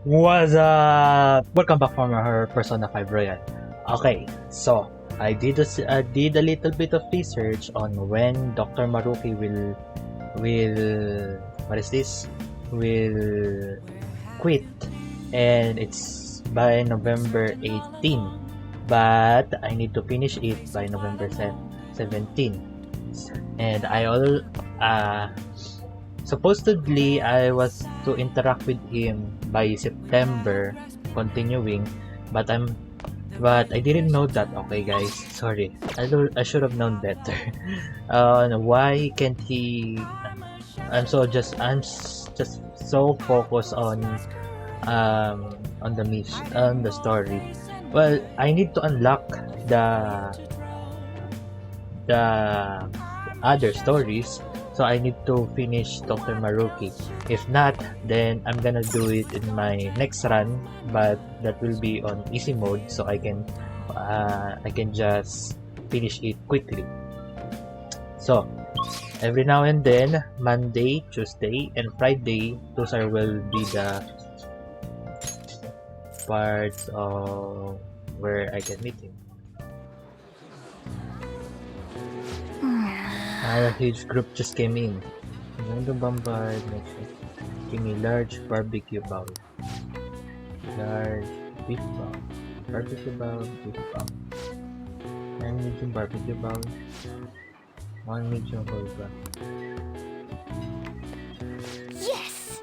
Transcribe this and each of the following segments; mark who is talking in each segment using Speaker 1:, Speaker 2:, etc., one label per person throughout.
Speaker 1: What's up? Welcome back from our Persona 5 Royal. Okay, so I did a little bit of research on when Dr. Maruki will what is this? Will quit, and it's by November 18. But I need to finish it by November 17. And supposedly, I was to interact with him by September, continuing, but I didn't know that. Okay, guys, sorry. I should have known better. Why can't he? I'm just so focused on the story. Well, I need to unlock the other stories. So I need to finish Dr. Maruki. If not, then I'm gonna do it in my next run, but that will be on easy mode, so I can just finish it quickly. So every now and then, Monday, Tuesday, and Friday, those will be the parts of where I can meet him. A huge group just came in. The bombard give me large barbecue bowl. Large beef bowl. Barbecue bowl, beef bowl. And medium barbecue bowl. One medium whole bowl.
Speaker 2: Yes!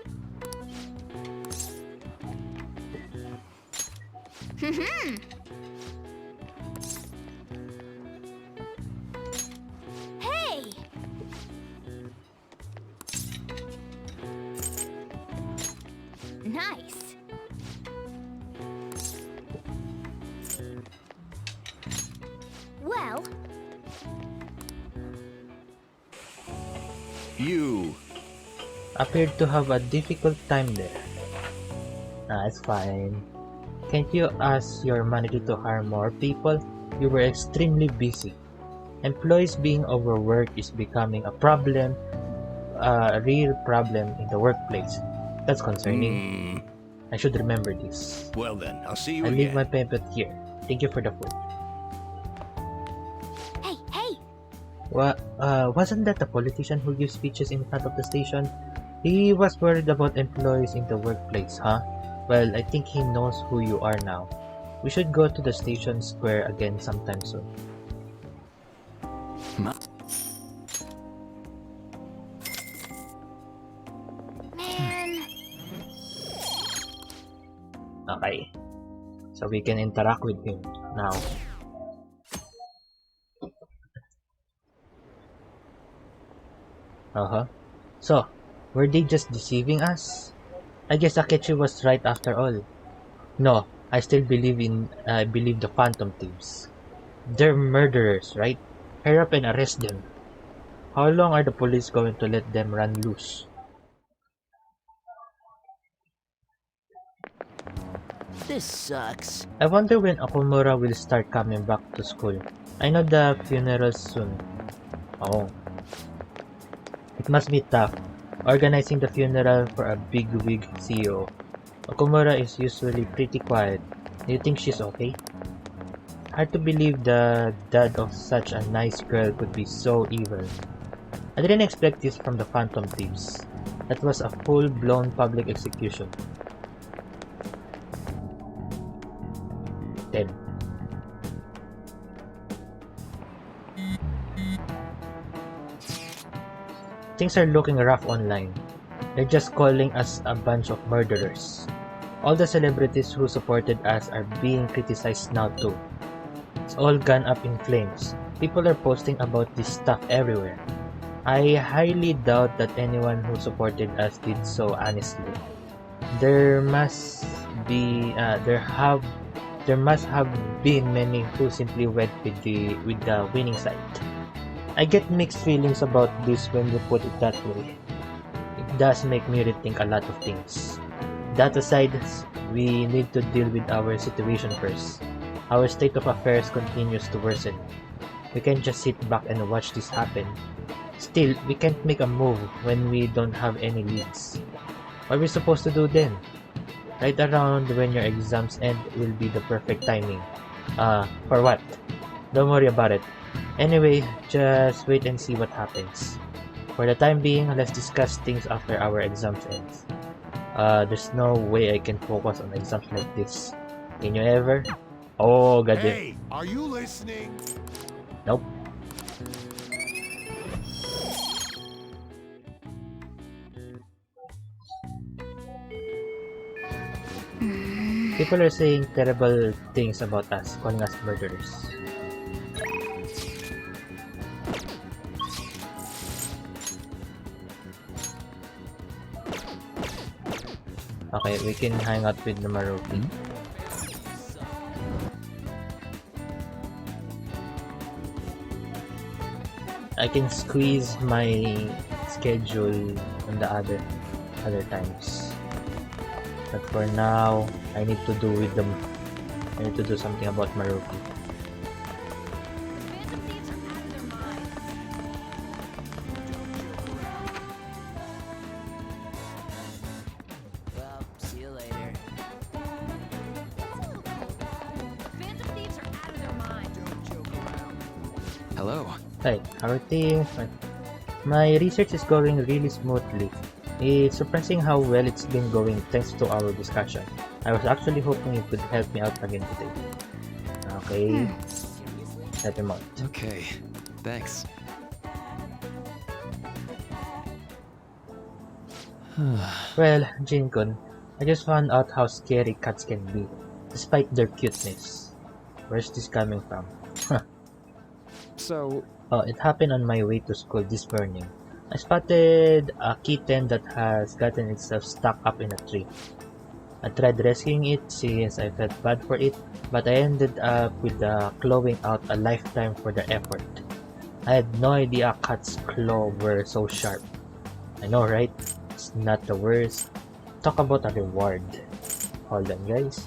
Speaker 2: Hey! Nice. Well,
Speaker 3: You
Speaker 1: Appeared to have a difficult time there. It's fine. Can't you ask your manager to hire more people? You were extremely busy. Employees being overworked is becoming a problem, a real problem in the workplace. That's concerning. I should remember this.
Speaker 3: Well then, I'll see you
Speaker 1: I leave
Speaker 3: again.
Speaker 1: my payment here. Thank you for the food.
Speaker 2: hey!
Speaker 1: Wasn't that the politician who gives speeches in front of the station? He was worried about employees in the workplace, huh? Well, I think he knows who you are now. We should go to the station square again sometime soon.
Speaker 2: Man.
Speaker 1: Okay. So we can interact with him now. So, were they just deceiving us? I guess Akechi was right after all. No, I still believe the Phantom Thieves. They're murderers, right? Hurry up and arrest them. How long are the police going to let them run loose?
Speaker 4: This sucks.
Speaker 1: I wonder when Okumura will start coming back to school. I know the funeral's soon. Oh. It must be tough, organizing the funeral for a big-wig CEO. Okumura is usually pretty quiet. Do you think she's okay? Hard to believe the dad of such a nice girl could be so evil. I didn't expect this from the Phantom Thieves. That was a full-blown public execution. 10. Things are looking rough online. They're just calling us a bunch of murderers. All the celebrities who supported us are being criticized now too. It's all gone up in flames. People are posting about this stuff everywhere. I highly doubt that anyone who supported us did so honestly. There must have been many who simply went with the winning side. I get mixed feelings about this when you put it that way. It does make me rethink a lot of things. That aside, we need to deal with our situation first. Our state of affairs continues to worsen. We can't just sit back and watch this happen. Still, we can't make a move when we don't have any leads. What are we supposed to do then? Right around when your exams end will be the perfect timing. For what? Don't worry about it. Anyway, just wait and see what happens. For the time being, let's discuss things after our exams ends. There's no way I can focus on exams like this. Can you ever? Oh, god.
Speaker 3: Hey, are you listening?
Speaker 1: Nope. People are saying terrible things about us, calling us murderers. Okay, we can hang out with the Maruki. I can squeeze my schedule on the other times. But for now, I need to do with them. I need to do something about Maruki.
Speaker 4: Well, see you later.
Speaker 2: Phantom thieves are out of their mind.
Speaker 3: Don't joke around.
Speaker 5: Hello.
Speaker 1: Hi, how are things? My research is going really smoothly. It's surprising how well it's been going thanks to our discussion. I was actually hoping you could help me out again today. Okay. Help him out.
Speaker 5: Okay. Thanks.
Speaker 1: Well, Jin-kun, I just found out how scary cats can be, despite their cuteness. Where's this coming from?
Speaker 5: So,
Speaker 1: Oh, it happened on my way to school this morning. I spotted a kitten that has gotten itself stuck up in a tree. I tried rescuing it since I felt bad for it, but I ended up with clawing out a lifetime for the effort. I had no idea a cat's claws were so sharp. I know, right? It's not the worst. Talk about a reward. Hold on, guys.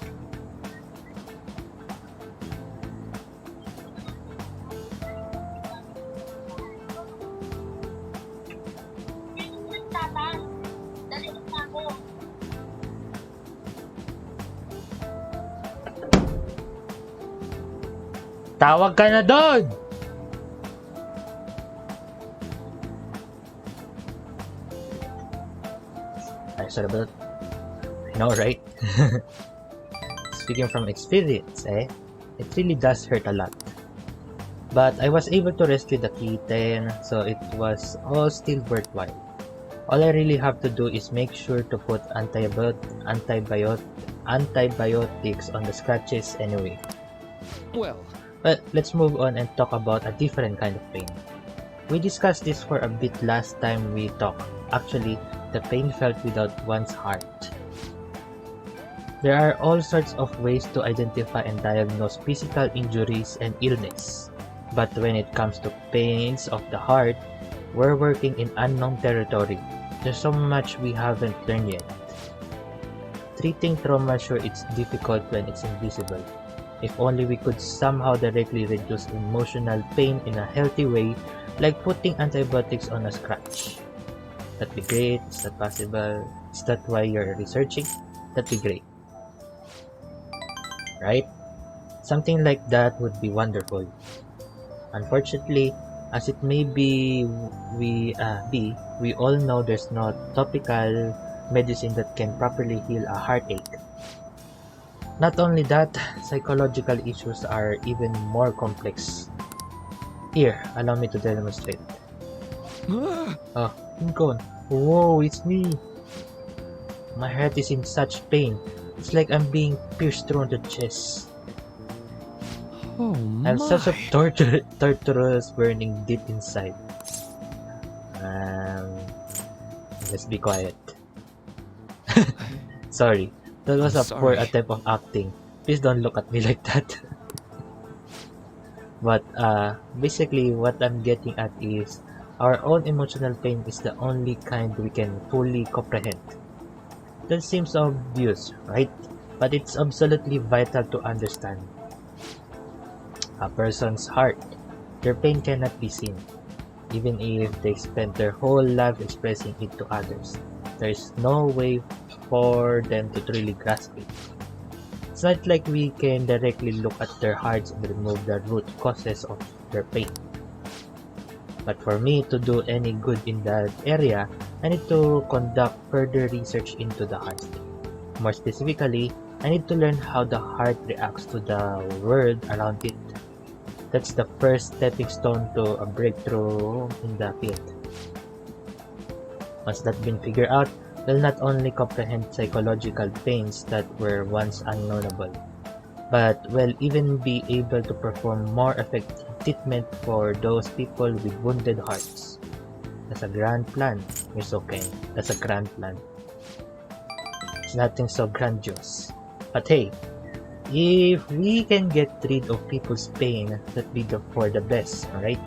Speaker 1: Tawag ka na doon! Ay, sorry about that. I know, right? Speaking from experience, it really does hurt a lot. But I was able to rescue the kitten, so it was all still worthwhile. All I really have to do is make sure to put antibiotics on the scratches anyway.
Speaker 5: well,
Speaker 1: But let's move on and talk about a different kind of pain. We discussed this for a bit last time we talked. Actually, the pain felt without one's heart. There are all sorts of ways to identify and diagnose physical injuries and illness. But when it comes to pains of the heart, we're working in unknown territory. There's so much we haven't learned yet. Treating trauma, sure, it's difficult when it's invisible. If only we could somehow directly reduce emotional pain in a healthy way, like putting antibiotics on a scratch. That'd be great. Is that possible? Is that why you're researching? That'd be great. Right? Something like that would be wonderful. Unfortunately, as it may be, we all know there's no topical medicine that can properly heal a heartache. Not only that, psychological issues are even more complex. Here, allow me to demonstrate. Oh, Lincoln. Whoa, it's me. My heart is in such pain. It's like I'm being pierced through the chest.
Speaker 5: oh
Speaker 1: I have
Speaker 5: my.
Speaker 1: such a torturous burning deep inside. Let's be quiet. Sorry, that was
Speaker 5: I'm
Speaker 1: a poor
Speaker 5: sorry.
Speaker 1: attempt of acting. Please don't look at me like that. But basically what I'm getting at is our own emotional pain is the only kind we can fully comprehend. That seems obvious, right? But it's absolutely vital to understand. A person's heart, their pain cannot be seen, even if they spend their whole life expressing it to others. There is no way for them to truly grasp it. It's not like we can directly look at their hearts and remove the root causes of their pain. But for me to do any good in that area, I need to conduct further research into the heart. More specifically, I need to learn how the heart reacts to the world around it. That's the first stepping stone to a breakthrough in the field. Once that's been figured out, we'll not only comprehend psychological pains that were once unknowable, but we'll even be able to perform more effective treatment for those people with wounded hearts. That's a grand plan, Miss O'Kane. That's a grand plan. It's nothing so grandiose. But hey, if we can get rid of people's pain, that'd be for the best, alright?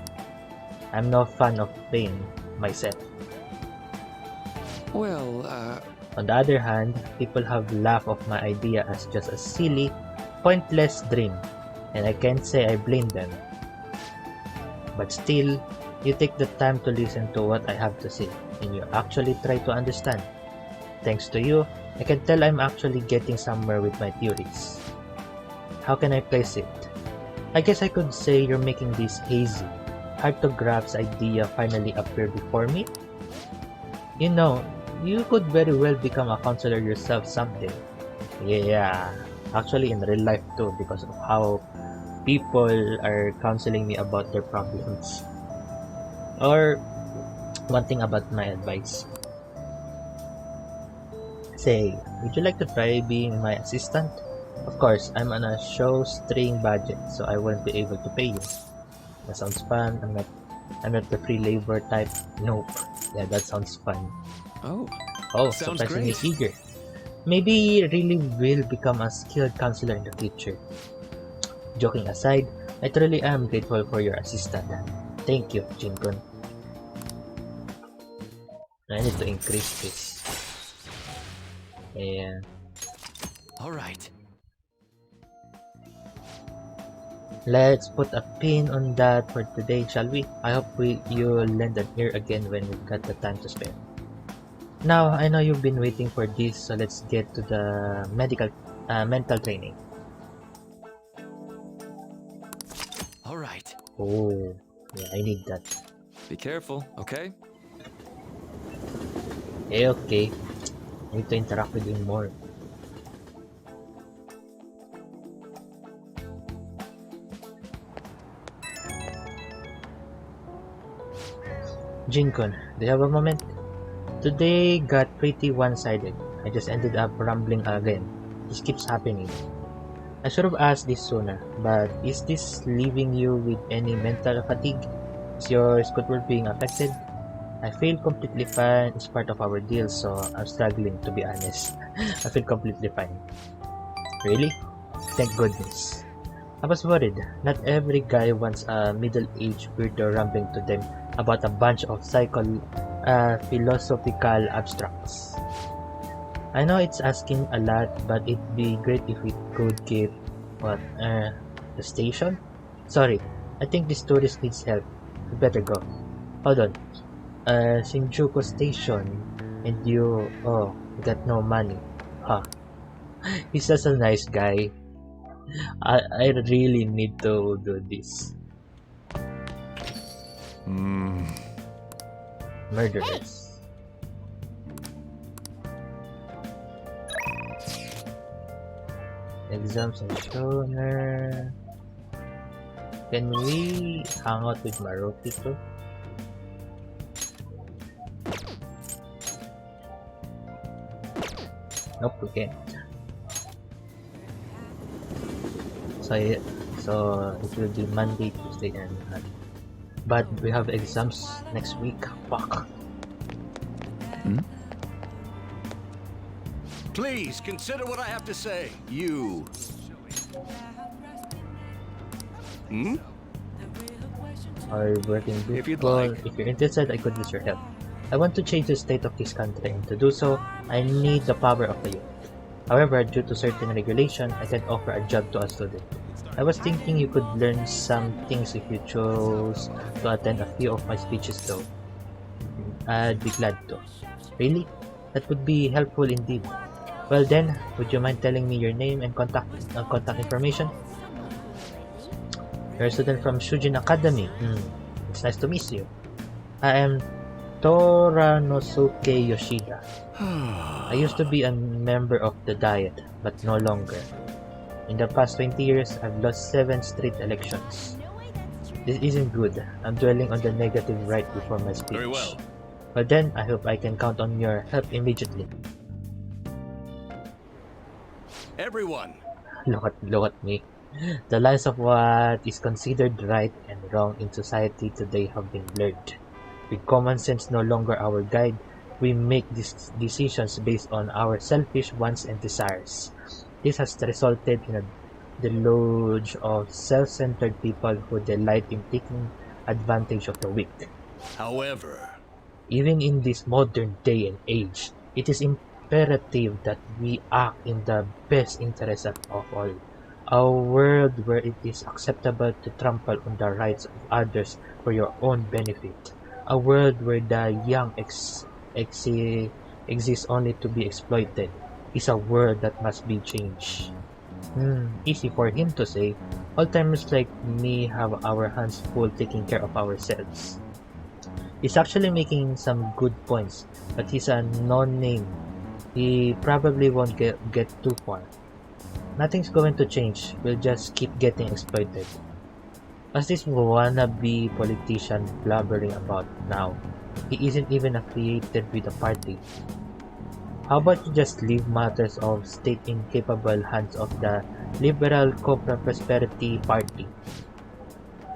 Speaker 1: I'm no fan of pain myself.
Speaker 5: Well,
Speaker 1: On the other hand, people have laughed off my idea as just a silly, pointless dream, and I can't say I blame them. But still, you take the time to listen to what I have to say, and you actually try to understand. Thanks to you, I can tell I'm actually getting somewhere with my theories. How can I place it? I guess I could say you're making this hazy, hard to grasp idea finally appear before me. You know, you could very well become a counselor yourself someday. Yeah, actually in real life too, because of how people are counseling me about their problems. Or one thing about my advice. Say, would you like to try being my assistant? Of course, I'm on a shoestring budget, so I won't be able to pay you. That sounds fun. I'm not the free labor type. Nope. Yeah, that sounds fun.
Speaker 5: oh,
Speaker 1: Oh,
Speaker 5: Sounds
Speaker 1: surprisingly
Speaker 5: great.
Speaker 1: eager. Maybe you really will become a skilled counselor in the future. Joking aside, I truly am grateful for your assistance. Thank you, Jinkun. I need to increase this. And
Speaker 5: all right.
Speaker 1: let's put a pin on that for today, shall we? I hope you'll lend an ear again when we've got the time to spare. Now, I know you've been waiting for this, so let's get to the mental training.
Speaker 5: All right.
Speaker 1: Oh, yeah, I need that.
Speaker 5: Be careful, okay?
Speaker 1: Okay. I need to interact with him more. Jinkun, do you have a moment? Today got pretty one-sided. I just ended up rambling again. This keeps happening. I should have asked this sooner, but is this leaving you with any mental fatigue? Is your schoolwork being affected? I feel completely fine. It's part of our deal, so I'm struggling, to be honest. I feel completely fine. Really? Thank goodness. I was worried. Not every guy wants a middle-aged weirdo rambling to them about a bunch of philosophical abstracts. I know it's asking a lot, but it'd be great if we could give the station? Sorry, I think this tourist needs help. We better go. Hold on. Shinjuku Station, and you got no money. Huh. He's just a nice guy. I really need to do this. Murderers. Exams and Shoner. Can we hang out with Maruki too? Nope, we can't. So it will be Monday, Tuesday, and but we have exams next week. Fuck.
Speaker 3: Please consider what I have to say. You.
Speaker 1: Or working
Speaker 3: If you'd
Speaker 1: baseball.
Speaker 3: like.
Speaker 1: If you're interested, I could use your help. I want to change the state of this country, and to do so, I need the power of the youth. However, due to certain regulation, I can't offer a job to a student. I was thinking you could learn some things if you chose to attend a few of my speeches though. I'd be glad to. Really? That would be helpful indeed. Well then, would you mind telling me your name and contact information? You're a student from Shujin Academy. It's nice to meet you. I am Toranosuke Yoshida. I used to be a member of the Diet, but no longer. In the past 20 years, I've lost 7 straight elections. This isn't good. I'm dwelling on the negative right before my speech.
Speaker 3: Very well.
Speaker 1: But then, I hope I can count on your help immediately.
Speaker 3: Everyone,
Speaker 1: Look at me. The lines of what is considered right and wrong in society today have been blurred. With common sense no longer our guide, we make these decisions based on our selfish wants and desires. This has resulted in a deluge of self-centered people who delight in taking advantage of the weak.
Speaker 3: however,
Speaker 1: Even in this modern day and age, it is imperative that we act in the best interest of all. A world where it is acceptable to trample on the rights of others for your own benefit. A world where the young exists only to be exploited is a world that must be changed. Easy for him to say. Old-timers like me have our hands full taking care of ourselves. He's actually making some good points, but he's a non-name. He probably won't get too far. Nothing's going to change. We'll just keep getting exploited. What's this wannabe politician blabbering about now? He isn't even affiliated with the party. How about you just leave matters of state in capable hands of the Liberal Cobra Prosperity Party?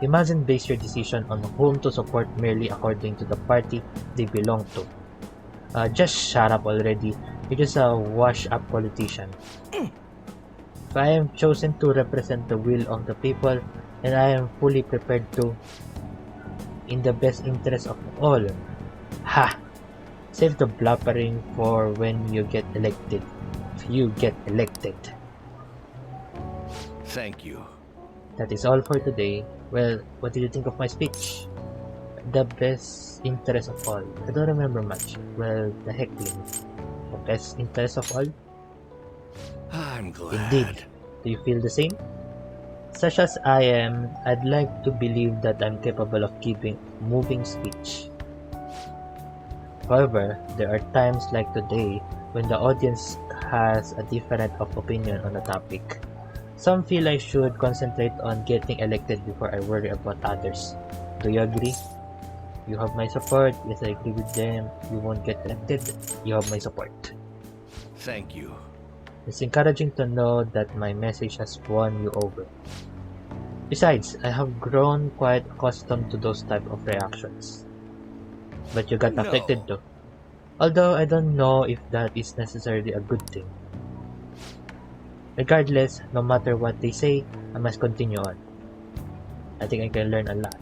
Speaker 1: You mustn't base your decision on whom to support merely according to the party they belong to. Just shut up already. You're just a washed-up politician. If I am chosen to represent the will of the people, and I am fully prepared to, in the best interest of all. Ha! Save the blabbering for when you get elected. If you get elected.
Speaker 3: thank you.
Speaker 1: That is all for today. Well, what did you think of my speech? The best interest of all. I don't remember much. Well, the heckling. The best interest of all?
Speaker 3: I'm glad.
Speaker 1: Indeed. Do you feel the same? Such as I am, I'd like to believe that I'm capable of giving moving speech. However, there are times like today when the audience has a different opinion on a topic. Some feel I should concentrate on getting elected before I worry about others. Do you agree? You have my support. Yes, I agree with them. You won't get elected. You have my support.
Speaker 3: Thank you.
Speaker 1: It's encouraging to know that my message has won you over. Besides, I have grown quite accustomed to those type of reactions. But you got
Speaker 3: No.
Speaker 1: affected too. Although I don't know if that is necessarily a good thing. Regardless, no matter what they say, I must continue on. I think I can learn a lot.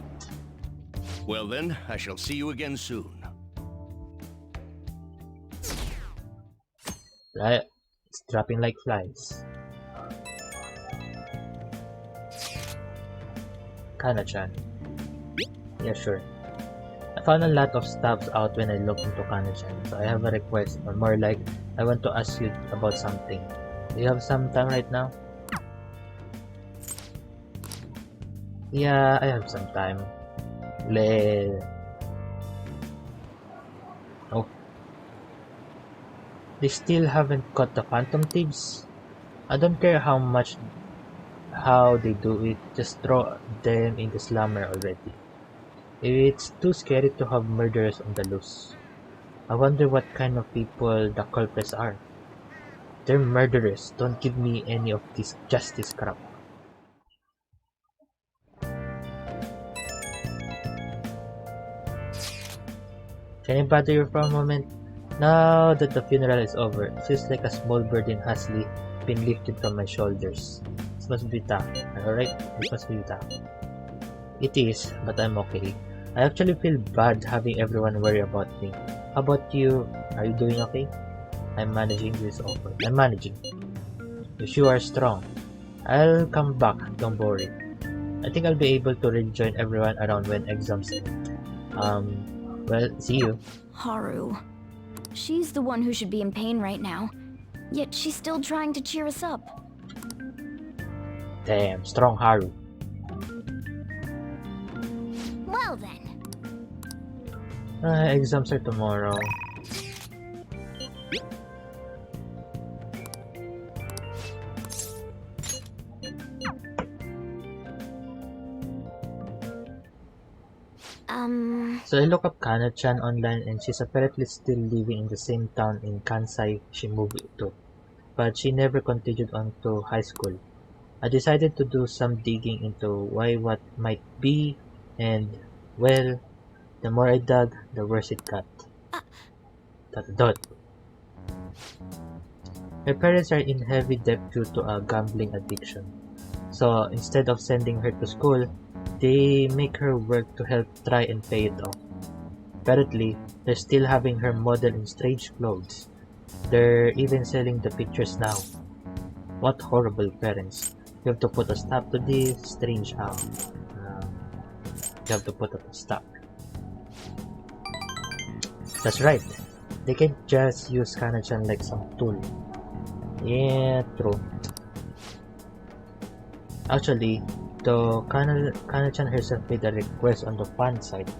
Speaker 3: Well then, I shall see you again soon.
Speaker 1: It's dropping like flies. Kana-chan. Yeah, sure. I found a lot of stuff out when I looked into Kana-chan, so I have a request, or more like, I want to ask you about something. Do you have some time right now? Yeah, I have some time. Oh. They still haven't caught the Phantom Thieves? I don't care how they do it, just throw them in the slammer already. It's too scary to have murderers on the loose. I wonder what kind of people the culprits are. They're murderers, don't give me any of this justice crap. Can I bother you for a moment? Now that the funeral is over, it feels like a small burden has been lifted from my shoulders. This must be tough, alright? This must be tough. It is, but I'm okay. I actually feel bad having everyone worry about me. How about you? Are you doing okay? I'm managing this offer. I'm managing. If you are strong, I'll come back, don't worry. I think I'll be able to rejoin everyone around when exams end. Well, see you.
Speaker 2: Haru. She's the one who should be in pain right now. Yet she's still trying to cheer us up.
Speaker 1: Damn, strong Haru.
Speaker 2: Well then.
Speaker 1: Exams are tomorrow. So I look up Kana-chan online and she's apparently still living in the same town in Kansai she moved to. But she never continued on to high school. I decided to do some digging into why what might be, and well, the more I dug, the worse it got. Dot. My parents are in heavy debt due to a gambling addiction. So instead of sending her to school, they make her work to help try and pay it off. Apparently, they're still having her model in strange clothes. They're even selling the pictures now. What horrible parents. You have to put a stop to this strange house. You have to put a stop. That's right. They can't just use Kana-chan like some tool. Yeah, true. Actually, the Kana-chan herself made a request on the fan site.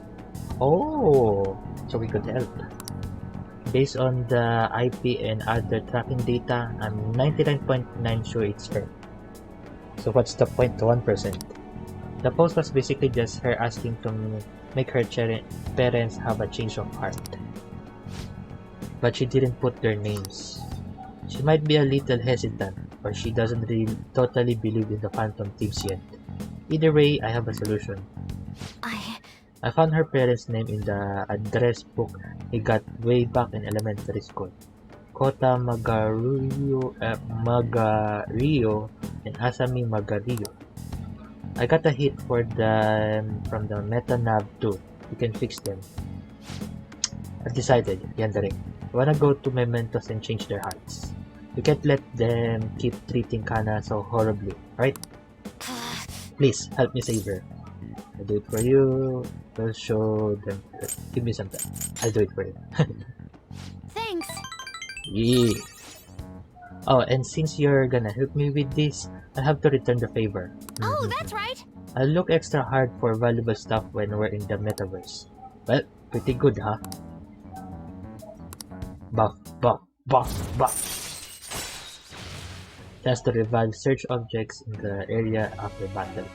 Speaker 1: Oh, so we could help. Based on the IP and other tracking data, I'm 99.9 sure it's her. So what's the 0.1%? The post was basically just her asking to make her parents have a change of heart. But she didn't put their names. She might be a little hesitant, or she doesn't really totally believe in the Phantom Thieves yet. Either way, I have a solution. I found her parents' name in the address book I got way back in elementary school. Kota Magario and Asami Magario. I got a hit for them from the MetaNav too. You can fix them. I've decided, Yandere. I wanna go to Mementos and change their hearts. We can't let them keep treating Kana so horribly, right? Please, help me save her. I'll do it for you. We'll show them. Give me some time. I'll do it for you.
Speaker 2: Thanks.
Speaker 1: Yeah. Oh, and since you're gonna help me with this, I'll have to return the favor.
Speaker 2: Oh, that's right.
Speaker 1: I'll look extra hard for valuable stuff when we're in the metaverse. Well, pretty good, huh? Buff. That's to revive search objects in the area after battle.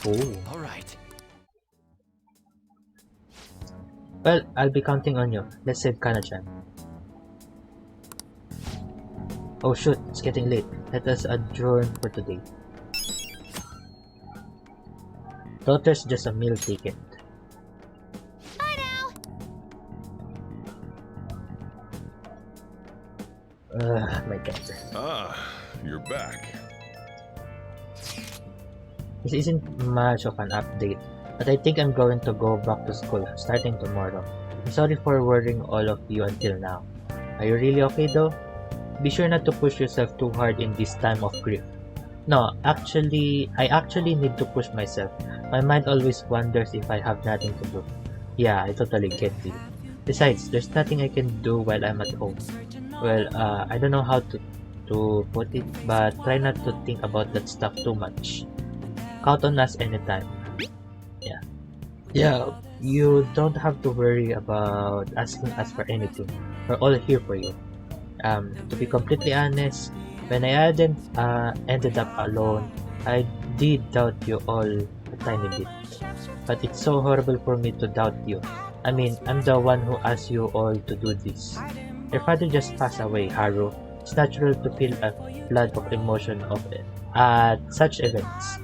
Speaker 1: Oh.
Speaker 5: Alright.
Speaker 1: Well, I'll be counting on you. Let's save Kana-chan. Oh shoot, it's getting late. Let us adjourn for today. Daughter's just a meal ticket.
Speaker 2: Bye now.
Speaker 1: My god.
Speaker 6: Ah, you're back.
Speaker 1: This isn't much of an update, but I think I'm going to go back to school starting tomorrow. I'm sorry for worrying all of you until now. Are you really okay though? Be sure not to push yourself too hard in this time of grief. No, I actually need to push myself. My mind always wonders if I have nothing to do. Yeah, I totally get you. Besides, there's nothing I can do while I'm at home. Well, I don't know how to put it, but try not to think about that stuff too much. Count on us anytime. Yeah, you don't have to worry about asking us for anything. We're all here for you. To be completely honest, when I ended up alone, I did doubt you all a tiny bit. But it's so horrible for me to doubt you. I mean, I'm the one who asked you all to do this. Your father just passed away, Haru. It's natural to feel a flood of emotion at such events.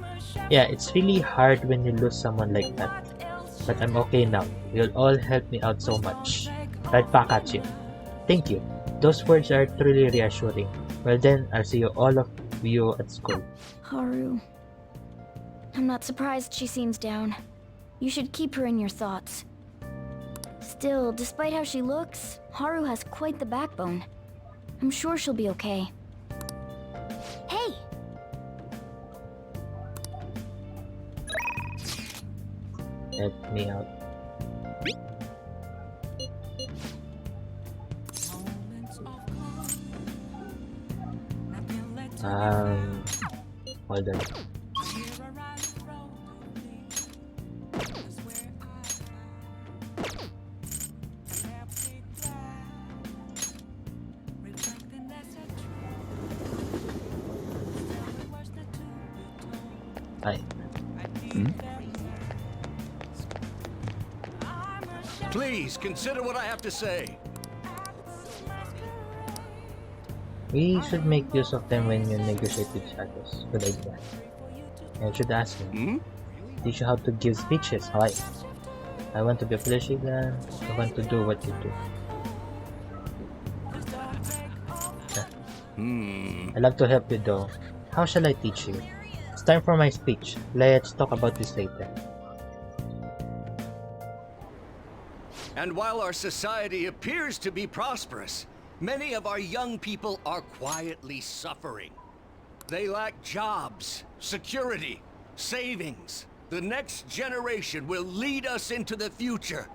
Speaker 1: Yeah, it's really hard when you lose someone like that. But I'm okay now. You'll all help me out so much. Right back at you. Thank you. Those words are truly reassuring. Well then, I'll see you all of you at school.
Speaker 2: Haru. I'm not surprised she seems down. You should keep her in your thoughts. Still, despite how she looks, Haru has quite the backbone. I'm sure she'll be okay. Hey!
Speaker 1: Help me out. Hold on. Ay.
Speaker 3: Please consider what I have to say.
Speaker 1: We should make use of them when you negotiate with shadows. Good idea. I should ask him. Teach you how to give speeches. Why? I want to be a politician. I want to do what you do. I love to help you though. How shall I teach you? It's time for my speech. Let's talk about this later.
Speaker 3: And while our society appears to be prosperous, many of our young people are quietly suffering. They lack jobs, security, savings. The next generation will lead us into the future,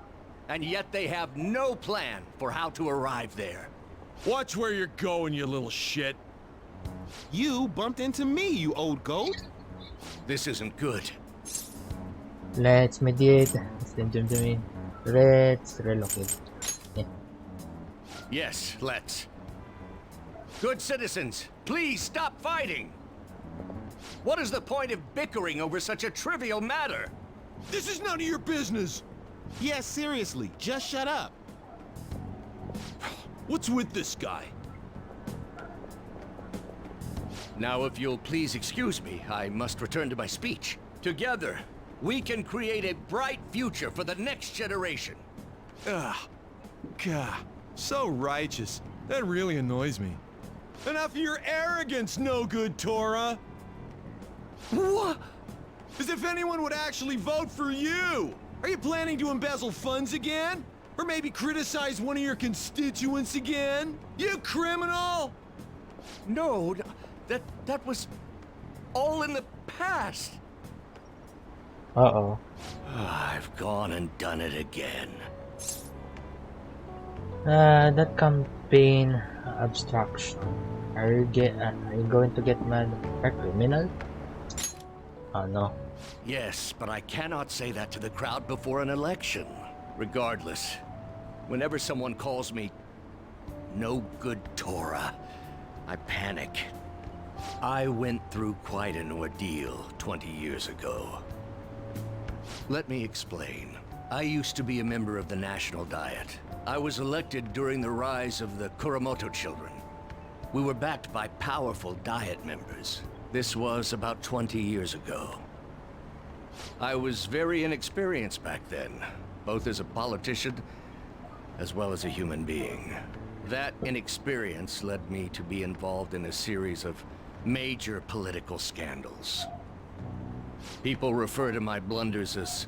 Speaker 3: and yet they have no plan for how to arrive there.
Speaker 7: Watch where you're going, you little shit. You bumped into me, you old goat.
Speaker 3: This isn't good.
Speaker 1: Let's mediate. Let's relocate. Yeah.
Speaker 3: Yes, let's. Good citizens, please stop fighting. What is the point of bickering over such a trivial matter?
Speaker 7: This is none of your business. Yeah, seriously, just shut up. What's with this guy?
Speaker 3: Now, if you'll please excuse me, I must return to my speech. Together, we can create a bright future for the next generation.
Speaker 7: Ugh. God, so righteous. That really annoys me. Enough of your arrogance, no good Torah.
Speaker 3: What?
Speaker 7: As if anyone would actually vote for you! Are you planning to embezzle funds again? Or maybe criticize one of your constituents again? You criminal!
Speaker 3: No, that was all in the past.
Speaker 1: Uh-oh.
Speaker 3: I've gone and done it again.
Speaker 1: That campaign obstruction. Are you going to get mad or criminal? Oh no.
Speaker 3: Yes, but I cannot say that to the crowd before an election. Regardless, whenever someone calls me no good Torah, I panic. I went through quite an ordeal 20 years ago. Let me explain. I used to be a member of the National Diet. I was elected during the rise of the Kuramoto children. We were backed by powerful Diet members. This was about 20 years ago. I was very inexperienced back then, both as a politician as well as a human being. That inexperience led me to be involved in a series of major political scandals. People refer to my blunders as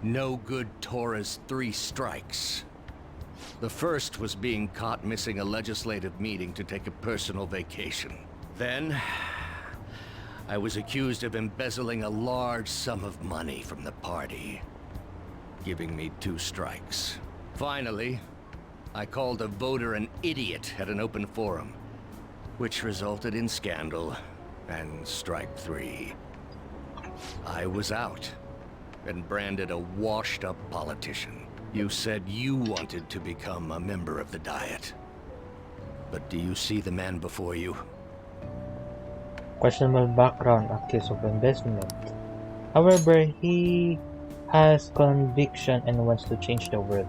Speaker 3: no good Torah's 3 strikes. The first was being caught missing a legislative meeting to take a personal vacation. Then, I was accused of embezzling a large sum of money from the party, giving me 2 strikes. Finally, I called a voter an idiot at an open forum, which resulted in scandal and strike 3. I was out and branded a washed-up politician. You said you wanted to become a member of the Diet. But do you see the man before you?
Speaker 1: Questionable background, a case of investment. However, he has conviction and wants to change the world.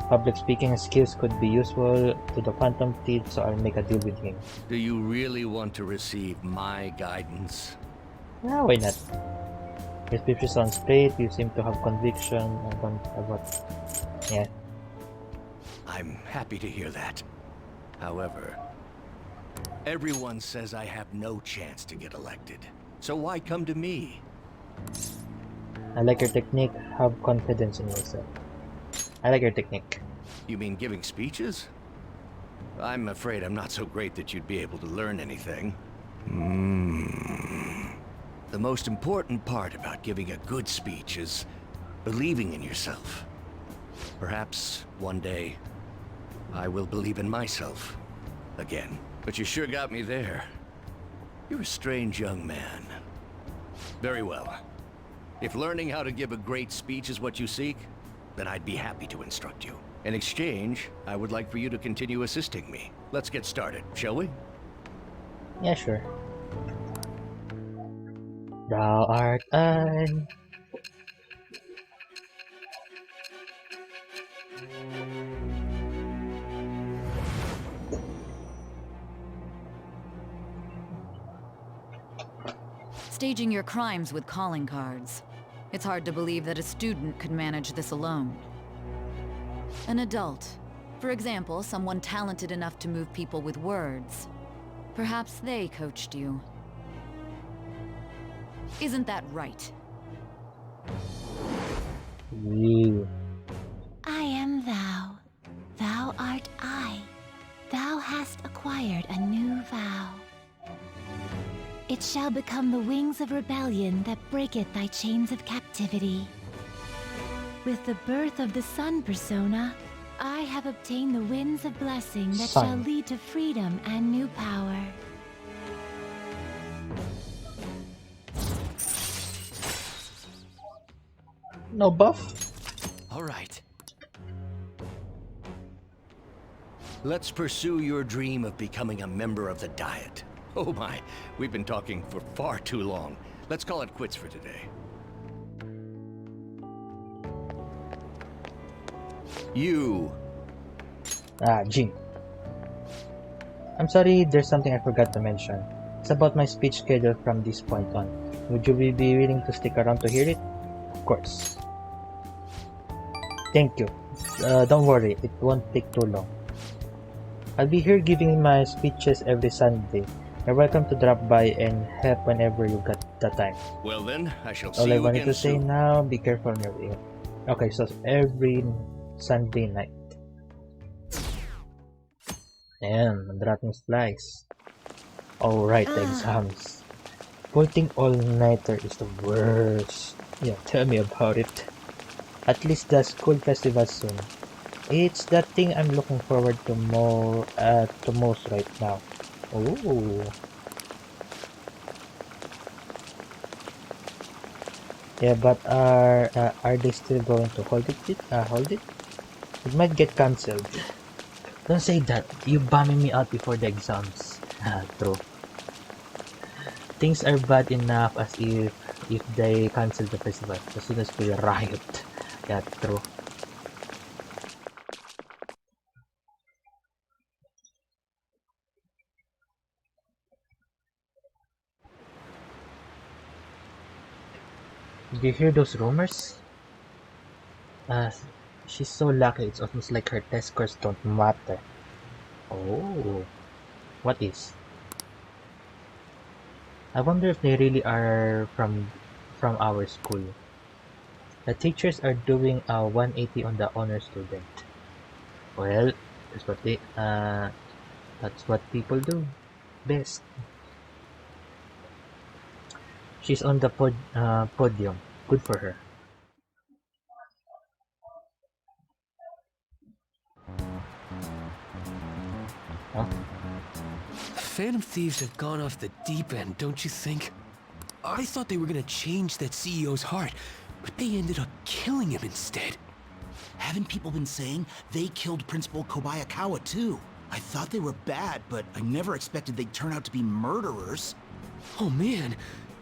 Speaker 1: Public speaking skills could be useful to the Phantom Thief, so I'll make a deal with him.
Speaker 3: Do you really want to receive my guidance?
Speaker 1: Yeah, why not? Your speech sounds great, you seem to have conviction about... Yeah.
Speaker 3: I'm happy to hear that. However, everyone says I have no chance to get elected. So why come to me?
Speaker 1: I like your technique, have confidence in yourself. I like your technique.
Speaker 3: You mean giving speeches? I'm afraid I'm not so great that you'd be able to learn anything. The most important part about giving a good speech is believing in yourself. Perhaps one day I will believe in myself again. But you sure got me there. You're a strange young man. Very well. If learning how to give a great speech is what you seek, then I'd be happy to instruct you. In exchange, I would like for you to continue assisting me. Let's get started, shall we?
Speaker 1: Yeah, sure. Thou art I.
Speaker 8: Staging your crimes with calling cards. It's hard to believe that a student could manage this alone. An adult, for example, someone talented enough to move people with words. Perhaps they coached you. Isn't that right?
Speaker 1: You.
Speaker 9: I am thou. Thou art I. Thou hast acquired a new vow. It shall become the wings of rebellion that breaketh thy chains of captivity. With the birth of the sun persona, I have obtained the winds of blessing that
Speaker 1: Sun.
Speaker 9: shall lead to freedom and new power.
Speaker 1: No buff?
Speaker 5: All right.
Speaker 3: Let's pursue your dream of becoming a member of the Diet. Oh my, we've been talking for far too long. Let's call it quits for today. You.
Speaker 1: Jin. I'm sorry, there's something I forgot to mention. It's about my speech schedule from this point on. Would you be willing to stick around to hear it? Of course. Thank you. Don't worry, it won't take too long. I'll be here giving my speeches every Sunday. You're welcome to drop by and help whenever you got the time.
Speaker 3: Well then, I shall see
Speaker 1: All I
Speaker 3: you
Speaker 1: wanted
Speaker 3: again
Speaker 1: to say
Speaker 3: soon.
Speaker 1: now, be careful on your way. Okay, so every Sunday night. Ayan, madrating slice. Alright, exams. Putting all-nighter is the worst. Yeah, tell me about it. At least the school festival soon. It's the thing I'm looking forward to most right now. Oh. Yeah, but are they still going to hold it? Hold it? It might get cancelled. Don't say that. You bumming me out before the exams. True. Things are bad enough as if they cancel the festival. As soon as we riot. Yeah, true. Did you hear those rumors? She's so lucky, it's almost like her test scores don't matter. Oh, what is? I wonder if they really are from our school. The teachers are doing a 180 on the honor student. Well, that's what people do best. She's on the podium. Good for her. Huh?
Speaker 10: Phantom Thieves have gone off the deep end, don't you think? I thought they were gonna change that CEO's heart, but they ended up killing him instead.
Speaker 11: Haven't people been saying they killed Principal Kobayakawa too? I thought they were bad, but I never expected they'd turn out to be murderers.
Speaker 10: Oh man,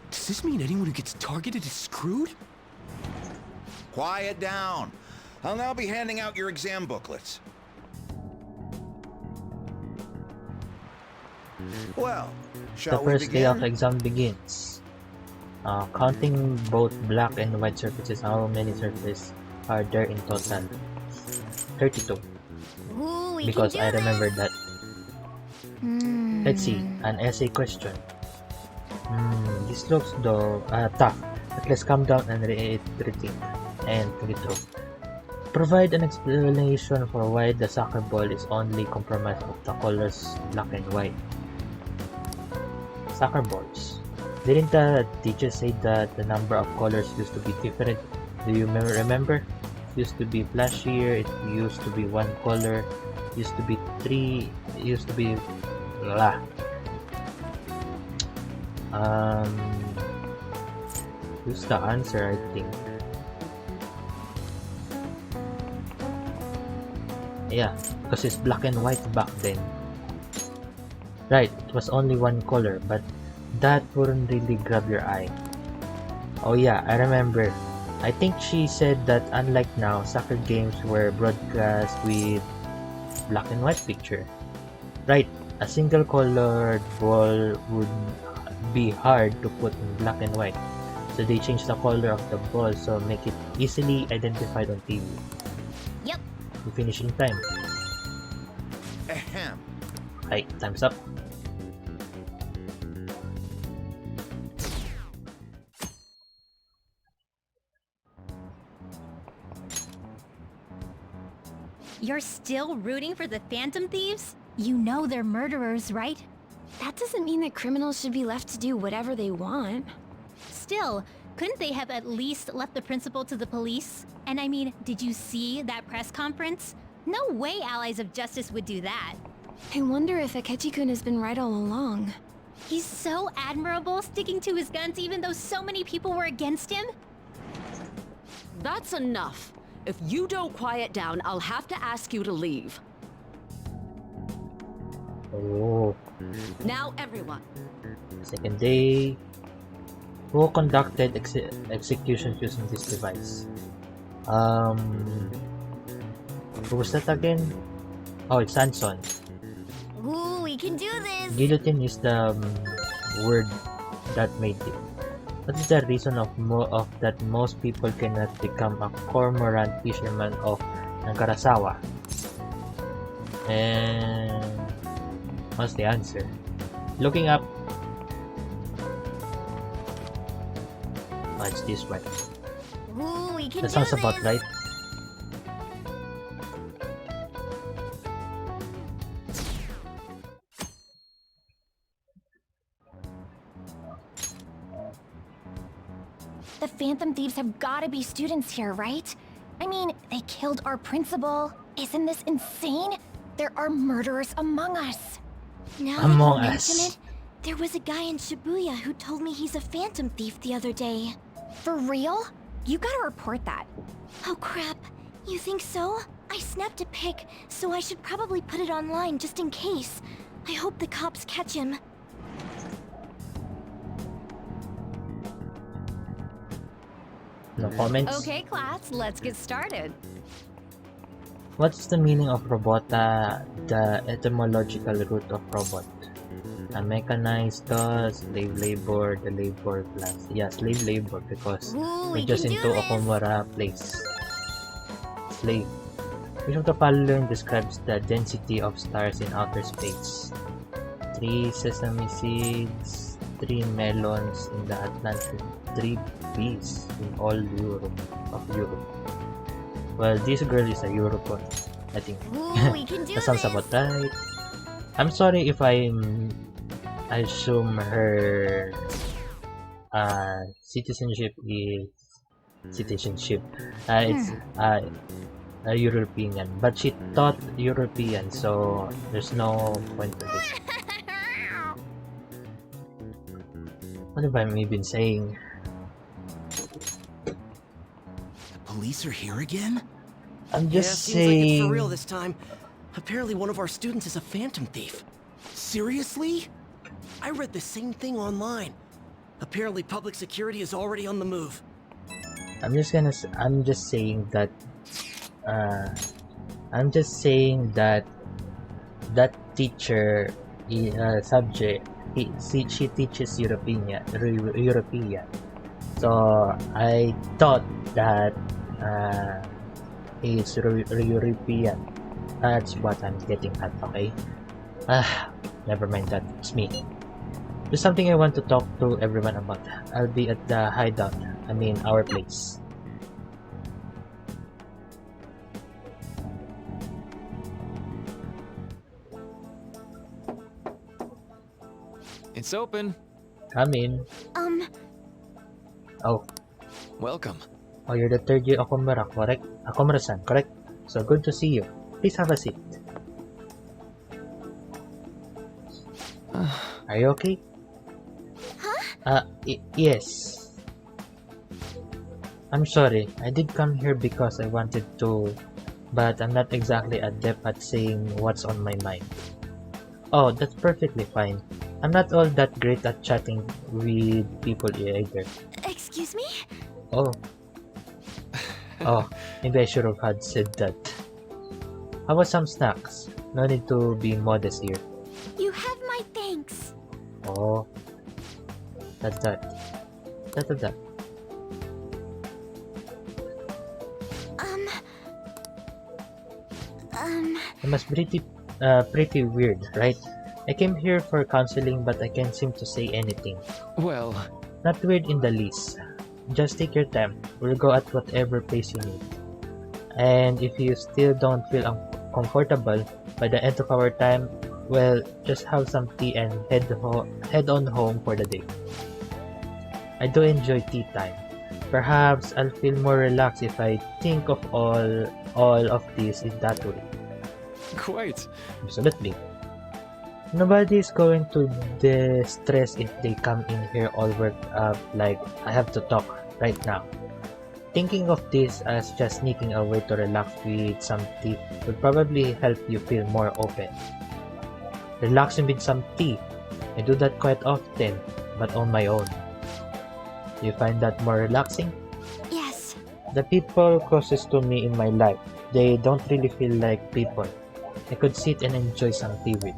Speaker 10: does this mean anyone who gets targeted is screwed?
Speaker 12: Quiet down. I'll now be handing out your exam booklets. Well,
Speaker 1: The
Speaker 12: shall we
Speaker 1: first day of
Speaker 12: begin?
Speaker 1: exam begins. Counting both black and white surfaces, how many surfaces are there in total? 32.
Speaker 2: Ooh, we
Speaker 1: Because
Speaker 2: can
Speaker 1: I
Speaker 2: do
Speaker 1: remember
Speaker 2: this.
Speaker 1: that. Let's see, an essay question. This looks tough, but let's calm down and rethink and think it through. Provide an explanation for why the soccer ball is only comprised of the colors black and white. Soccer balls. Didn't the teacher say that the number of colors used to be different? Do you remember? It used to be flashier, it used to be one color, it used to be three, it used to be blah. Who's the answer, I think. Yeah, because it's black and white back then. Right, it was only one color, but that wouldn't really grab your eye. Oh yeah, I remember. I think she said that unlike now, soccer games were broadcast with black and white picture. Right, a single colored ball would be hard to put in black and white. So they changed the color of the ball so make it easily identified on TV.
Speaker 2: Yep.
Speaker 1: We finish in time.
Speaker 12: Ahem.
Speaker 1: Right, time's up.
Speaker 13: You're still rooting for the Phantom Thieves?
Speaker 9: You know they're murderers, right?
Speaker 2: That doesn't mean that criminals should be left to do whatever they want.
Speaker 13: Still, couldn't they have at least left the principal to the police? And I mean, did you see that press conference? No way Allies of Justice would do that.
Speaker 2: I wonder if Akechi-kun has been right all along.
Speaker 13: He's so admirable, sticking to his guns even though so many people were against him.
Speaker 14: That's enough. If you don't quiet down, I'll have to ask you to leave.
Speaker 1: Oh.
Speaker 14: Now, everyone.
Speaker 1: Second day. Who conducted execution using this device? Who was that again? Oh, it's Sanson.
Speaker 2: Ooh, we can do this!
Speaker 1: Guillotine is the word that made it. What is the reason of that most people cannot become a cormorant fisherman of Nankarasawa? And what's the answer? Looking up. Oh, it's this one.
Speaker 2: Ooh, we can
Speaker 1: That sounds about right.
Speaker 9: The Phantom Thieves have gotta be students here, right? I mean, they killed our principal. Isn't this insane? There are murderers among us.
Speaker 2: Now
Speaker 1: Among
Speaker 2: that you
Speaker 1: Us.
Speaker 2: mention it, there was a guy in Shibuya who told me he's a Phantom Thief the other day.
Speaker 9: For real? You gotta report that.
Speaker 2: Oh crap, you think so? I snapped a pic, so I should probably put it online just in case. I hope the cops catch him.
Speaker 1: No comments?
Speaker 13: Okay, class, let's get started.
Speaker 1: What's the meaning of robota, the etymological root of robot? A mechanized slave labor, the labor class. Yeah, slave labor because
Speaker 2: Ooh,
Speaker 1: we're
Speaker 2: we
Speaker 1: just
Speaker 2: can
Speaker 1: into
Speaker 2: do this.
Speaker 1: Okumura place. Slave. Which of the following describes the density of stars in outer space? 3 sesame seeds, 3 melons in the Atlantic, 3 bees in all Europe. Well, this girl is a European, I think.
Speaker 2: Ooh, we can do
Speaker 1: That sounds
Speaker 2: this.
Speaker 1: about right. I'm sorry if I assume her citizenship is it's a European, but she taught European, so there's no point to this. What have I been saying?
Speaker 11: The police are here again?
Speaker 1: I'm just
Speaker 4: seems like it's
Speaker 1: saying.
Speaker 4: for real this time. Apparently one of our students is a Phantom Thief.
Speaker 11: Seriously?
Speaker 4: I read the same thing online. Apparently public security is already on the move.
Speaker 1: I'm just saying that that teacher subject she teaches European, so I thought that it's European. That's what I'm getting at. Okay, never mind that. It's me. There's something I want to talk to everyone about. I'll be at the hideout. I mean, our place.
Speaker 5: It's open.
Speaker 1: Come in. Oh.
Speaker 5: Welcome.
Speaker 1: Oh, you're the third year Okumura, correct? Okumura-san, correct? So good to see you. Please have a seat. Are you okay?
Speaker 2: Huh?
Speaker 1: Yes. I'm sorry, I did come here because I wanted to, but I'm not exactly adept at saying what's on my mind. Oh, that's perfectly fine. I'm not all that great at chatting with people either.
Speaker 2: Excuse me?
Speaker 1: Oh. Oh, maybe I should have had said that. How about some snacks? No need to be modest here.
Speaker 2: You have my thanks.
Speaker 1: Oh. That's that. That's that. It must be pretty weird, right? I came here for counseling, but I can't seem to say anything.
Speaker 5: Well...
Speaker 1: Not weird in the least. Just take your time. We'll go at whatever pace you need. And if you still don't feel uncomfortable by the end of our time, well, just have some tea and head on home for the day. I do enjoy tea time. Perhaps I'll feel more relaxed if I think of all of this in that way.
Speaker 5: Quite.
Speaker 1: Absolutely. Nobody is going to distress if they come in here all worked up like I have to talk right now. Thinking of this as just sneaking away to relax with some tea would probably help you feel more open. Relaxing with some tea. I do that quite often, but on my own. Do you find that more relaxing?
Speaker 2: Yes.
Speaker 1: The people closest to me in my life, they don't really feel like people I could sit and enjoy some tea with.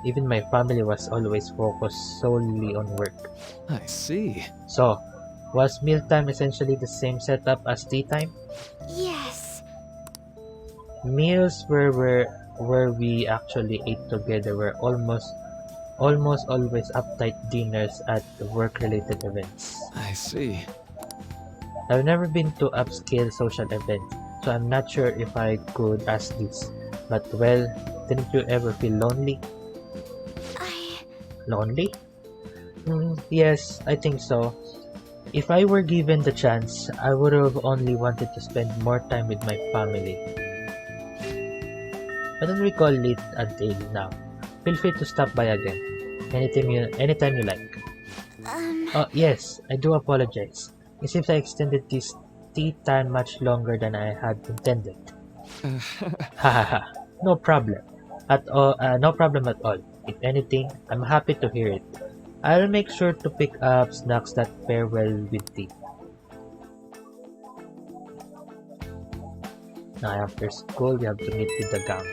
Speaker 1: Even my family was always focused solely on work.
Speaker 5: I see.
Speaker 1: So, was mealtime essentially the same setup as tea time?
Speaker 2: Yes.
Speaker 1: Meals where we actually ate together were almost always uptight dinners at work-related events.
Speaker 5: I see.
Speaker 1: I've never been to upscale social events, so I'm not sure if I could ask this. But well, didn't you ever feel lonely? Lonely? Yes, I think so. If I were given the chance, I would have only wanted to spend more time with my family. Why don't we call it a day now? Feel free to stop by again. Anytime you like. Oh, yes, I do apologize. It seems I extended this tea time much longer than I had intended. Hahaha, no problem. No problem at all. If anything, I'm happy to hear it. I'll make sure to pick up snacks that pair well with tea. Now after school, we have to meet with the gang.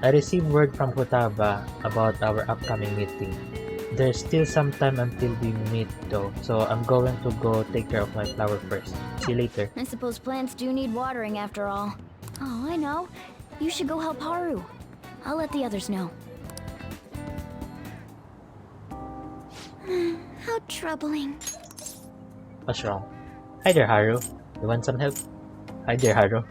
Speaker 1: I received word from Futaba about our upcoming meeting. There's still some time until we meet though, so I'm going to go take care of my flower first. See you later.
Speaker 2: I suppose plants do need watering after all. Oh, I know. You should go help Haru. I'll let the others know. How troubling.
Speaker 1: What's wrong? Hi there, Haru. You want some help? Hi there, Haru.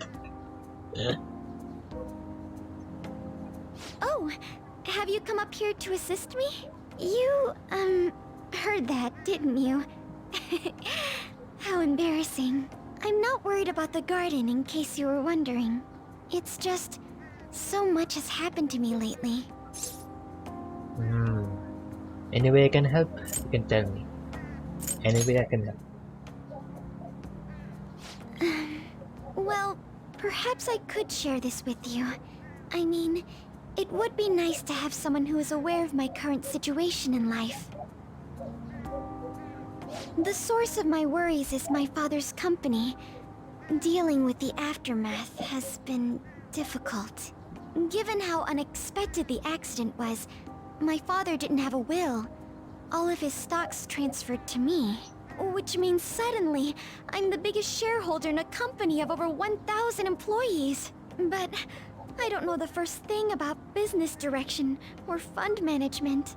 Speaker 2: Oh, have you come up here to assist me? You, heard that, didn't you? How embarrassing. I'm not worried about the garden, in case you were wondering. It's just, so much has happened to me lately.
Speaker 1: Any way I can help, you can tell me. Any way I can help.
Speaker 2: Well, perhaps I could share this with you. I mean, it would be nice to have someone who is aware of my current situation in life. The source of my worries is my father's company. Dealing with the aftermath has been difficult. Given how unexpected the accident was, my father didn't have a will. All of his stocks transferred to me. Which means suddenly, I'm the biggest shareholder in a company of over 1,000 employees. But I don't know the first thing about business direction or fund management.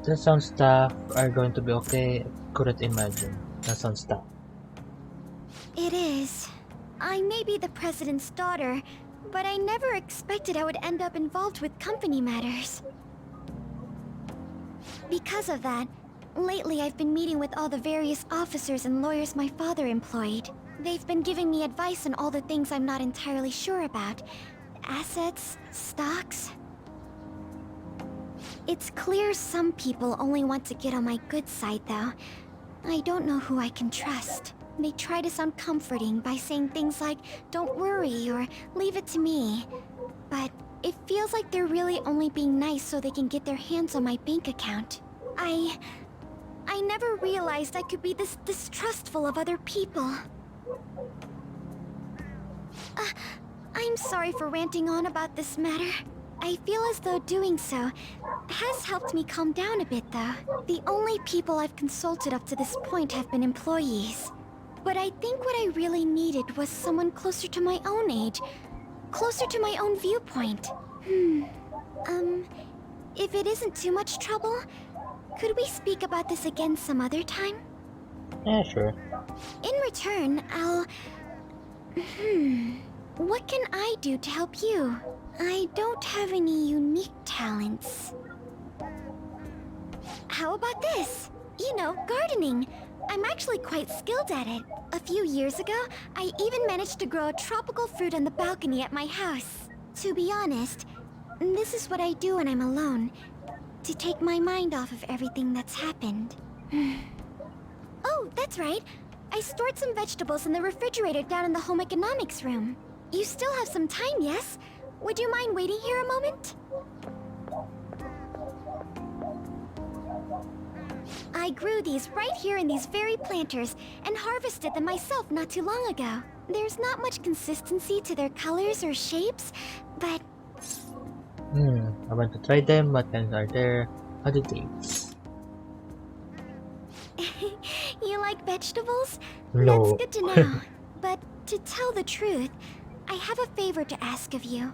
Speaker 1: That sounds tough. Are going to be okay? Couldn't imagine. That sounds tough.
Speaker 2: It is. I may be the president's daughter, but I never expected I would end up involved with company matters. Because of that, lately I've been meeting with all the various officers and lawyers my father employed. They've been giving me advice on all the things I'm not entirely sure about. Assets, stocks. It's clear some people only want to get on my good side, though. I don't know who I can trust. They try to sound comforting by saying things like, "Don't worry," or "Leave it to me." But it feels like they're really only being nice so they can get their hands on my bank account. I never realized I could be this distrustful of other people. I'm sorry for ranting on about this matter. I feel as though doing so has helped me calm down a bit, though. The only people I've consulted up to this point have been employees. But I think what I really needed was someone closer to my own age, closer to my own viewpoint. If it isn't too much trouble, could we speak about this again some other time?
Speaker 1: Yeah, sure.
Speaker 2: In return, I'll... What can I do to help you? I don't have any unique talents. How about this? You know, gardening. I'm actually quite skilled at it. A few years ago, I even managed to grow a tropical fruit on the balcony at my house. To be honest, this is what I do when I'm alone, to take my mind off of everything that's happened. Oh, that's right. I stored some vegetables in the refrigerator down in the home economics room. You still have some time, yes? Would you mind waiting here a moment? I grew these right here in these very planters and harvested them myself not too long ago. There's not much consistency to their colors or shapes, but...
Speaker 1: I want to try them. What kinds are there? How do they taste?
Speaker 2: You like vegetables?
Speaker 1: No.
Speaker 2: That's good to know. But to tell the truth, I have a favor to ask of you.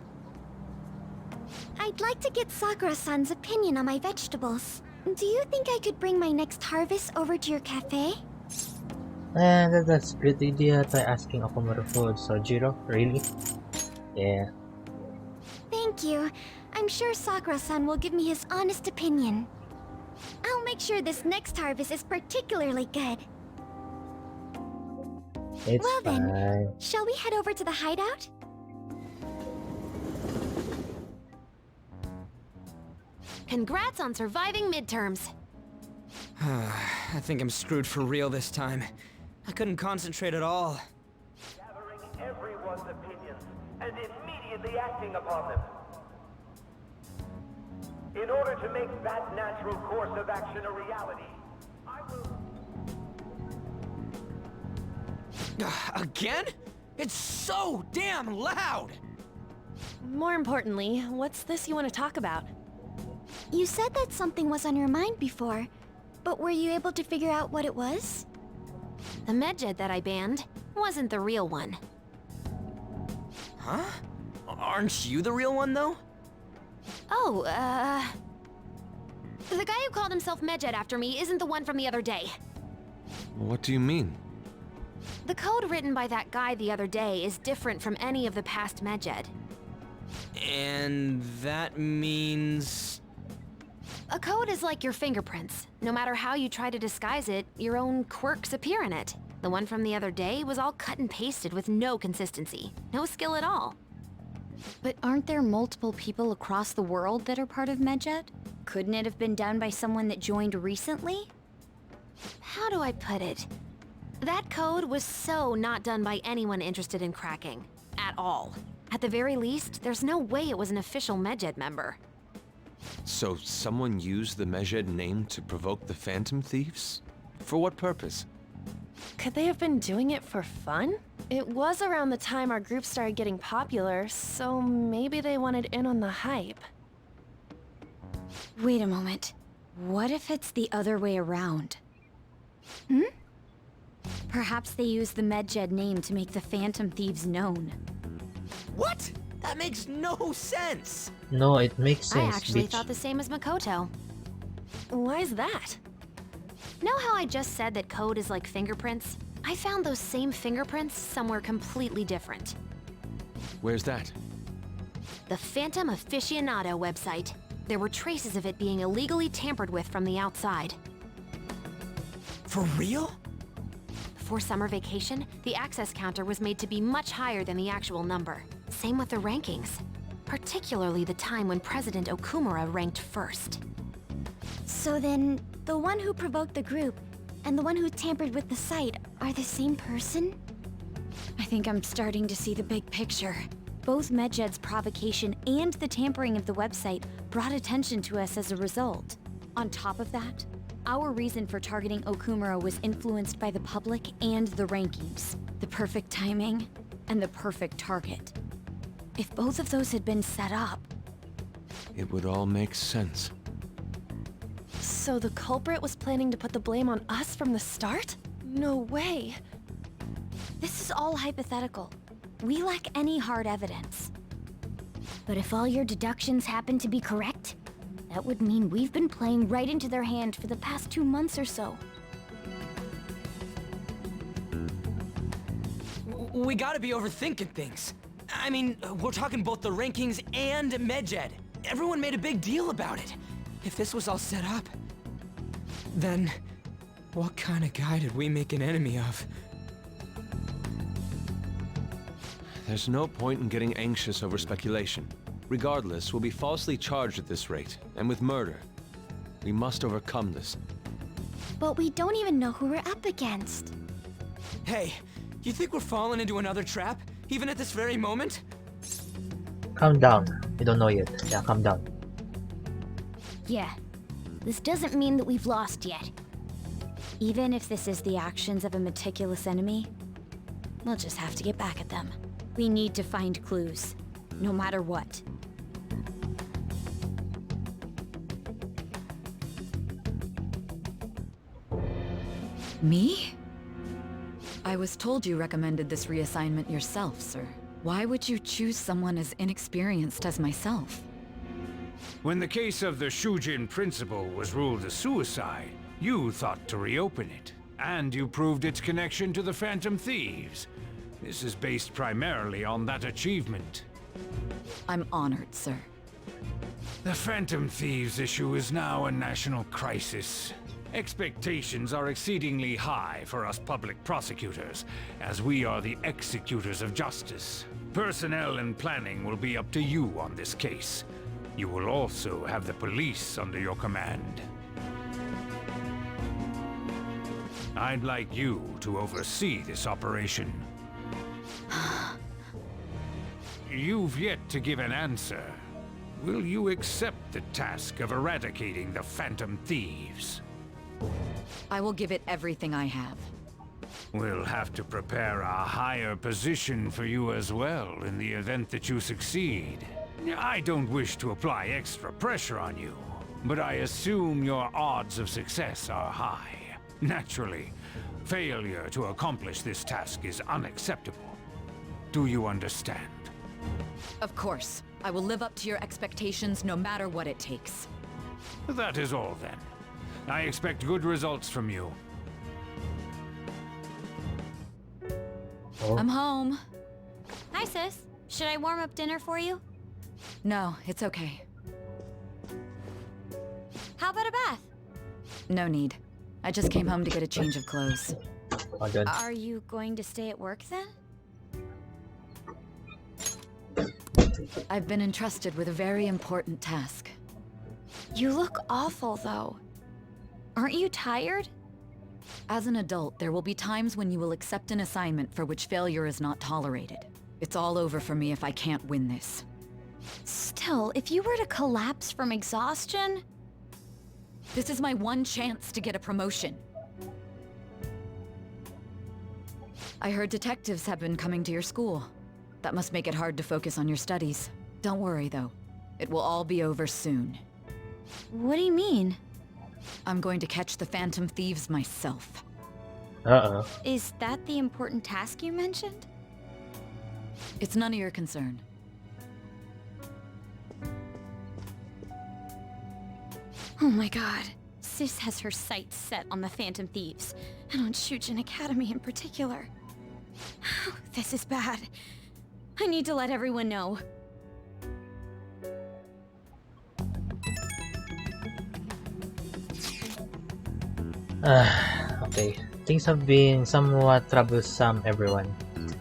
Speaker 2: I'd like to get Sakura-san's opinion on my vegetables. Do you think I could bring my next harvest over to your cafe?
Speaker 1: That's a great idea. Try asking Okumura for Sojiro. Really? Yeah.
Speaker 2: Thank you. I'm sure Sakura-san will give me his honest opinion. I'll make sure this next harvest is particularly good.
Speaker 1: It's
Speaker 2: well
Speaker 1: fine.
Speaker 2: Then, shall we head over to the hideout?
Speaker 14: Congrats on surviving midterms.
Speaker 10: I think I'm screwed for real this time. I couldn't concentrate at all.
Speaker 15: Gathering everyone's opinions and immediately acting upon them. In order to make that natural course of action a reality, I will...
Speaker 10: Again? It's so damn loud!
Speaker 14: More importantly, what's this you want to talk about?
Speaker 2: You said that something was on your mind before, but were you able to figure out what it was?
Speaker 14: The medjed that I banned wasn't the real one.
Speaker 10: Huh? Aren't you the real one, though?
Speaker 14: Oh, the guy who called himself Medjed after me isn't the one from the other day.
Speaker 5: What do you mean?
Speaker 14: The code written by that guy the other day is different from any of the past Medjed.
Speaker 10: And that means...
Speaker 14: A code is like your fingerprints. No matter how you try to disguise it, your own quirks appear in it. The one from the other day was all cut and pasted with no consistency. No skill at all.
Speaker 16: But aren't there multiple people across the world that are part of Medjed? Couldn't it have been done by someone that joined recently?
Speaker 14: How do I put it? That code was so not done by anyone interested in cracking. At all. At the very least, there's no way it was an official Medjed member.
Speaker 5: So someone used the Medjed name to provoke the Phantom Thieves? For what purpose?
Speaker 17: Could they have been doing it for fun? It was around the time our group started getting popular, so maybe they wanted in on the hype.
Speaker 16: Wait a moment. What if it's the other way around? Perhaps they used the Medjed name to make the Phantom Thieves known.
Speaker 10: What? That makes no sense!
Speaker 1: No, it makes sense,
Speaker 14: I actually
Speaker 1: bitch.
Speaker 14: thought the same as Makoto.
Speaker 17: Why is that?
Speaker 14: Know how I just said that code is like fingerprints? I found those same fingerprints somewhere completely different.
Speaker 5: Where's that?
Speaker 14: The Phantom Aficionado website. There were traces of it being illegally tampered with from the outside.
Speaker 10: For real?
Speaker 14: Before summer vacation, the access counter was made to be much higher than the actual number. Same with the rankings. Particularly the time when President Okumura ranked first.
Speaker 2: So then, the one who provoked the group and the one who tampered with the site are the same person?
Speaker 16: I think I'm starting to see the big picture. Both Medjed's provocation and the tampering of the website brought attention to us as a result. On top of that, our reason for targeting Okumura was influenced by the public and the rankings, the perfect timing, and the perfect target. If both of those had been set up...
Speaker 5: It would all make sense.
Speaker 17: So the culprit was planning to put the blame on us from the start? No way.
Speaker 16: This is all hypothetical. We lack any hard evidence.
Speaker 2: But if all your deductions happen to be correct, that would mean we've been playing right into their hand for the past 2 months or so.
Speaker 10: We gotta be overthinking things. I mean, we're talking both the rankings and Medjed. Everyone made a big deal about it. If this was all set up, then what kind of guy did we make an enemy of?
Speaker 5: There's no point in getting anxious over speculation. Regardless, we'll be falsely charged at this rate, and with murder. We must overcome this.
Speaker 2: But we don't even know who we're up against.
Speaker 10: Hey, you think we're falling into another trap, even at this very moment?
Speaker 1: Calm down. We don't know yet. Yeah, calm down.
Speaker 2: Yeah. This doesn't mean that we've lost yet.
Speaker 16: Even if this is the actions of a meticulous enemy, we'll just have to get back at them. We need to find clues, no matter what.
Speaker 8: Me? I was told you recommended this reassignment yourself, sir. Why would you choose someone as inexperienced as myself?
Speaker 18: When the case of the Shujin principal was ruled a suicide, you thought to reopen it. And you proved its connection to the Phantom Thieves. This is based primarily on that achievement.
Speaker 8: I'm honored, sir.
Speaker 18: The Phantom Thieves issue is now a national crisis. Expectations are exceedingly high for us public prosecutors, as we are the executors of justice. Personnel and planning will be up to you on this case. You will also have the police under your command. I'd like you to oversee this operation. You've yet to give an answer. Will you accept the task of eradicating the Phantom Thieves?
Speaker 8: I will give it everything I have.
Speaker 18: We'll have to prepare a higher position for you as well in the event that you succeed. I don't wish to apply extra pressure on you, but I assume your odds of success are high. Naturally, failure to accomplish this task is unacceptable. Do you understand?
Speaker 8: Of course. I will live up to your expectations no matter what it takes.
Speaker 18: That is all then. I expect good results from you.
Speaker 8: I'm home.
Speaker 2: Hi, sis. Should I warm up dinner for you?
Speaker 8: No, it's okay.
Speaker 2: How about a bath?
Speaker 8: No need. I just came home to get a change of clothes.
Speaker 1: Oh, good.
Speaker 16: Are you going to stay at work then?
Speaker 8: I've been entrusted with a very important task.
Speaker 16: You look awful, though. Aren't you tired?
Speaker 8: As an adult, there will be times when you will accept an assignment for which failure is not tolerated. It's all over for me if I can't win this.
Speaker 16: Still, if you were to collapse from exhaustion...
Speaker 8: This is my one chance to get a promotion. I heard detectives have been coming to your school. That must make it hard to focus on your studies. Don't worry, though. It will all be over soon.
Speaker 16: What do you mean?
Speaker 8: I'm going to catch the Phantom Thieves myself.
Speaker 1: Uh-oh.
Speaker 16: Is that the important task you mentioned?
Speaker 8: It's none of your concern.
Speaker 16: Oh my god. Sis has her sights set on the Phantom Thieves, and on Shujin Academy in particular. This is bad. I need to let everyone know.
Speaker 1: Okay. Things have been somewhat troublesome, everyone.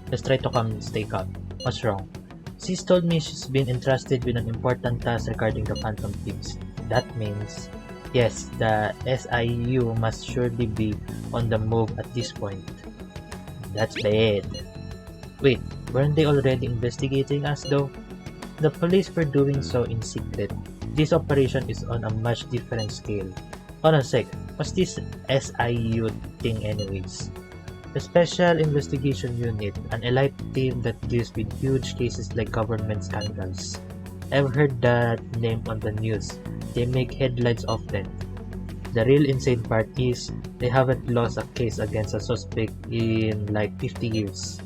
Speaker 1: Let's try to stay calm. What's wrong? Sis told me she's been entrusted with an important task regarding the Phantom Thieves. That means Yes, the SIU must surely be on the move at this point. That's bad. Wait, weren't they already investigating us though? The police were doing so in secret. This operation is on a much different scale. Hold on a sec, what's this SIU thing anyways? A Special Investigation Unit, an elite team that deals with huge cases like government scandals. I've heard that name on the news. They make headlines often. The real insane part is, they haven't lost a case against a suspect in like 50 years.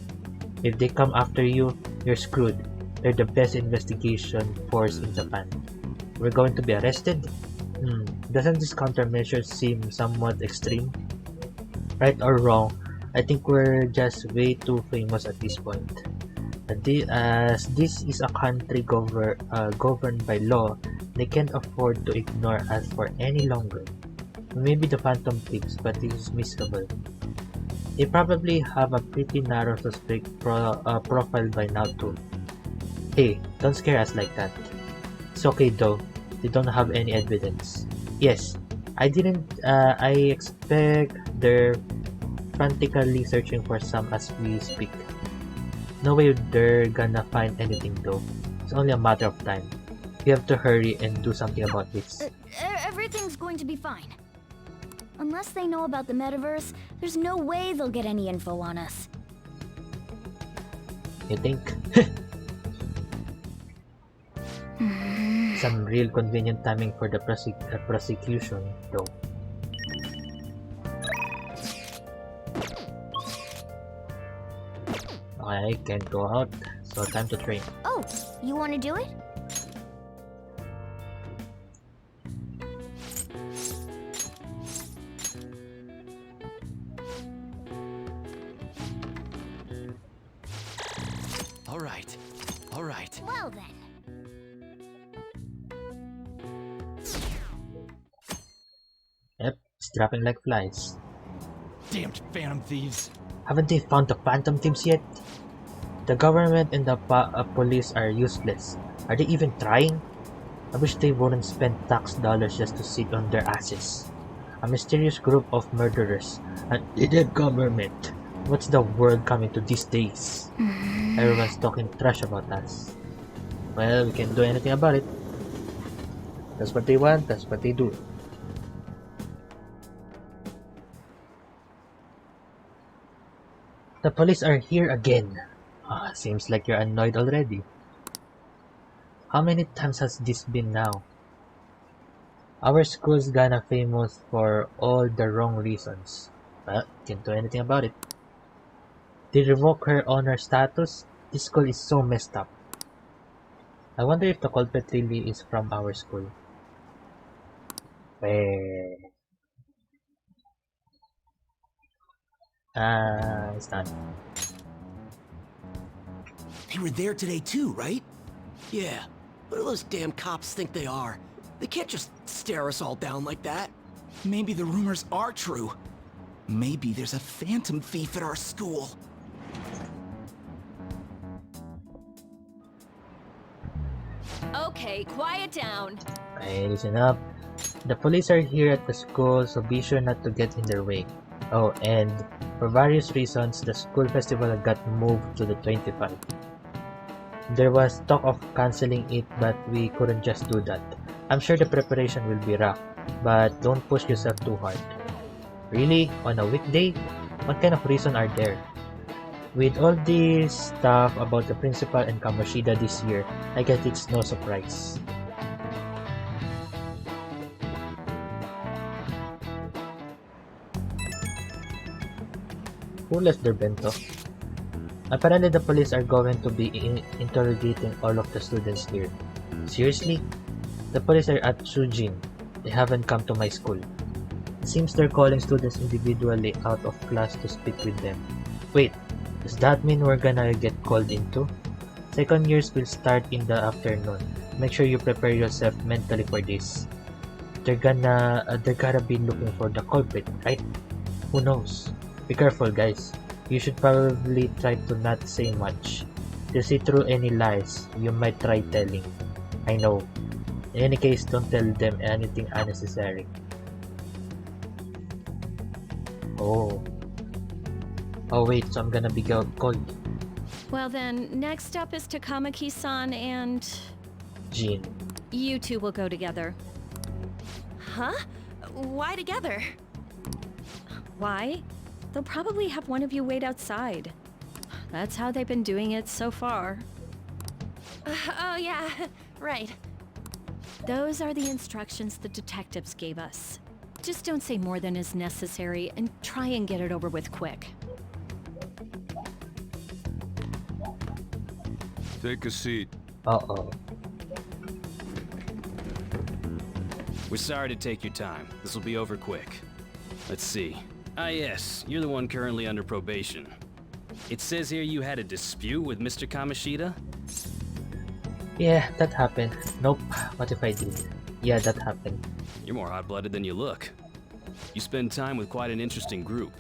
Speaker 1: If they come after you, you're screwed. They're the best investigation force in Japan. We're going to be arrested? Doesn't this countermeasure seem somewhat extreme? Right or wrong, I think we're just way too famous at this point. As this is a country governed by law, they can't afford to ignore us for any longer. Maybe the phantom thieves, but this is missable. They probably have a pretty narrow suspect profile by now too. Hey, don't scare us like that. It's okay though, they don't have any evidence. Yes, I expect they're frantically searching for some as we speak. No way they're gonna find anything though. It's only a matter of time. We have to hurry and do something about this.
Speaker 2: Everything's going to be fine. Unless they know about the metaverse, there's no way they'll get any info on us.
Speaker 1: You think? Some real convenient timing for the prosecution, though. I can't go out, so time to train.
Speaker 2: Oh, you want to do it?
Speaker 3: All right.
Speaker 2: Well then.
Speaker 1: Yep, it's dropping like flies.
Speaker 10: Damned phantom thieves.
Speaker 1: Haven't they found the phantom thieves yet? The government and the police are useless. Are they even trying? I wish they wouldn't spend tax dollars just to sit on their asses. A mysterious group of murderers. An idiot government. What's the world coming to these days? Everyone's talking trash about us. Well, we can't do anything about it. That's what they want, that's what they do. The police are here again. Seems like you're annoyed already. How many times has this been now? Our school's gonna famous for all the wrong reasons. Well, can't do anything about it. They revoke her honor status? This school is so messed up. I wonder if the culprit really is from our school. It's done.
Speaker 4: They were there today too, right? Yeah. What do those damn cops think they are? They can't just stare us all down like that.
Speaker 11: Maybe the rumors are true. Maybe there's a phantom thief at our school.
Speaker 16: Okay, quiet down.
Speaker 1: Hey, listen up. The police are here at the school, so be sure not to get in their way. Oh, and for various reasons, the school festival got moved to the 25th. There was talk of cancelling it, but we couldn't just do that. I'm sure the preparation will be rough, but don't push yourself too hard. Really? On a weekday? What kind of reason are there? With all this stuff about the principal and Kamoshida this year, I guess it's no surprise. Who left their bento? Apparently the police are going to be interrogating all of the students here. Seriously? The police are at Shujin. They haven't come to my school. It seems they're calling students individually out of class to speak with them. Wait, does that mean we're gonna get called into? Second years will start in the afternoon. Make sure you prepare yourself mentally for this. They're gotta be looking for the culprit, right? Who knows? Be careful, guys. You should probably try to not say much. To see through any lies you might try telling. I know. In any case, don't tell them anything unnecessary. Oh. Oh wait, so I'm gonna be cold.
Speaker 19: Well then, next up is Takamaki-san and...
Speaker 1: Jean.
Speaker 19: You two will go together.
Speaker 17: Huh? Why together?
Speaker 19: Why? They'll probably have one of you wait outside. That's how they've been doing it so far.
Speaker 17: Oh yeah, right.
Speaker 19: Those are the instructions the detectives gave us. Just don't say more than is necessary and try and get it over with quick.
Speaker 6: Take a seat.
Speaker 1: Uh-oh.
Speaker 20: We're sorry to take your time. This will be over quick. Let's see. Ah yes, you're the one currently under probation. It says here you had a dispute with Mr. Kamoshida?
Speaker 1: Yeah, that happened. Nope. What if I did? Yeah, that happened.
Speaker 20: You're more hot-blooded than you look. You spend time with quite an interesting group.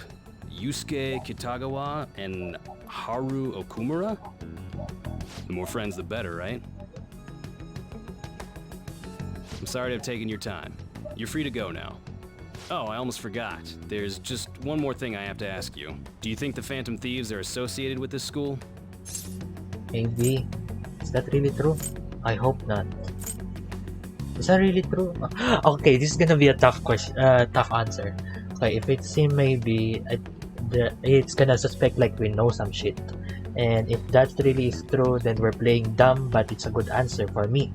Speaker 20: Yusuke Kitagawa and Haru Okumura? The more friends, the better, right? I'm sorry to have taken your time. You're free to go now. Oh, I almost forgot. There's just one more thing I have to ask you. Do you think the Phantom Thieves are associated with this school?
Speaker 1: Maybe. Is that really true? I hope not. Is that really true? Okay, this is gonna be a tough question, tough answer. Okay, if it's him, maybe it's gonna suspect like we know some shit. And if that really is true, then we're playing dumb, but it's a good answer for me.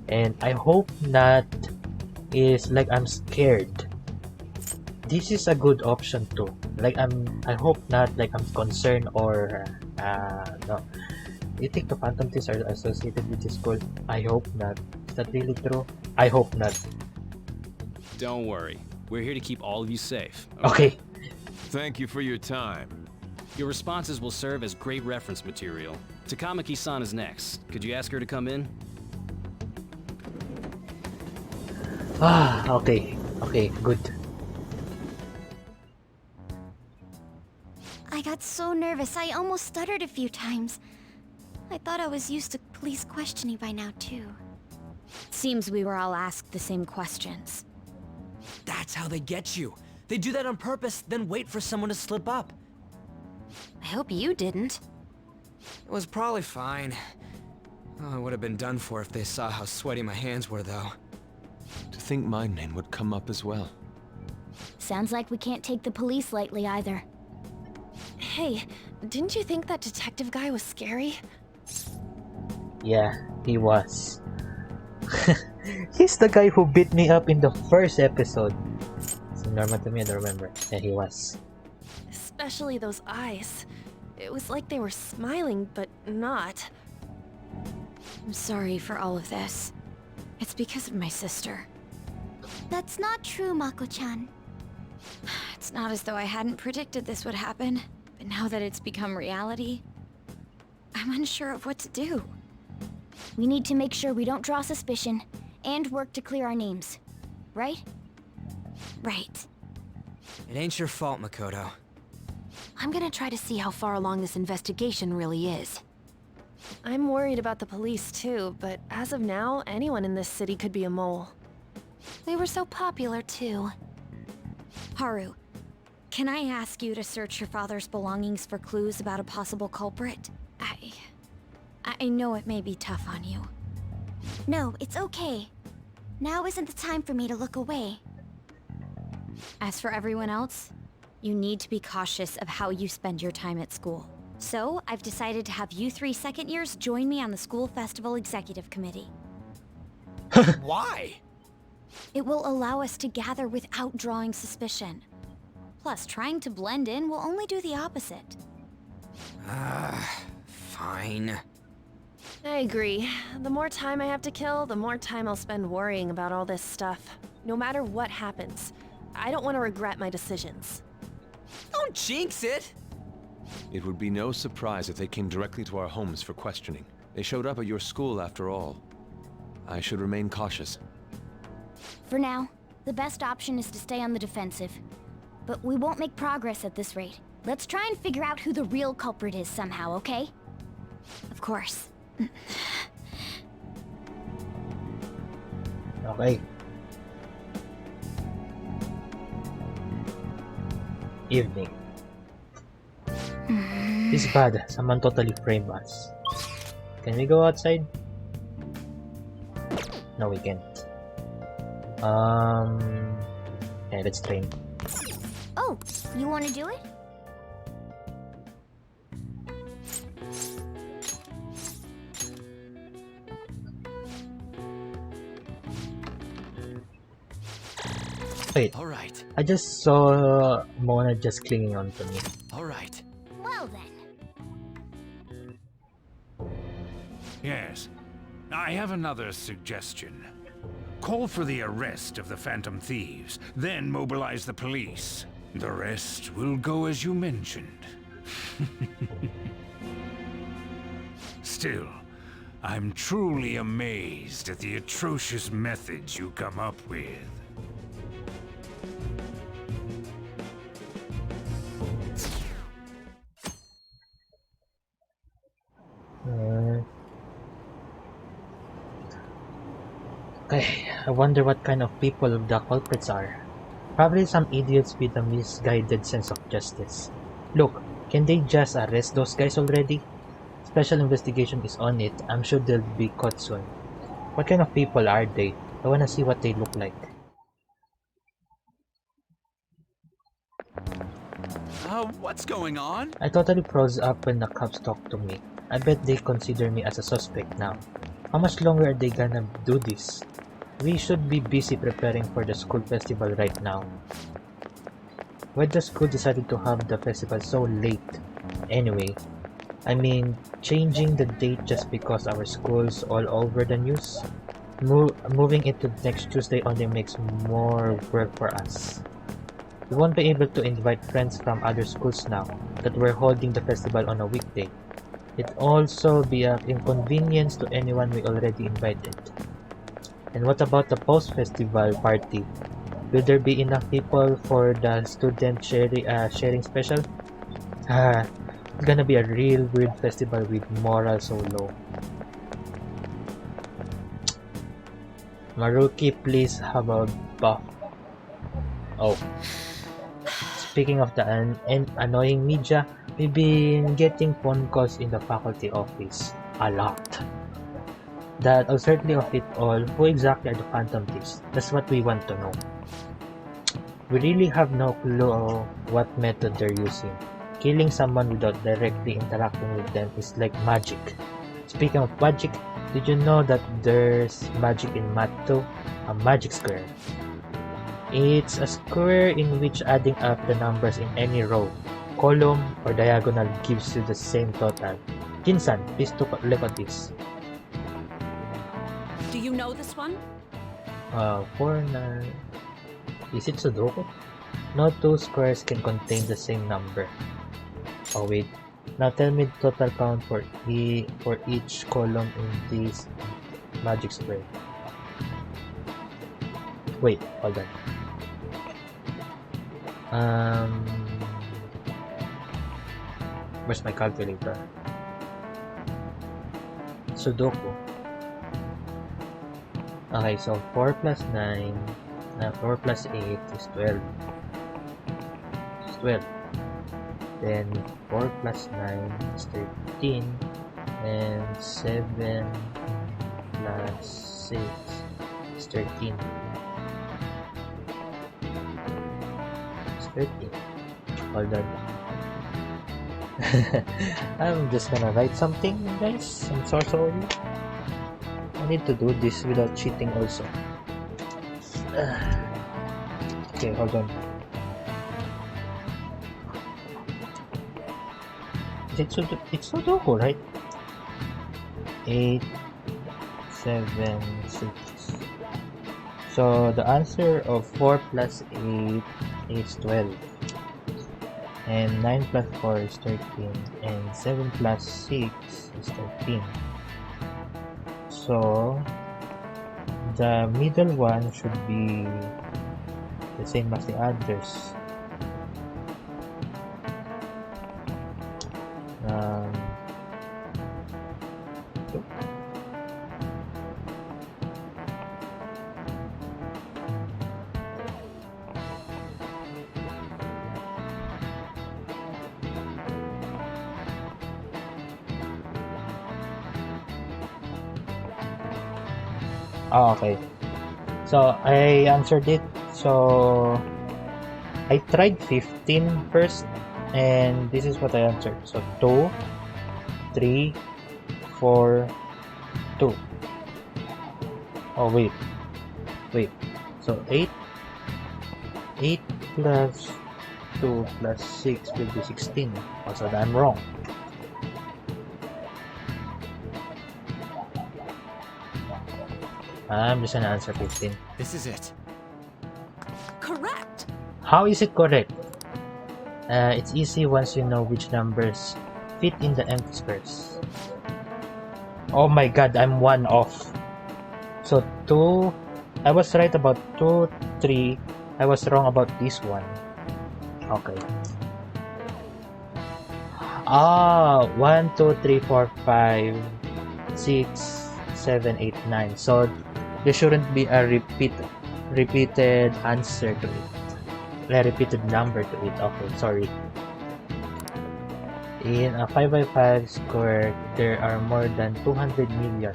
Speaker 1: And I hope not is like I'm scared. This is a good option too. Like I hope not like I'm concerned or no. You think the Phantom Thieves are associated with this school? I hope not. Is that really true? I hope not.
Speaker 20: Don't worry. We're here to keep all of you safe.
Speaker 1: Okay.
Speaker 6: Thank you for your time.
Speaker 20: Your responses will serve as great reference material. Takamaki-san is next. Could you ask her to come in?
Speaker 1: Okay. Okay, good.
Speaker 16: I got so nervous, I almost stuttered a few times. I thought I was used to police questioning by now, too.
Speaker 2: Seems we were all asked the same questions.
Speaker 10: That's how they get you. They do that on purpose, then wait for someone to slip up.
Speaker 14: I hope you didn't.
Speaker 10: It was probably fine. Oh, I would have been done for if they saw how sweaty my hands were, though.
Speaker 5: To think my name would come up as well.
Speaker 16: Sounds like we can't take the police lightly either.
Speaker 17: Hey, didn't you think that detective guy was scary?
Speaker 1: Yeah, he was. He's the guy who beat me up in the first episode. So normal to me, I don't remember. Yeah, he was.
Speaker 17: Especially those eyes. It was like they were smiling, but not.
Speaker 2: I'm sorry for all of this. It's because of my sister.
Speaker 16: That's not true, Mako-chan.
Speaker 2: It's not as though I hadn't predicted this would happen, but now that it's become reality, I'm unsure of what to do.
Speaker 16: We need to make sure we don't draw suspicion, and work to clear our names. Right?
Speaker 2: Right.
Speaker 10: It ain't your fault, Makoto.
Speaker 14: I'm gonna try to see how far along this investigation really is.
Speaker 17: I'm worried about the police too, but as of now, anyone in this city could be a mole.
Speaker 14: They were so popular too.
Speaker 2: Haru, can I ask you to search your father's belongings for clues about a possible culprit? I know it may be tough on you.
Speaker 16: No, it's okay. Now isn't the time for me to look away.
Speaker 2: As for everyone else, you need to be cautious of how you spend your time at school. So, I've decided to have you 3 second years join me on the school festival executive committee.
Speaker 10: Why?
Speaker 2: It will allow us to gather without drawing suspicion. Plus, trying to blend in will only do the opposite.
Speaker 10: Fine.
Speaker 17: I agree. The more time I have to kill, the more time I'll spend worrying about all this stuff. No matter what happens. I don't want to regret my decisions.
Speaker 10: Don't jinx it!
Speaker 5: It would be no surprise if they came directly to our homes for questioning. They showed up at your school after all. I should remain cautious.
Speaker 16: For now, the best option is to stay on the defensive. But we won't make progress at this rate. Let's try and figure out who the real culprit is somehow, okay?
Speaker 2: Of course.
Speaker 1: Okay. Evening. This is bad. Someone totally framed us. Can we go outside? No, we can't. Yeah, let's train.
Speaker 2: Oh, you want to do it?
Speaker 1: Wait.
Speaker 10: All right.
Speaker 1: I just saw Mona just clinging on to me.
Speaker 10: All right.
Speaker 2: Well then.
Speaker 18: Yes. I have another suggestion. Call for the arrest of the Phantom Thieves, then mobilize the police. The rest will go as you mentioned. Still, I'm truly amazed at the atrocious methods you come up with.
Speaker 1: Okay, I wonder what kind of people the culprits are. Probably some idiots with a misguided sense of justice. Look, can they just arrest those guys already? Special investigation is on it. I'm sure they'll be caught soon. What kind of people are they? I wanna see what they look like.
Speaker 12: What's going on?
Speaker 1: I totally froze up when the cops talked to me. I bet they consider me as a suspect now. How much longer are they gonna do this? We should be busy preparing for the school festival right now. Why the school decided to have the festival so late? Anyway, I mean, changing the date just because our school's all over the news? Moving it to next Tuesday only makes more work for us. We won't be able to invite friends from other schools now that we're holding the festival on a weekday. It'd also be an inconvenience to anyone we already invited. And what about the post-festival party? Will there be enough people for the student sharing special? It's gonna be a real weird festival with morale so low. Maruki, please have a buff. Oh. Speaking of the annoying media, we've been getting phone calls in the faculty office. A lot. The absurdity of it all, who exactly are the Phantom Thieves? That's what we want to know. We really have no clue what method they're using. Killing someone without directly interacting with them is like magic. Speaking of magic, did you know that there's magic in math too? A magic square. It's a square in which adding up the numbers in any row, column, or diagonal gives you the same total. Jinsan, please look at this.
Speaker 21: Do you know this one?
Speaker 1: 4, 9... Is it Sudoku? No two squares can contain the same number. Oh wait. Now tell me the total count for each column in this magic square. Wait, hold on. Where's my calculator? Sudoku. Okay, so 4 plus 9, 4 plus 8 is 12. It's 12. Then 4 plus 9 is 13. And 7 plus 6 is 13. It's 13. Hold on. I'm just gonna write something, guys. I'm so sorry. I need to do this without cheating also. Okay, hold on. It's Sudoku, right? 8, 7, 6. So the answer of 4 plus 8 is 12. And 9 plus 4 is 13. And 7 plus 6 is 13. So the middle one should be the same as the others. Oh, okay. So I answered it. So I tried 15 first, and this is what I answered. So 2, 3, 4, 2. Oh wait. So 8 plus 2 plus 6 will be 16. Also, I'm wrong. I'm just gonna answer 15.
Speaker 10: This is it.
Speaker 8: Correct!
Speaker 1: How is it correct? It's easy once you know which numbers fit in the empty squares. Oh my god, I'm 1 off. So 2, I was right about 2, 3, I was wrong about this one. Okay. 1, 2, 3, 4, 5, 6, 7, 8, 9. So there shouldn't be a repeated answer to it. A repeated number to it. Okay, sorry. In a 5 by 5 square, there are more than 200 million.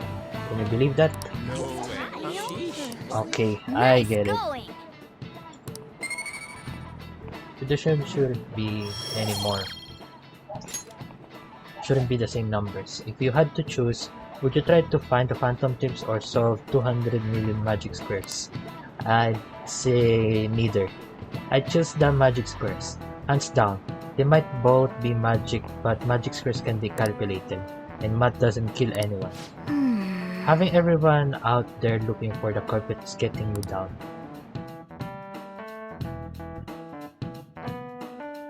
Speaker 1: Can you believe that?
Speaker 10: No way.
Speaker 1: Okay, I get it. There shouldn't be any more. Shouldn't be the same numbers. If you had to choose, would you try to find the phantom tips or solve 200 million magic squares? I'd say neither. I'd choose the magic squares. Hands down. They might both be magic, but magic squares can be calculated, and math doesn't kill anyone. Having everyone out there looking for the culprit is getting you down.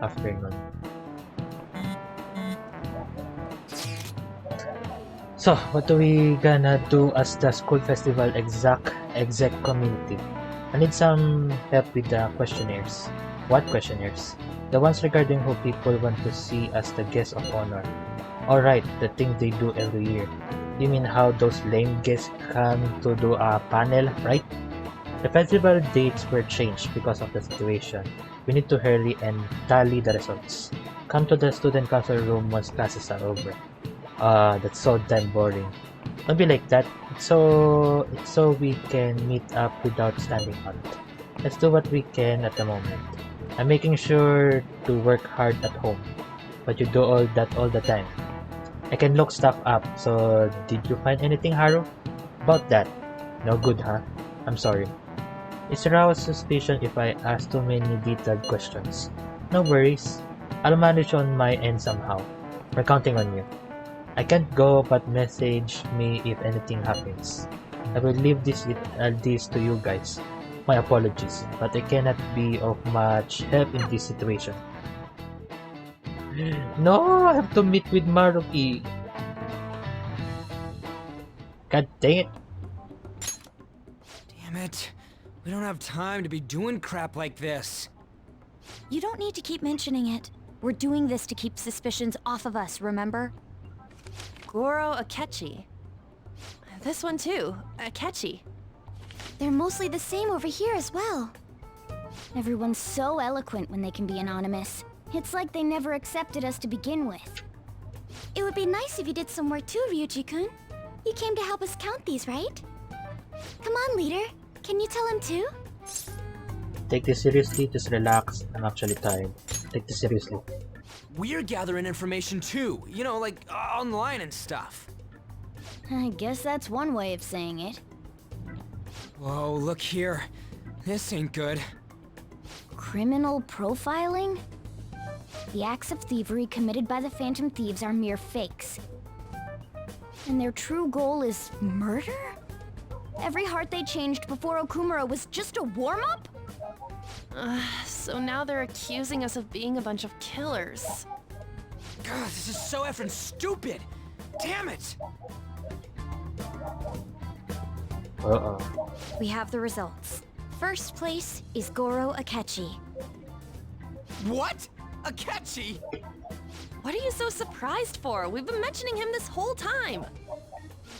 Speaker 1: Afternoon. So, what are we gonna do as the school festival exec community? I need some help with the questionnaires. What questionnaires? The ones regarding who people want to see as the guest of honor. Alright, the thing they do every year. You mean how those lame guests come to do a panel, right? The festival dates were changed because of the situation. We need to hurry and tally the results. Come to the student council room once classes are over. That's so damn boring. Don't be like that. It's so we can meet up without standing out. Let's do what we can at the moment. I'm making sure to work hard at home, but you do all that all the time. I can look stuff up, so did you find anything, Haru? About that? No good, huh? I'm sorry. It's aroused suspicion if I ask too many detailed questions. No worries. I'll manage on my end somehow. We're counting on you. I can't go, but message me if anything happens. I will leave this to you guys. My apologies, but I cannot be of much help in this situation. No, I have to meet with Maruki. God dang it.
Speaker 10: Damn it. We don't have time to be doing crap like this.
Speaker 16: You don't need to keep mentioning it. We're doing this to keep suspicions off of us, remember?
Speaker 17: Goro Akechi. This one too, Akechi.
Speaker 2: They're mostly the same over here as well. Everyone's so eloquent when they can be anonymous. It's like they never accepted us to begin with. It would be nice if you did some work too, Ryuji-kun. You came to help us count these, right? Come on, leader. Can you tell him too?
Speaker 1: Take this seriously, just relax. I'm actually tired. Take this seriously.
Speaker 10: We're gathering information too, you know, like online and stuff.
Speaker 2: I guess that's one way of saying it.
Speaker 10: Whoa, look here. This ain't good.
Speaker 2: Criminal profiling? The acts of thievery committed by the Phantom Thieves are mere fakes. And their true goal is murder? Every heart they changed before Okumura was just a warm-up?
Speaker 17: So now they're accusing us of being a bunch of killers.
Speaker 10: God, this is so effing stupid! Damn it!
Speaker 1: Uh-oh.
Speaker 16: We have the results. First place is Goro Akechi.
Speaker 10: What? Akechi?
Speaker 17: What are you so surprised for? We've been mentioning him this whole time.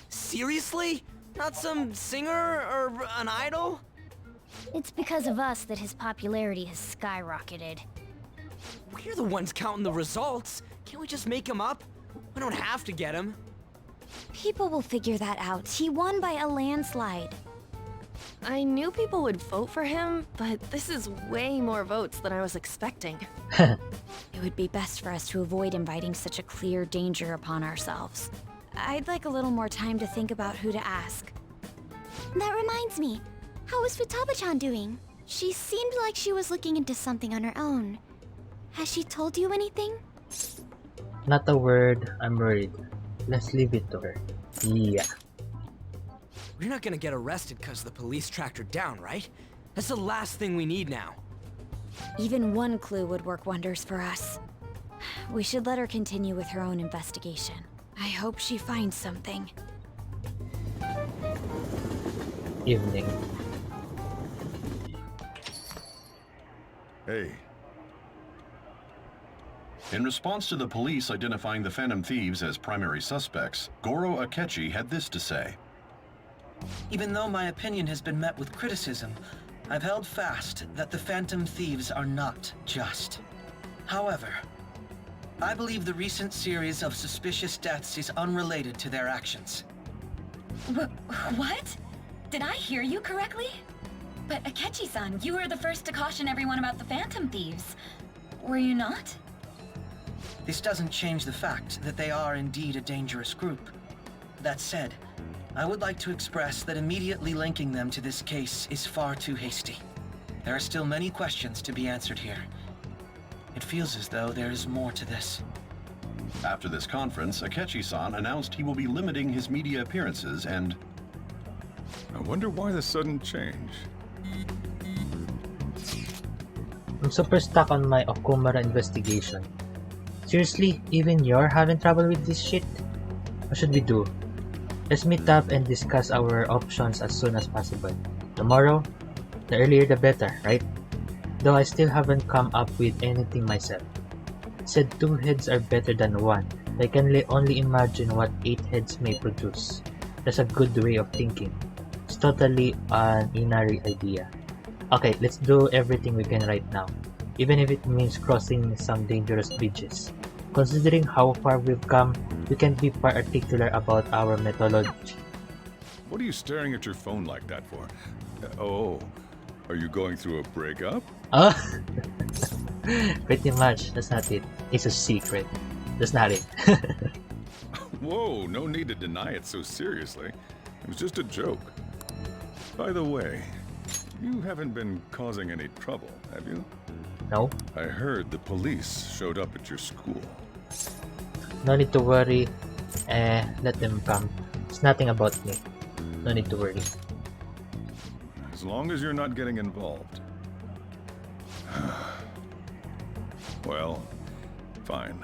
Speaker 10: Seriously? Not some singer or an idol?
Speaker 2: It's because of us that his popularity has skyrocketed.
Speaker 10: We're the ones counting the results. Can't we just make him up? We don't have to get him.
Speaker 16: People will figure that out. He won by a landslide.
Speaker 17: I knew people would vote for him, but this is way more votes than I was expecting.
Speaker 16: It would be best for us to avoid inviting such a clear danger upon ourselves. I'd like a little more time to think about who to ask.
Speaker 2: That reminds me. How is Futaba-chan doing? She seemed like she was looking into something on her own. Has she told you anything?
Speaker 1: Not a word. I'm worried. Let's leave it to her. Yeah.
Speaker 10: We're not gonna get arrested because the police tracked her down, right? That's the last thing we need now.
Speaker 16: Even one clue would work wonders for us. We should let her continue with her own investigation. I hope she finds something.
Speaker 1: Evening.
Speaker 21: Hey. In response to the police identifying the Phantom Thieves as primary suspects, Goro Akechi had this to say.
Speaker 22: Even though my opinion has been met with criticism, I've held fast that the Phantom Thieves are not just. However, I believe the recent series of suspicious deaths is unrelated to their actions.
Speaker 23: What? Did I hear you correctly? But Akechi-san, you were the first to caution everyone about the Phantom Thieves. Were you not?
Speaker 22: This doesn't change the fact that they are indeed a dangerous group. That said, I would like to express that immediately linking them to this case is far too hasty. There are still many questions to be answered here. It feels as though there is more to this.
Speaker 21: After this conference, Akechi-san announced he will be limiting his media appearances and...
Speaker 24: I wonder why the sudden change.
Speaker 1: I'm super stuck on my Okumura investigation. Seriously, even you're having trouble with this shit? What should we do? Let's meet up and discuss our options as soon as possible. Tomorrow? The earlier the better, right? Though I still haven't come up with anything myself. Said 2 heads are better than 1. I can only imagine what 8 heads may produce. That's a good way of thinking. It's totally an Inari idea. Okay, let's do everything we can right now. Even if it means crossing some dangerous bridges. Considering how far we've come, we can be particular about our methodology.
Speaker 24: What are you staring at your phone like that for? Oh, are you going through a breakup?
Speaker 1: Pretty much. That's not it. It's a secret. That's not it.
Speaker 24: Whoa, no need to deny it so seriously. It was just a joke. By the way, you haven't been causing any trouble, have you?
Speaker 1: No.
Speaker 24: I heard the police showed up at your school.
Speaker 1: No need to worry. Let them come. It's nothing about me. No need to worry.
Speaker 24: As long as you're not getting involved. Well, fine.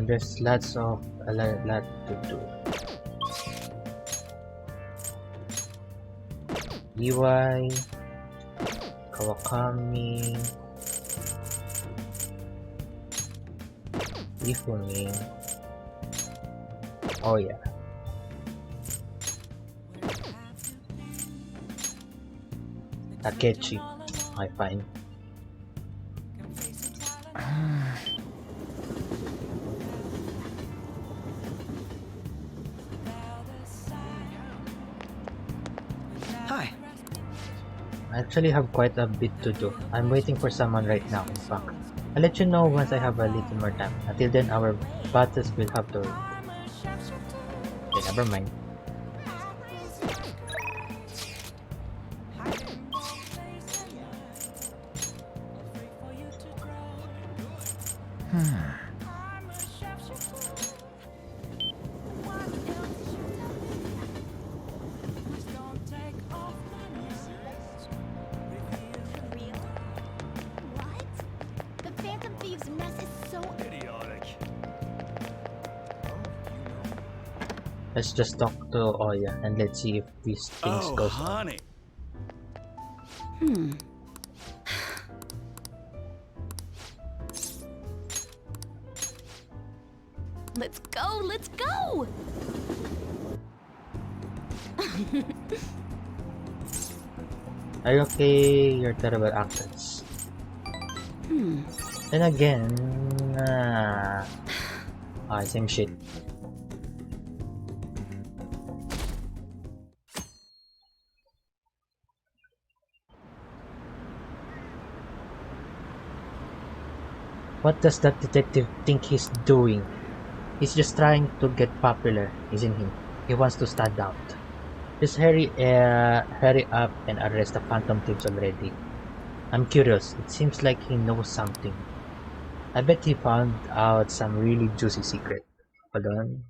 Speaker 1: There's lots of a lot to do. EY, Kawakami, Ifumi. Oh yeah. Takechi. I find.
Speaker 22: Hi.
Speaker 1: I actually have quite a bit to do. I'm waiting for someone right now, in fact. I'll let you know once I have a little more time. Until then, our battles will have to... Okay, never mind.
Speaker 2: The Phantom Thieves' mess is so
Speaker 15: idiotic.
Speaker 1: Let's just talk to Oya and let's see if these things
Speaker 15: Oh,
Speaker 1: goes
Speaker 15: honey.
Speaker 2: Let's go, let's go!
Speaker 1: Are you okay? You're terrible actors. Then again, same shit. What does that detective think he's doing? He's just trying to get popular, isn't he? He wants to stand out. Just hurry up and arrest the Phantom Thieves already. I'm curious, it seems like he knows something. I bet he found out some really juicy secret. Hold on.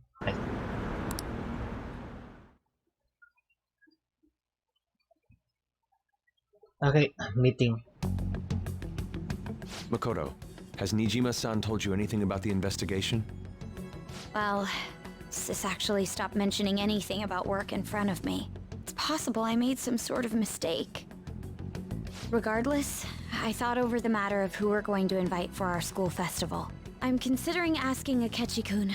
Speaker 1: Okay, meeting.
Speaker 5: Makoto, has Nijima-san told you anything about the investigation?
Speaker 16: Well, Sis actually stopped mentioning anything about work in front of me. It's possible I made some sort of mistake. Regardless, I thought over the matter of who we're going to invite for our school festival. I'm considering asking Akechi-kun.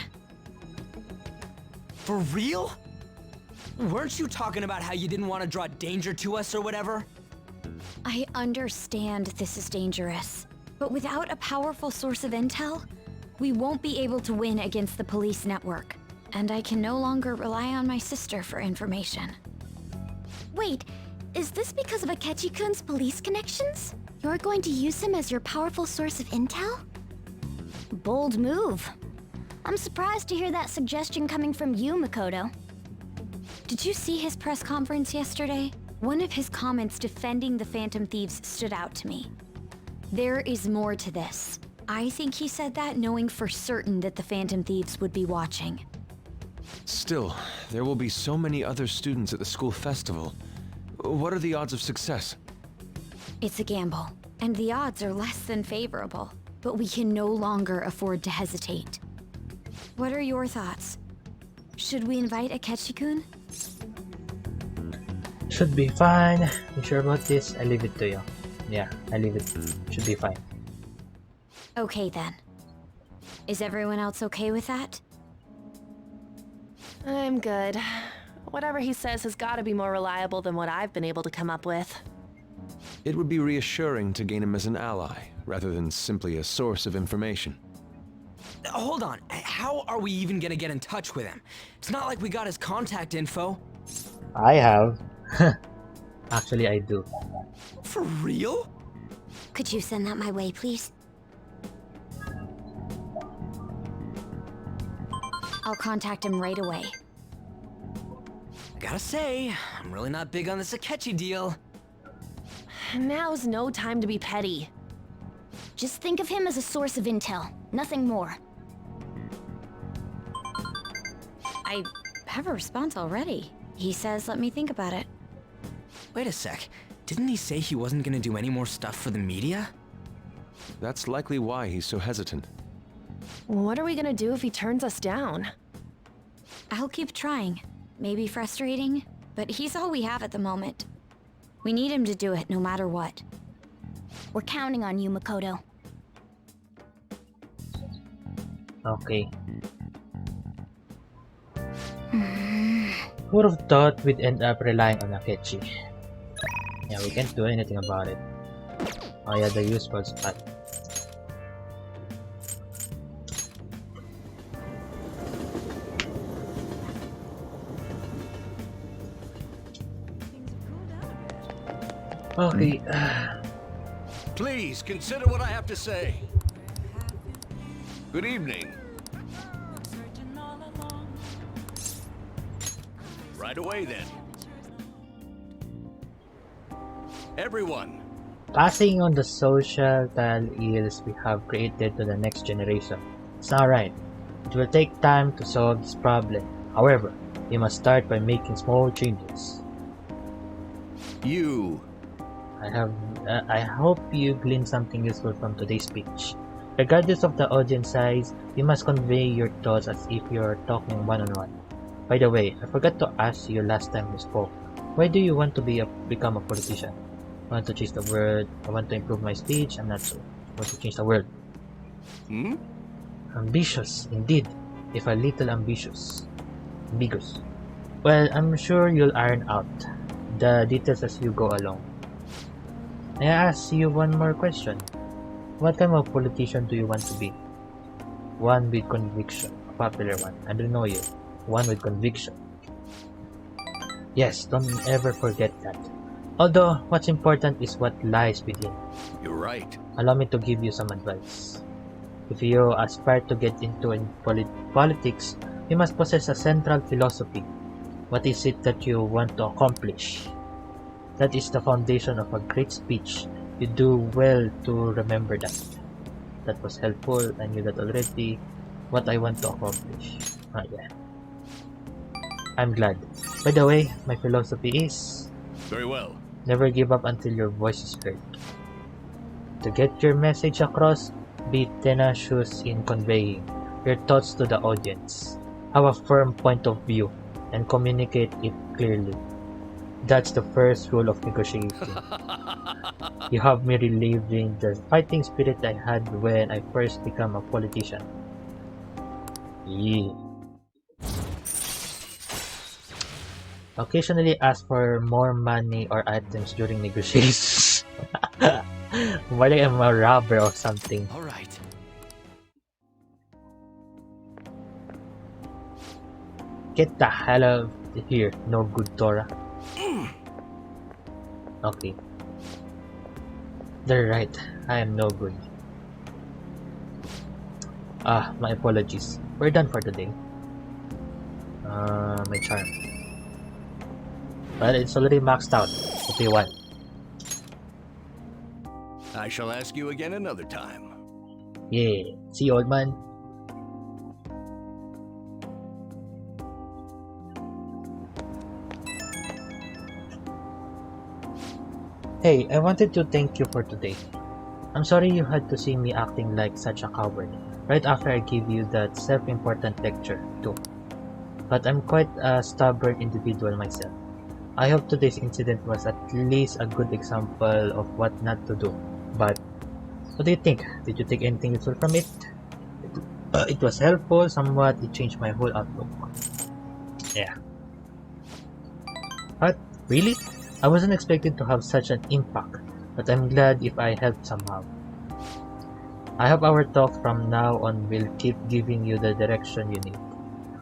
Speaker 10: For real? Weren't you talking about how you didn't want to draw danger to us or whatever?
Speaker 16: I understand this is dangerous, but without a powerful source of intel, we won't be able to win against the police network. And I can no longer rely on my sister for information.
Speaker 2: Wait, is this because of Akechi-kun's police connections? You're going to use him as your powerful source of intel? Bold move. I'm surprised to hear that suggestion coming from you, Makoto.
Speaker 16: Did you see his press conference yesterday? One of his comments defending the Phantom Thieves stood out to me. There is more to this. I think he said that knowing for certain that the Phantom Thieves would be watching.
Speaker 5: Still, there will be so many other students at the school festival. What are the odds of success?
Speaker 16: It's a gamble, and the odds are less than favorable, but we can no longer afford to hesitate. What are your thoughts? Should we invite Akechi-kun?
Speaker 1: Should be fine. You sure about this? I leave it to you. Yeah, I leave it. Should be fine.
Speaker 16: Okay then. Is everyone else okay with that?
Speaker 17: I'm good. Whatever he says has got to be more reliable than what I've been able to come up with.
Speaker 5: It would be reassuring to gain him as an ally, rather than simply a source of information.
Speaker 10: Hold on, how are we even gonna get in touch with him? It's not like we got his contact info.
Speaker 1: I have. Actually, I do.
Speaker 10: For real?
Speaker 2: Could you send that my way, please?
Speaker 16: I'll contact him right away.
Speaker 10: I gotta say, I'm really not big on this Akechi deal.
Speaker 17: Now's no time to be petty.
Speaker 2: Just think of him as a source of intel, nothing more.
Speaker 16: I have a response already. He says let me think about it.
Speaker 10: Wait a sec, didn't he say he wasn't gonna do any more stuff for the media?
Speaker 5: That's likely why he's so hesitant.
Speaker 17: What are we gonna do if he turns us down?
Speaker 16: I'll keep trying. Maybe frustrating, but he's all we have at the moment. We need him to do it no matter what.
Speaker 2: We're counting on you, Makoto.
Speaker 1: Okay. Who would have thought we'd end up relying on Akechi? Yeah, we can't do anything about it. Oh yeah, the useful spot. Okay.
Speaker 3: Please consider what I have to say. Good evening. Right away then. Everyone.
Speaker 1: Passing on the social ills we have created to the next generation. It's not right. It will take time to solve this problem. However, we must start by making small changes. I hope you glean something useful from today's speech. Regardless of the audience size, you must convey your thoughts as if you're talking one-on-one. By the way, I forgot to ask you last time we spoke. Why do you want to become a politician? I want to change the world. I want to improve my speech. I'm not sure. I want to change the world. Ambitious, indeed. If a little ambitious. Ambiguous. Well, I'm sure you'll iron out the details as you go along. May I ask you one more question? What kind of politician do you want to be? One with conviction. A popular one. I don't know you. One with conviction. Yes, don't ever forget that. Although, what's important is what lies within.
Speaker 3: You're right.
Speaker 1: Allow me to give you some advice. If you aspire to get into politics, you must possess a central philosophy. What is it that you want to accomplish? That is the foundation of a great speech. You do well to remember that. That was helpful. I knew that already. What I want to accomplish. Yeah. I'm glad. By the way, my philosophy is...
Speaker 3: Very well.
Speaker 1: Never give up until your voice is heard. To get your message across, be tenacious in conveying your thoughts to the audience. Have a firm point of view and communicate it clearly. That's the first rule of negotiating. You have me reliving the fighting spirit I had when I first became a politician. Yeah. Occasionally ask for more money or items during negotiations. Why like I'm a robber or something.
Speaker 3: Alright.
Speaker 1: Get the hell out of here, no good Tora. Okay. They're right, I am no good. My apologies. We're done for today. My charm. But it's already maxed out. Okay, what?
Speaker 3: I shall ask you again another time.
Speaker 1: Yeah. See, old man. Hey, I wanted to thank you for today. I'm sorry you had to see me acting like such a coward right after I gave you that self-important lecture, too. But I'm quite a stubborn individual myself. I hope today's incident was at least a good example of what not to do. But, what do you think? Did you take anything useful from it? It was helpful, somewhat. It changed my whole outlook. Yeah. What? Really? I wasn't expecting to have such an impact, but I'm glad if I helped somehow. I hope our talk from now on will keep giving you the direction you need.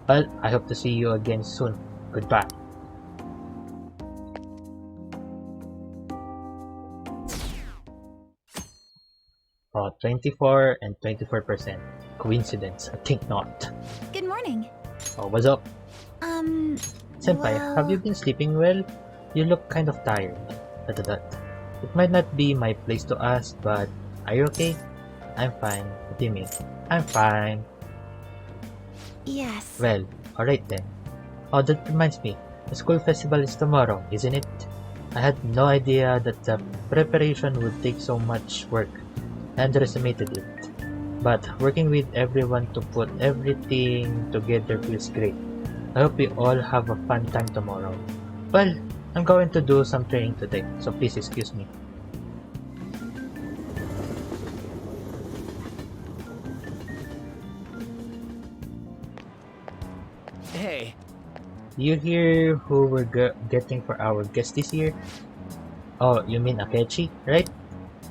Speaker 1: Well, I hope to see you again soon. Goodbye. Oh, 24 and 24%. Coincidence? I think not.
Speaker 2: Good morning.
Speaker 1: Oh, what's up? Senpai,
Speaker 2: well...
Speaker 1: have you been sleeping well? You look kind of tired. It might not be my place to ask, but are you okay? I'm fine. What do you mean? I'm fine.
Speaker 2: Yes.
Speaker 1: Well, alright then. Oh, that reminds me. The school festival is tomorrow, isn't it? I had no idea that the preparation would take so much work. I underestimated it. But working with everyone to put everything together feels great. I hope we all have a fun time tomorrow. Well, I'm going to do some training today, so please excuse me.
Speaker 10: Hey.
Speaker 1: You hear who we're getting for our guest this year? Oh, you mean Akechi, right?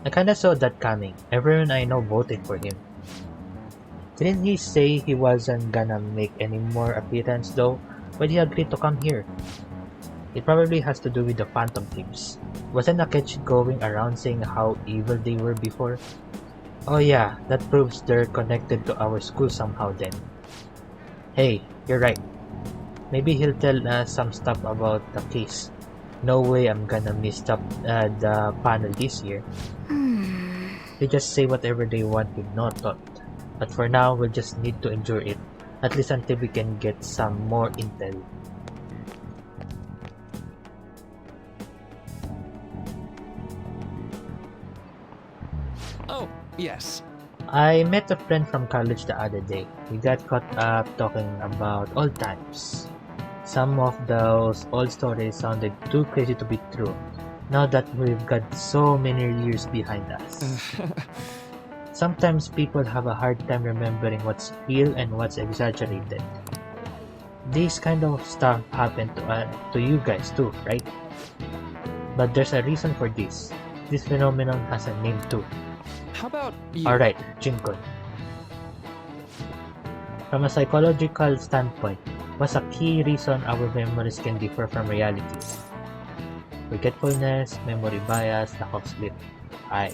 Speaker 1: I kinda saw that coming. Everyone I know voted for him. Didn't he say he wasn't gonna make any more appearance though? Why'd he agree to come here? It probably has to do with the Phantom Thieves. Wasn't Akechi going around saying how evil they were before? Oh yeah, that proves they're connected to our school somehow then. Hey, you're right. Maybe he'll tell us some stuff about the case. No way I'm gonna miss the panel this year. They just say whatever they want with no thought. But for now, we'll just need to endure it. At least until we can get some more intel.
Speaker 10: Oh, yes.
Speaker 1: I met a friend from college the other day. We got caught up talking about old times. Some of those old stories sounded too crazy to be true, now that we've got so many years behind us. Sometimes people have a hard time remembering what's real and what's exaggerated. This kind of stuff happened to you guys too, right? But there's a reason for this. This phenomenon has a name too.
Speaker 10: How about you?
Speaker 1: Alright, Jinkun. From a psychological standpoint, what's a key reason our memories can differ from reality? Forgetfulness, memory bias, lack of sleep. Aye.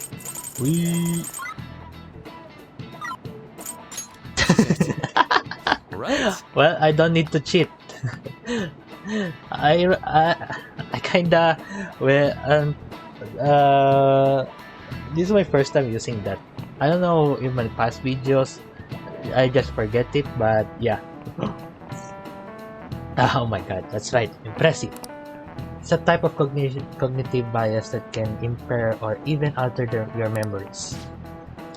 Speaker 10: Right.
Speaker 1: Well, I don't need to cheat. I kinda this is my first time using that. I don't know in my past videos I just forget it, but yeah. Oh my god, that's right, impressive. It's a type of cognitive bias that can impair or even alter your memories.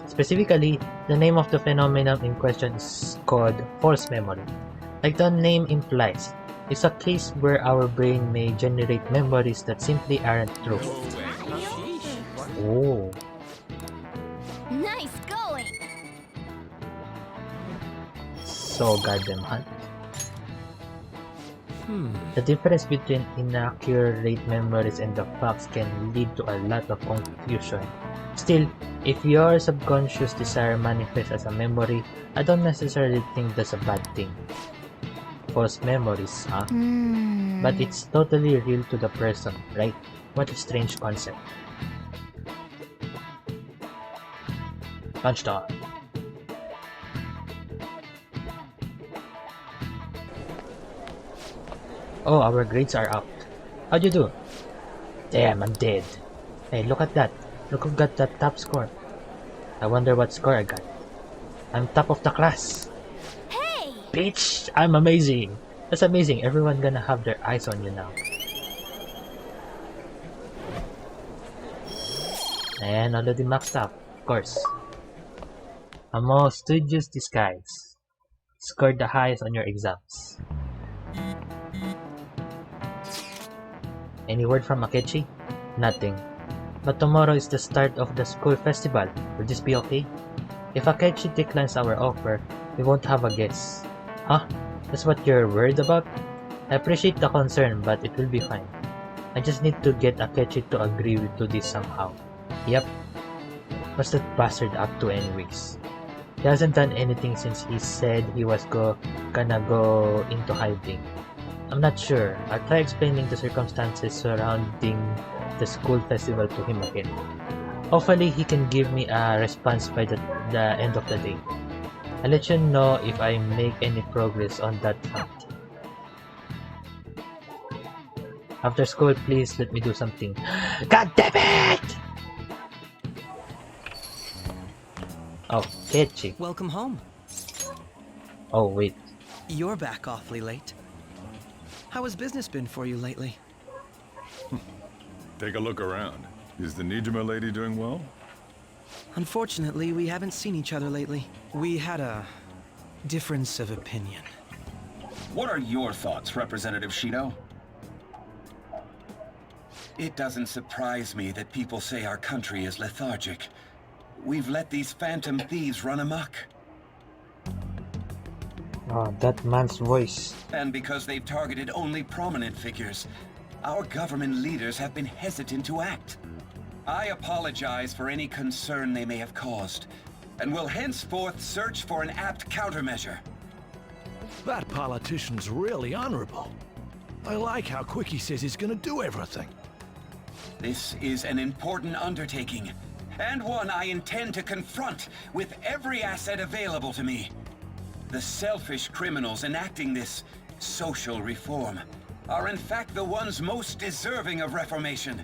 Speaker 1: Specifically, the name of the phenomenon in question is called false memory. Like the name implies, it's a case where our brain may generate memories that simply aren't true. Oh.
Speaker 2: Nice going!
Speaker 1: So goddamn hot. The difference between inaccurate memories and the facts can lead to a lot of confusion. Still, if your subconscious desire manifests as a memory, I don't necessarily think that's a bad thing. False memories, huh? But it's totally real to the person, right? What a strange concept. Lunchtime. Oh, our grades are up. How'd you do? Damn, I'm dead. Hey, look at that. Look who got that top score. I wonder what score I got. I'm top of the class.
Speaker 2: Hey!
Speaker 1: Bitch, I'm amazing. That's amazing. Everyone gonna have their eyes on you now. And already maxed up, of course. A most studious disguise. Scored the highest on your exams. Any word from Akechi? Nothing. But tomorrow is the start of the school festival. Will this be okay? If Akechi declines our offer, we won't have a guest. Huh? That's what you're worried about? I appreciate the concern, but it will be fine. I just need to get Akechi to agree to this somehow. Yep. What's that bastard up to anyways? He hasn't done anything since he said he was gonna go into hiding. I'm not sure. I'll try explaining the circumstances surrounding the school festival to him again. Hopefully he can give me a response by the end of the day. I'll let you know if I make any progress on that front. After school, please let me do something. God damn it! Oh, Kechi.
Speaker 10: Welcome home.
Speaker 1: Oh, wait.
Speaker 10: You're back awfully late. How has business been for you lately?
Speaker 24: Take a look around. Is the Nijima lady doing well?
Speaker 10: Unfortunately, we haven't seen each other lately. We had a difference of opinion.
Speaker 12: What are your thoughts, Representative Shino? It doesn't surprise me that people say our country is lethargic. We've let these phantom thieves run amok.
Speaker 1: Oh, that man's voice.
Speaker 12: And because they've targeted only prominent figures, our government leaders have been hesitant to act. I apologize for any concern they may have caused, and will henceforth search for an apt countermeasure.
Speaker 4: That politician's really honorable. I like how quick he says he's gonna do everything.
Speaker 12: This is an important undertaking, and one I intend to confront with every asset available to me. The selfish criminals enacting this social reform are in fact the ones most deserving of reformation.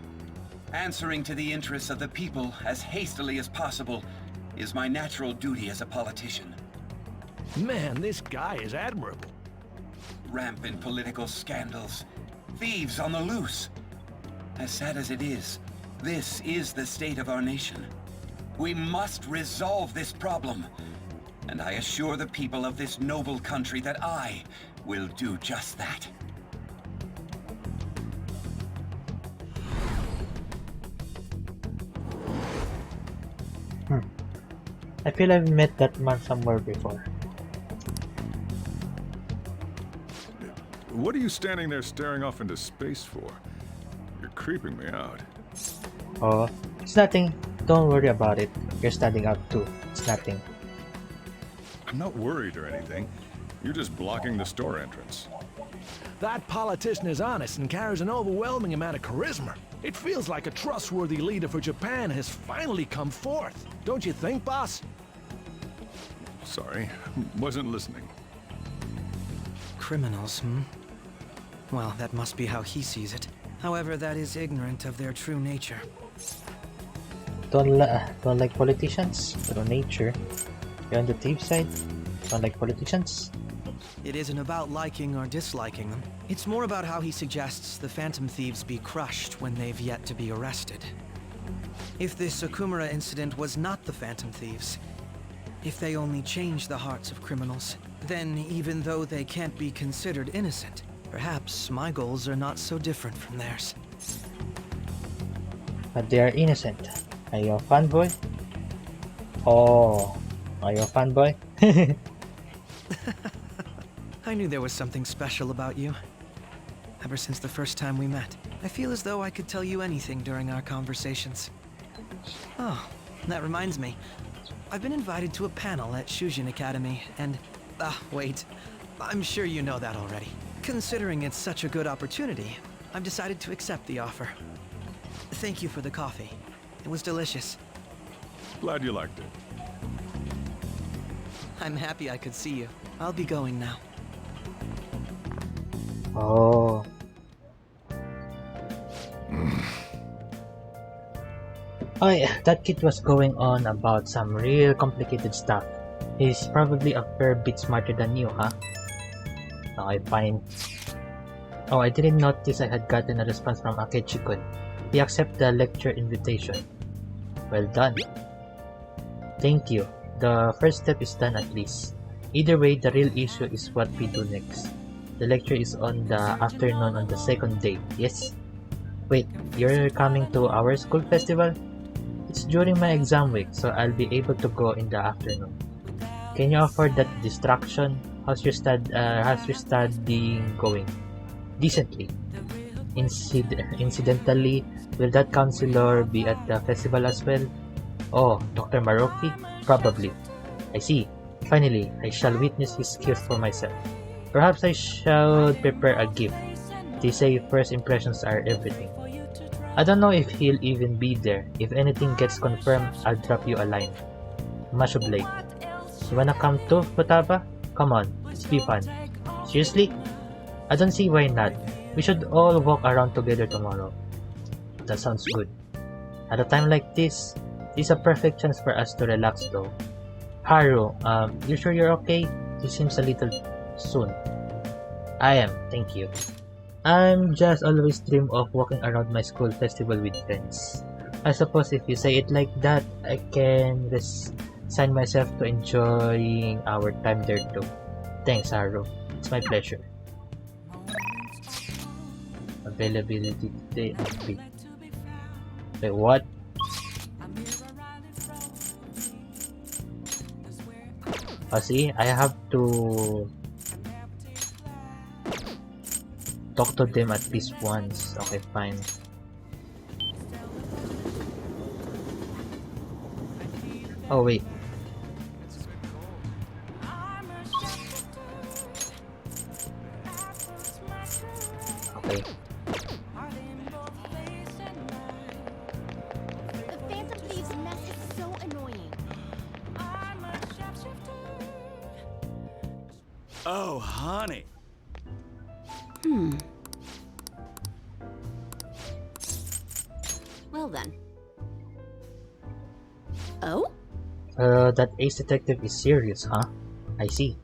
Speaker 12: Answering to the interests of the people as hastily as possible is my natural duty as a politician.
Speaker 4: Man, this guy is admirable.
Speaker 12: Rampant political scandals, thieves on the loose. As sad as it is, this is the state of our nation. We must resolve this problem, and I assure the people of this noble country that I will do just that.
Speaker 1: I feel I've met that man somewhere before.
Speaker 24: What are you standing there staring off into space for? You're creeping me out.
Speaker 1: Oh, it's nothing. don't worry about it. You're standing out too. It's nothing.
Speaker 24: I'm not worried or anything. You're just blocking the store entrance.
Speaker 4: That politician is honest and carries an overwhelming amount of charisma. It feels like a trustworthy leader for Japan has finally come forth. Don't you think, boss?
Speaker 24: Sorry, wasn't listening.
Speaker 10: Criminals, Well, that must be how he sees it. However, that is ignorant of their true nature.
Speaker 1: Don't like politicians? True nature. You're on the thief side? Don't like politicians?
Speaker 10: It isn't about liking or disliking them. It's more about how he suggests the Phantom Thieves be crushed when they've yet to be arrested. If this Okumura incident was not the Phantom Thieves, if they only change the hearts of criminals, then even though they can't be considered innocent, perhaps my goals are not so different from theirs.
Speaker 1: But they are innocent. Are you a fanboy? Oh, are you a fanboy?
Speaker 10: I knew there was something special about you. Ever since the first time we met, I feel as though I could tell you anything during our conversations. Oh, that reminds me. I've been invited to a panel at Shujin Academy, and... wait. I'm sure you know that already. Considering it's such a good opportunity, I've decided to accept the offer. Thank you for the coffee. It was delicious.
Speaker 24: Glad you liked it.
Speaker 10: I'm happy I could see you. I'll be going now.
Speaker 1: Oh. Oh yeah, that kid was going on about some real complicated stuff. He's probably a fair bit smarter than you, huh? Okay, fine. Oh, I didn't notice I had gotten a response from Akechi-kun. He accepted the lecture invitation. Well done. Thank you. The first step is done at least. Either way, the real issue is what we do next. The lecture is on the afternoon on the second day, yes? Wait, you're coming to our school festival? It's during my exam week, so I'll be able to go in the afternoon. Can you afford that distraction? How's your studying going? Decently. Incidentally, will that counselor be at the festival as well? Oh, Dr. Maroki? Probably. I see. Finally, I shall witness his skills for myself. Perhaps I should prepare a gift. They say first impressions are everything. I don't know if he'll even be there. If anything gets confirmed, I'll drop you a line. Much obliged. You wanna come too, Futaba? Come on, let's be fun. Seriously? I don't see why not. We should all walk around together tomorrow. That sounds good. At a time like this is a perfect chance for us to relax though. Haru, you sure you're okay? It seems a little soon. I am, thank you. I'm just always dream of walking around my school festival with friends. I suppose if you say it like that, I can resign myself to enjoying our time there too. Thanks, Haru. It's my pleasure. Availability today. Wait, what? Oh, see, I have to talk to them at least once. Okay, fine. Oh, wait. Okay.
Speaker 14: The Phantom Thieves' mess is so annoying.
Speaker 7: Oh, honey.
Speaker 14: Well then. Oh?
Speaker 1: That ace detective is serious, huh? I see.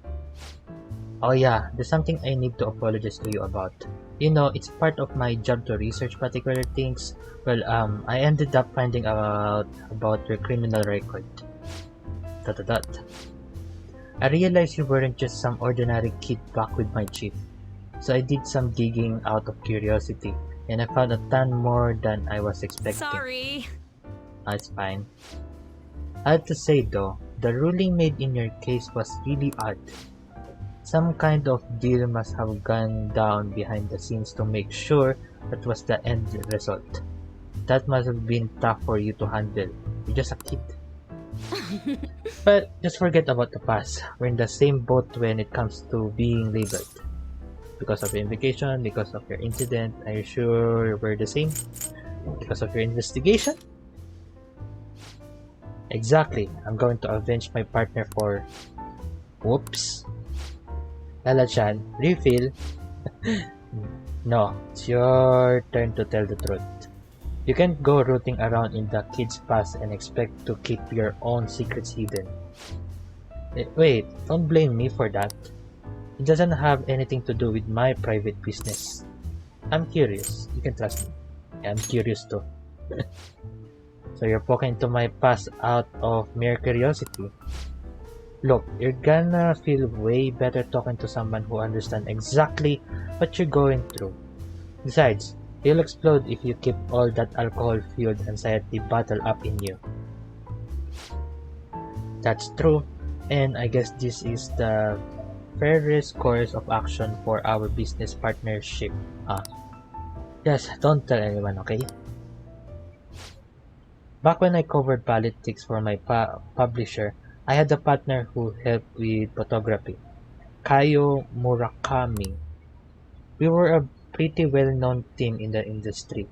Speaker 1: Oh yeah, there's something I need to apologize to you about. You know, it's part of my job to research particular things. Well, I ended up finding out about your criminal record. ... I realized you weren't just some ordinary kid back with my chief. So I did some digging out of curiosity, and I found a ton more than I was expecting.
Speaker 19: Sorry.
Speaker 1: It's fine. I have to say though, the ruling made in your case was really odd. Some kind of deal must have gone down behind the scenes to make sure that was the end result. That must have been tough for you to handle. You're just a kid. But just forget about the past. We're in the same boat when it comes to being labeled. Because of your invocation, because of your incident, are you sure we're the same? Because of your investigation? Exactly. I'm going to avenge my partner for... Whoops. Ella-chan, refill. No, it's your turn to tell the truth. You can't go rooting around in the kid's past and expect to keep your own secrets hidden. Wait, don't blame me for that. It doesn't have anything to do with my private business. I'm curious. You can trust me. I'm curious too. So you're poking into my past out of mere curiosity. Look, you're gonna feel way better talking to someone who understands exactly what you're going through. Besides, you'll explode if you keep all that alcohol-fueled anxiety bottled up in you. That's true, and I guess this is the fairest course of action for our business partnership. Yes, don't tell anyone, okay? Back when I covered politics for my publisher, I had a partner who helped with photography, Kayo Murakami. We were a pretty well-known team in the industry.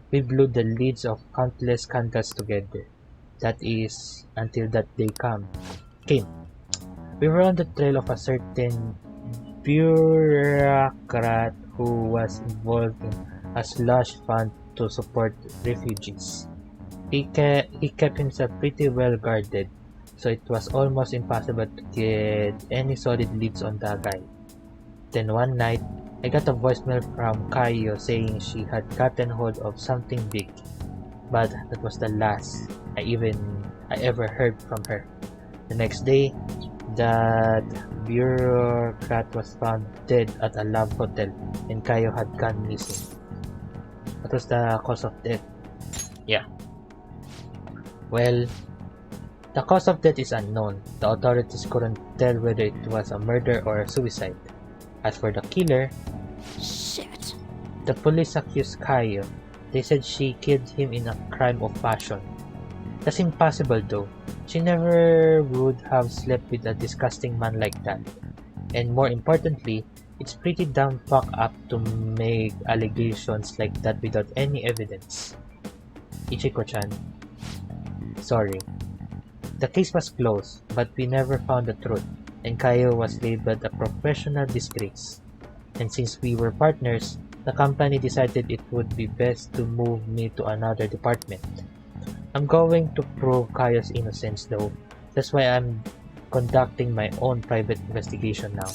Speaker 1: We blew the leads of countless scandals together. That is, until that day came. We were on the trail of a certain bureaucrat who was involved in a slush fund to support refugees. He kept himself pretty well guarded, so it was almost impossible to get any solid leads on the guy. Then one night, I got a voicemail from Kayo saying she had gotten hold of something big, but that was the last I ever heard from her. The next day, that bureaucrat was found dead at a love hotel, and Kayo had gone missing. What was the cause of death? Yeah. Well, the cause of death is unknown. The authorities couldn't tell whether it was a murder or a suicide. As for the killer,
Speaker 16: shit.
Speaker 1: The police accused Kayo. They said she killed him in a crime of passion. That's impossible though. She never would have slept with a disgusting man like that. And more importantly, it's pretty damn fucked up to make allegations like that without any evidence. Ichiko-chan. Sorry. The case was closed, but we never found the truth, and Kayo was labeled a professional disgrace. And since we were partners, the company decided it would be best to move me to another department. I'm going to prove Kayo's innocence though. That's why I'm conducting my own private investigation now.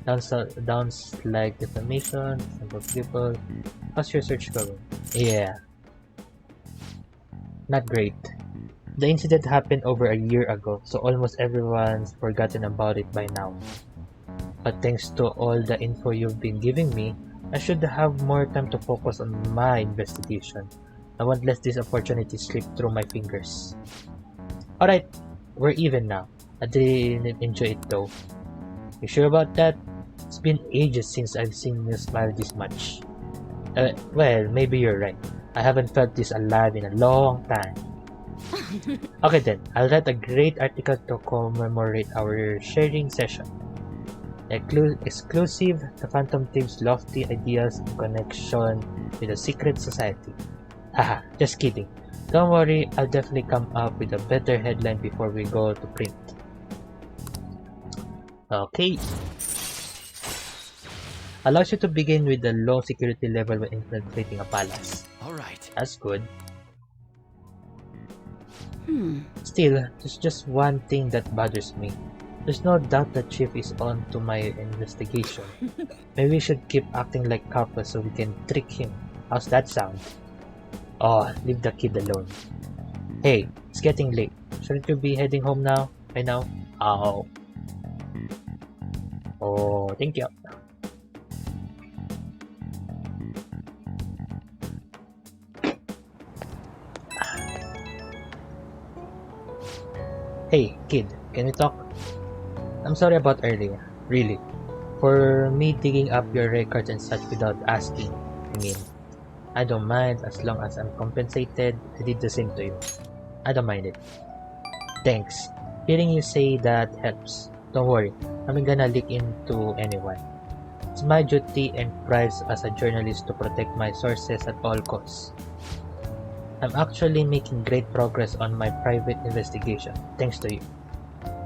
Speaker 1: Downs like defamation, simple people. How's your search going? Yeah. Not great. The incident happened over a year ago, so almost everyone's forgotten about it by now. But thanks to all the info you've been giving me, I should have more time to focus on my investigation. I won't let this opportunity slip through my fingers. Alright, we're even now. I didn't enjoy it though. You sure about that? It's been ages since I've seen you smile this much. Well, maybe you're right. I haven't felt this alive in a long time. Okay then, I'll write a great article to commemorate our sharing session. Exclusive, the Phantom Thieves' lofty ideas in connection with a secret society. Haha, just kidding. Don't worry, I'll definitely come up with a better headline before we go to print. Okay. Allows you to begin with a low security level when infiltrating a palace.
Speaker 10: Alright.
Speaker 1: That's good. Still, there's just one thing that bothers me. There's no doubt the chief is on to my investigation. Maybe we should keep acting like couples so we can trick him. How's that sound? Oh, leave the kid alone. Hey, it's getting late. Shouldn't you be heading home now? By now? Oh. Oh, thank you. Hey, kid, can we talk? I'm sorry about earlier, really. For me digging up your records and such without asking. I mean, I don't mind as long as I'm compensated. I did the same to you. I don't mind it. Thanks. Hearing you say that helps. Don't worry, I'm not gonna leak into anyone. It's my duty and pride as a journalist to protect my sources at all costs. I'm actually making great progress on my private investigation, thanks to you.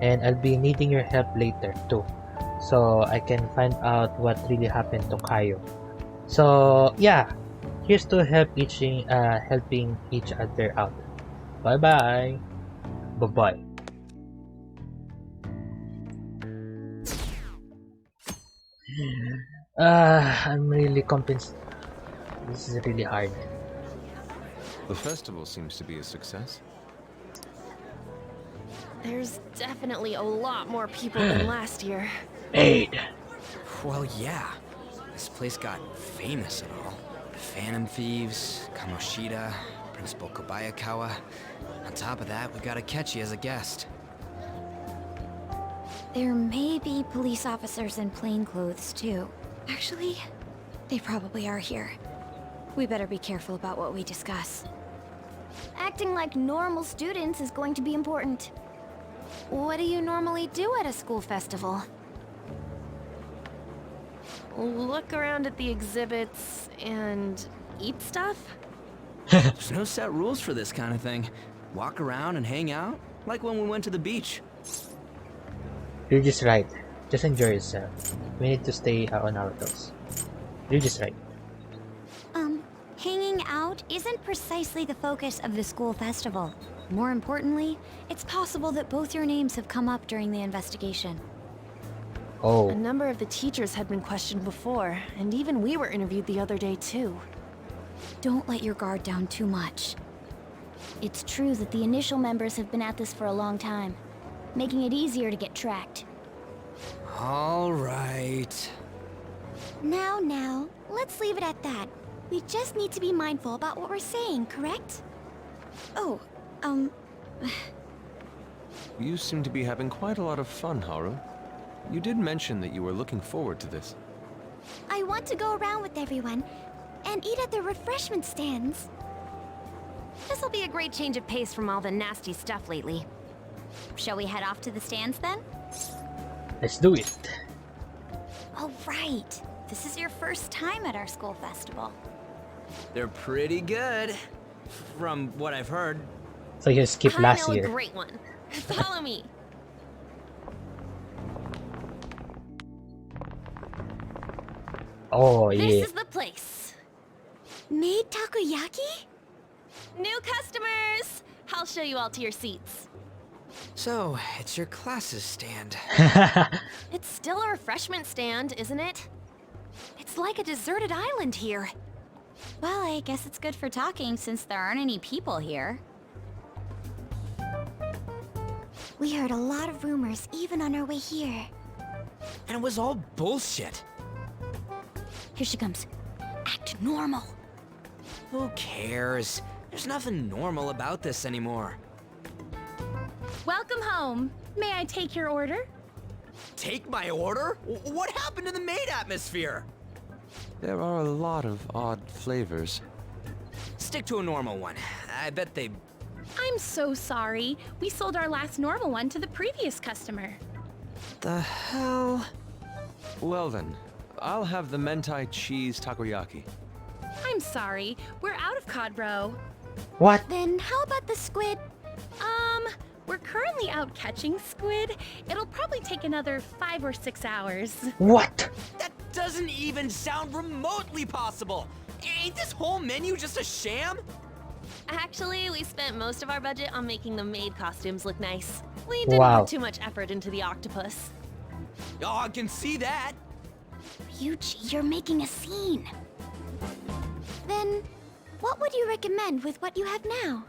Speaker 1: And I'll be needing your help later too, so I can find out what really happened to Kayo. So yeah, here's to helping each other out. Bye bye. Bye bye. I'm really convinced. This is really hard.
Speaker 5: The festival seems to be a success.
Speaker 17: There's definitely a lot more people than last year.
Speaker 1: Aid.
Speaker 10: Well, yeah. This place got famous and all. Phantom Thieves, Kamoshida, Principal Kobayakawa. On top of that, we got Akechi as a guest.
Speaker 16: There may be police officers in plain clothes too. Actually, they probably are here. We better be careful about what we discuss.
Speaker 2: Acting like normal students is going to be important.
Speaker 14: What do you normally do at a school festival?
Speaker 17: Look around at the exhibits and eat stuff?
Speaker 10: There's no set rules for this kind of thing. Walk around and hang out, like when we went to the beach.
Speaker 1: You're just right. Just enjoy yourself. We need to stay on our toes. You're just right.
Speaker 16: Hanging out isn't precisely the focus of the school festival. More importantly, it's possible that both your names have come up during the investigation.
Speaker 1: Oh.
Speaker 17: A number of the teachers had been questioned before, and even we were interviewed the other day too.
Speaker 16: Don't let your guard down too much.
Speaker 2: It's true that the initial members have been at this for a long time, making it easier to get tracked.
Speaker 10: All right.
Speaker 16: Now, let's leave it at that. We just need to be mindful about what we're saying, correct? Oh,
Speaker 5: You seem to be having quite a lot of fun, Haru. You did mention that you were looking forward to this.
Speaker 16: I want to go around with everyone and eat at the refreshment stands.
Speaker 14: This'll be a great change of pace from all the nasty stuff lately. Shall we head off to the stands then?
Speaker 1: Let's do it.
Speaker 16: Oh, right. This is your first time at our school festival.
Speaker 10: They're pretty good, from what I've heard.
Speaker 1: So you skipped last
Speaker 17: I
Speaker 1: year.
Speaker 17: know a great one. Follow me.
Speaker 1: Oh
Speaker 17: This
Speaker 1: yeah.
Speaker 17: is the place.
Speaker 16: Made takoyaki?
Speaker 17: New customers! I'll show you all to your seats.
Speaker 10: So, it's your class's stand.
Speaker 17: It's still a refreshment stand, isn't it?
Speaker 14: It's like a deserted island here.
Speaker 16: Well, I guess it's good for talking since there aren't any people here. We heard a lot of rumors even on our way here.
Speaker 10: And it was all bullshit.
Speaker 16: Here she comes. Act normal.
Speaker 10: Who cares? There's nothing normal about this anymore.
Speaker 19: Welcome home. May I take your order?
Speaker 10: Take my order? What happened to the maid atmosphere?
Speaker 5: There are a lot of odd flavors.
Speaker 10: Stick to a normal one. I bet they...
Speaker 19: I'm so sorry. We sold our last normal one to the previous customer.
Speaker 10: The hell?
Speaker 5: Well then, I'll have the mentai cheese takoyaki.
Speaker 19: I'm sorry. We're out of cod roe.
Speaker 1: What?
Speaker 16: Then how about the squid?
Speaker 19: We're currently out catching squid. It'll probably take another 5 or 6 hours.
Speaker 1: What?
Speaker 10: That doesn't even sound remotely possible. Ain't this whole menu just a sham?
Speaker 17: Actually, we spent most of our budget on making the maid costumes look nice. We didn't
Speaker 1: Wow.
Speaker 17: put too much effort into the octopus.
Speaker 10: Oh, I can see that.
Speaker 16: Ryuji, you're making a scene. Then, what would you recommend with what you have now?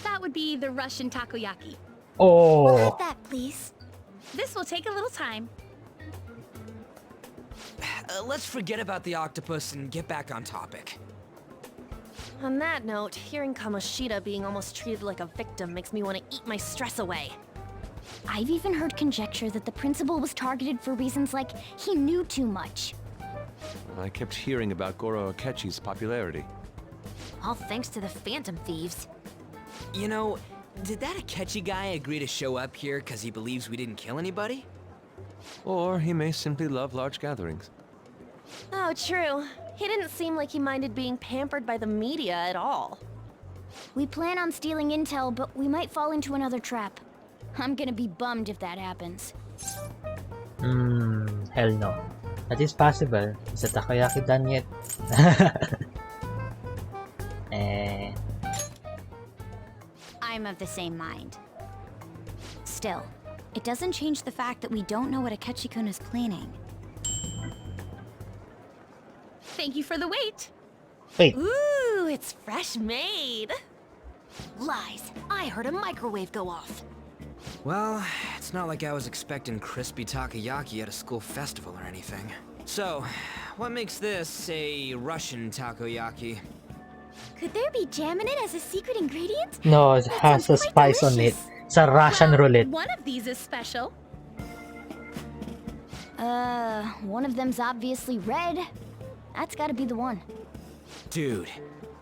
Speaker 19: That would be the Russian takoyaki.
Speaker 1: Oh.
Speaker 16: We'll have that, please.
Speaker 19: This will take a little time.
Speaker 10: Let's forget about the octopus and get back on topic.
Speaker 17: On that note, hearing Kamoshida being almost treated like a victim makes me want to eat my stress away.
Speaker 2: I've even heard conjecture that the principal was targeted for reasons like he knew too much.
Speaker 5: I kept hearing about Goro Akechi's popularity.
Speaker 14: All thanks to the Phantom Thieves.
Speaker 10: You know, Did that Akechi guy agree to show up here because he believes we didn't kill anybody?
Speaker 5: Or he may simply love large gatherings.
Speaker 17: Oh, true. He didn't seem like he minded being pampered by the media at all.
Speaker 2: We plan on stealing intel, but we might fall into another trap. I'm gonna be bummed if that happens.
Speaker 1: Hell no. That is possible. Is the takoyaki done yet?
Speaker 16: I'm of the same mind. Still, it doesn't change the fact that we don't know what Akechi-kun is planning.
Speaker 17: Thank you for the wait.
Speaker 1: Wait.
Speaker 17: Ooh, it's fresh made.
Speaker 14: Lies. I heard a microwave go off.
Speaker 10: Well, it's not like I was expecting crispy takoyaki at a school festival or anything. So, what makes this a Russian takoyaki?
Speaker 2: Could there be jam in it as a secret ingredient?
Speaker 1: No, it has a spice on it. It's a Russian roulette.
Speaker 19: One of these is special.
Speaker 2: One of them's obviously red. That's gotta be the one.
Speaker 10: Dude,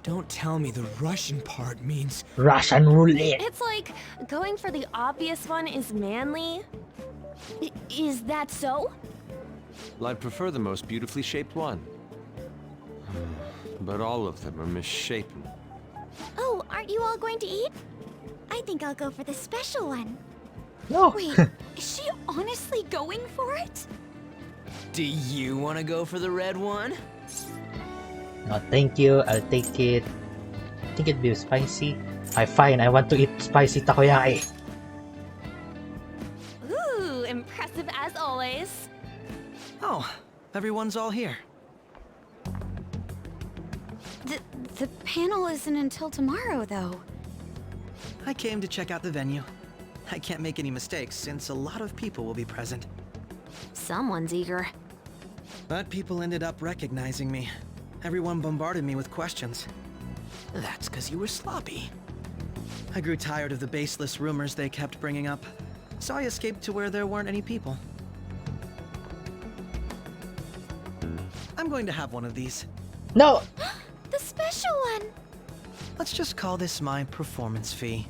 Speaker 10: don't tell me the Russian part means...
Speaker 1: Russian roulette.
Speaker 17: It's like going for the obvious one is manly.
Speaker 2: Is that so?
Speaker 5: Well, I'd prefer the most beautifully shaped one. But all of them are misshapen.
Speaker 2: Oh, aren't you all going to eat? I think I'll go for the special one.
Speaker 1: No.
Speaker 2: Wait, is she honestly going for it?
Speaker 10: Do you want to go for the red one?
Speaker 1: No, thank you. I'll take it. I think it'd be spicy. Fine. I want to eat spicy takoyaki.
Speaker 17: Ooh, impressive as always.
Speaker 22: Oh, everyone's all here.
Speaker 16: The panel isn't until tomorrow, though.
Speaker 22: I came to check out the venue. I can't make any mistakes since a lot of people will be present.
Speaker 14: Someone's eager.
Speaker 22: But people ended up recognizing me. Everyone bombarded me with questions.
Speaker 10: That's because you were sloppy.
Speaker 22: I grew tired of the baseless rumors they kept bringing up, so I escaped to where there weren't any people. I'm going to have one of these.
Speaker 1: No!
Speaker 2: The special one!
Speaker 22: Let's just call this my performance fee.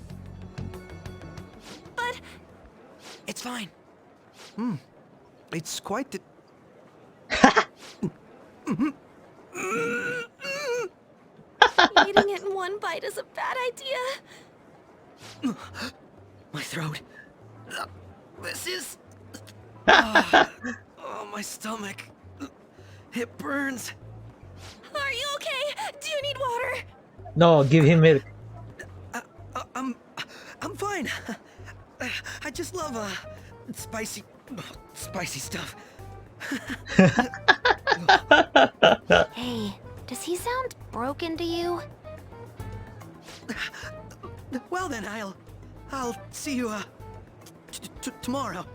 Speaker 10: But... It's fine.
Speaker 22: It's quite the...
Speaker 17: Eating it in one bite is a bad idea.
Speaker 22: My throat. This is... Oh, my stomach. It burns.
Speaker 17: Are you okay? Do you need water?
Speaker 1: No, give him milk.
Speaker 22: I'm fine. I just love spicy stuff.
Speaker 14: Hey, does he sound broken to you?
Speaker 22: Well then, I'll see you tomorrow.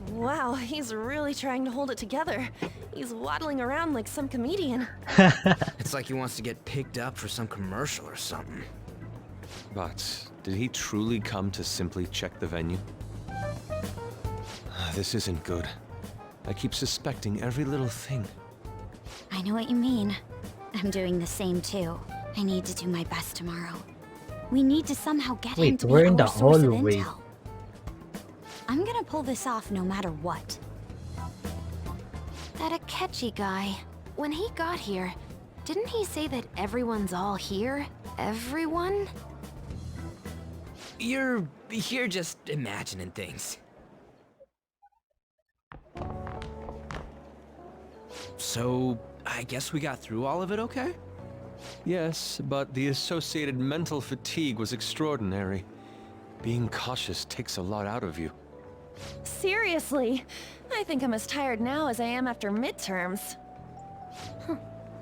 Speaker 17: Wow, he's really trying to hold it together. He's waddling around like some comedian.
Speaker 10: It's like he wants to get picked up for some commercial or something.
Speaker 5: But did he truly come to simply check the venue? This isn't good. I keep suspecting every little thing.
Speaker 16: I know what you mean. I'm doing the same too. I need to do my best tomorrow. We need to somehow get him to be
Speaker 1: we're in the
Speaker 16: our source of
Speaker 1: hallway.
Speaker 16: intel. I'm gonna pull this off no matter what.
Speaker 14: That Akechi guy, when he got here, didn't he say that everyone's all here? Everyone?
Speaker 10: You're just imagining things. So, I guess we got through all of it okay?
Speaker 5: Yes, but the associated mental fatigue was extraordinary. Being cautious takes a lot out of you.
Speaker 17: Seriously, I think I'm as tired now as I am after midterms.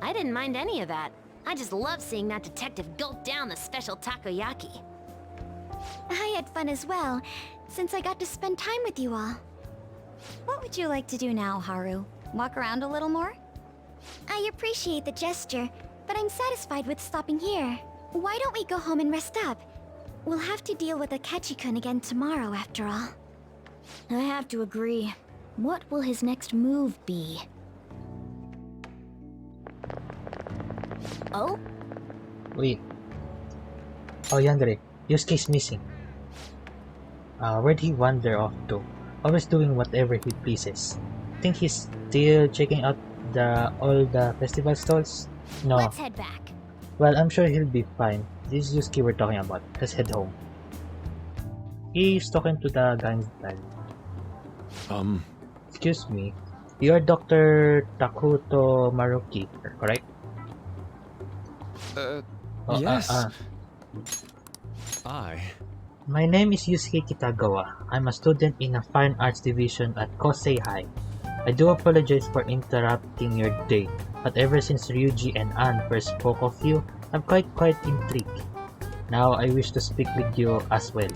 Speaker 14: I didn't mind any of that. I just love seeing that detective gulp down the special takoyaki.
Speaker 2: I had fun as well, since I got to spend time with you all.
Speaker 16: What would you like to do now, Haru? Walk around a little more?
Speaker 2: I appreciate the gesture, but I'm satisfied with stopping here. Why don't we go home and rest up? We'll have to deal with Akechi-kun again tomorrow, after all. I have to agree. What will his next move be? Oh?
Speaker 1: Wait. Oh, Yandere. Yusuke's missing. Where'd he wander off to? Always doing whatever he pleases. Think he's still checking out all the festival stalls? No.
Speaker 2: Let's head back.
Speaker 1: Well, I'm sure he'll be fine. This is Yusuke we're talking about. Let's head home. He's talking to the guy's dad. Excuse me. You're Dr. Takuto Maruki, correct?
Speaker 5: Yes.
Speaker 1: My name is Yusuke Kitagawa. I'm a student in a fine arts division at Kosei High. I do apologize for interrupting your day, but ever since Ryuji and Ann first spoke of you, I'm quite intrigued. Now I wish to speak with you as well.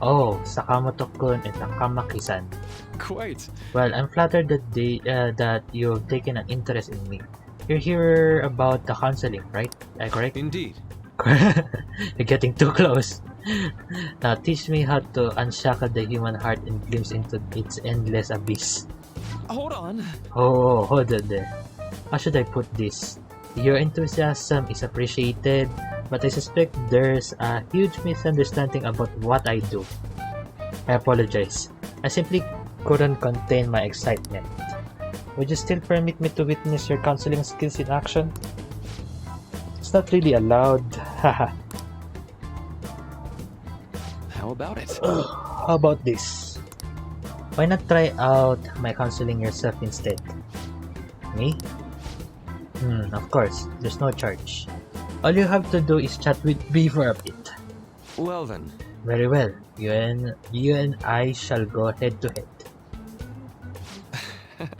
Speaker 1: Oh, Sakamoto-kun and Takamaki-san.
Speaker 5: Quite.
Speaker 1: Well, I'm flattered that you've taken an interest in me. You're here about the counseling, right? Correct?
Speaker 5: Indeed.
Speaker 1: You're getting too close. Now teach me how to unshackle the human heart and glimpse into its endless abyss.
Speaker 5: Hold on.
Speaker 1: Oh, hold on there. How should I put this? Your enthusiasm is appreciated, but I suspect there's a huge misunderstanding about what I do. I apologize. I simply couldn't contain my excitement. Would you still permit me to witness your counseling skills in action? It's not really allowed. Haha.
Speaker 5: How about it?
Speaker 1: How about this? Why not try out my counseling yourself instead? Me? Of course, there's no charge. All you have to do is chat with me for a bit.
Speaker 5: Well then.
Speaker 1: Very well. You and I shall go head to head.